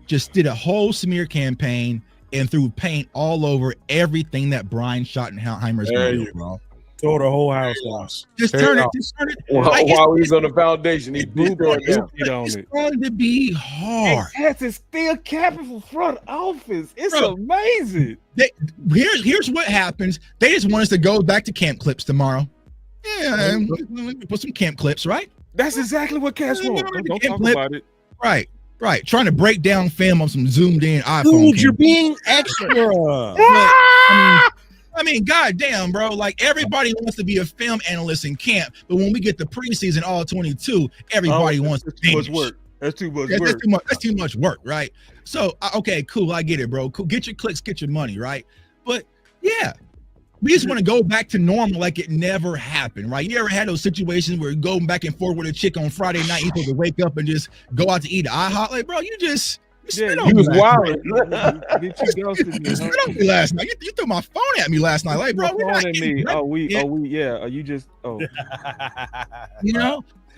just did a whole smear campaign and threw paint all over everything that Brian Schottenheimer's going to do, bro. Tore the whole house down. Just turn it. While he's on the foundation, he blew it's going to be hard. It's still capital front office. It's amazing. Here's what happens. They just want us to go back to camp clips tomorrow. Yeah, put some camp clips, right? That's exactly what Cash wants. Don't talk about it. Right. Trying to break down film on some zoomed in iPhone. Dude, you're being extra. I mean, goddamn, bro. Like, everybody wants to be a film analyst in camp, but when we get the preseason all 22, everybody wants to too much work. That's too much work. That's too much work, right? So, okay, cool. I get it, bro. Cool. Get your clicks, get your money, right? But yeah. We just want to go back to normal like it never happened, right? You ever had those situations where you're going back and forth with a chick on Friday night, you supposed to wake up and just go out to eat at IHOP? Like, bro, you was wild. You spit on me last night. You threw my phone at me last night. Like, bro, we're not me.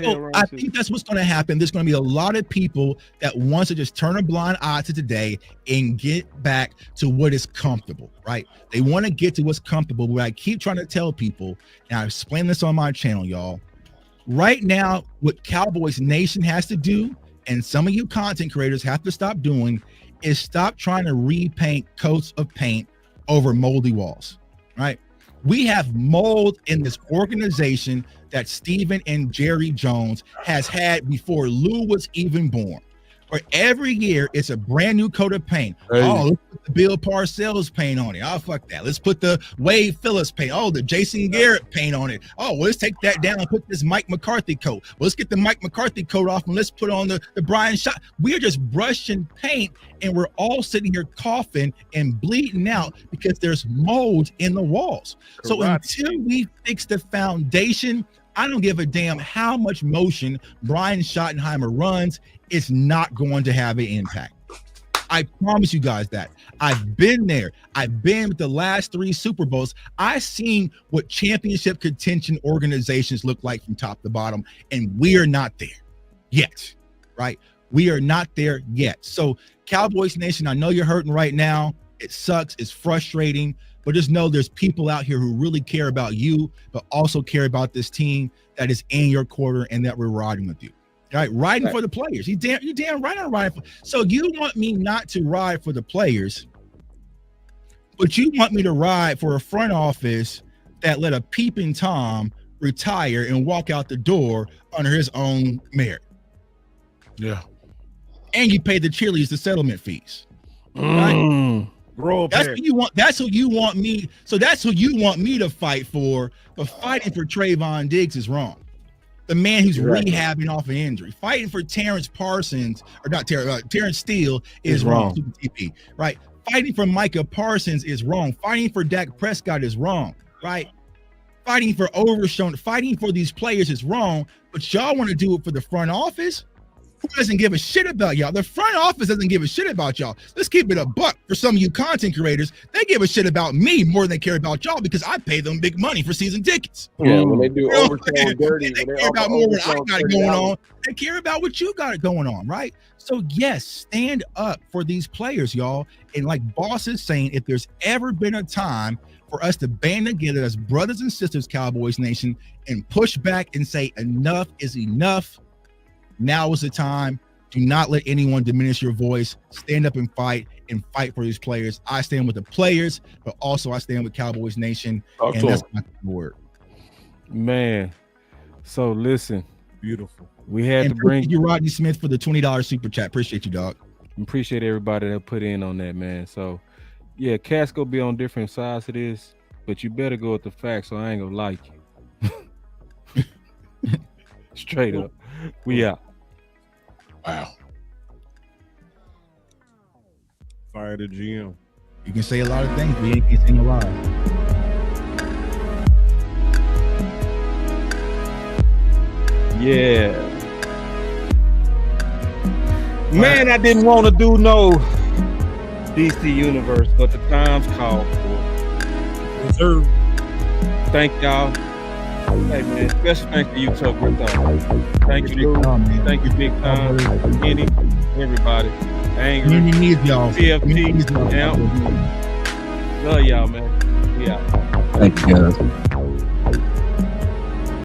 So I think that's what's going to happen. There's going to be a lot of people that wants to just turn a blind eye to today and get back to what is comfortable, right? They want to get to what's comfortable. But I keep trying to tell people, and I explain this on my channel, y'all. Right now, what Cowboys Nation has to do, and some of you content creators have to stop doing, is stop trying to repaint coats of paint over moldy walls, right? We have mold in this organization that Stephen and Jerry Jones has had before Lou was even born. Where every year it's a brand new coat of paint. Hey. Oh, let's put the Bill Parcells paint on it. Oh, fuck that. Let's put the Wade Phillips paint. Oh, the Jason Garrett paint on it. Oh, well, let's take that down and put this Mike McCarthy coat. Well, let's get the Mike McCarthy coat off and let's put on the Brian Schott. We're just brushing paint and we're all sitting here coughing and bleeding out because there's mold in the walls. So until we fix the foundation, I don't give a damn how much motion Brian Schottenheimer runs. It's not going to have an impact. I promise you guys that. I've been there. I've been with the last 3 Super Bowls. I've seen what championship contention organizations look like from top to bottom, and we're not there yet, right? We are not there yet. So Cowboys Nation, I know you're hurting right now. It sucks. It's frustrating. But just know there's people out here who really care about you, but also care about this team that is in your quarter and that we're riding with you. Right, riding for the players. You damn right I'm riding for. So you want me not to ride for the players, but you want me to ride for a front office that let a peeping Tom retire and walk out the door under his own merit. Yeah. And you pay the cheerleaders the settlement fees. Right? That's who you want. That's who you want me. So that's who you want me to fight for. But fighting for Trayvon Diggs is wrong. the man who's rehabbing off an injury. Fighting for Terrence Parsons, or not Terrence Steele is wrong. Super TP, right? Fighting for Micah Parsons is wrong. Fighting for Dak Prescott is wrong, right? Fighting for fighting for these players is wrong, but y'all want to do it for the front office? Who doesn't give a shit about y'all? The front office doesn't give a shit about y'all. Let's keep it a buck for some of you content creators. They give a shit about me more than they care about y'all because I pay them big money for season tickets. Yeah, when they do overtime dirty, they care about more what I got going on. They care about what you got going on, right? So yes, stand up for these players, y'all. And like Boss is saying, if there's ever been a time for us to band together as brothers and sisters, Cowboys Nation, and push back and say enough is enough, now is the time. Do not let anyone diminish your voice. Stand up and fight for these players. I stand with the players, but also I stand with Cowboys Nation. And that's my word. Man, so listen. Beautiful. We had to bring you Rodney Smith for the $20 super chat. Appreciate you, dog. Appreciate everybody that put in on that, man. So yeah, cats gonna be on different sides of this, but you better go with the facts, so I ain't gonna like you. Straight up. We out. Wow. Fire the GM. You can say a lot of things, but you ain't saying a lot. Yeah. Man, I didn't want to do no DCUniverse, but the time's called for. Yes, sir. Thank y'all. Hey man, special thanks to you, Tucker. Thank you, thank you, Big Time, Kenny, everybody. Angry, TFT, love y'all, man. We out. Thank you, guys.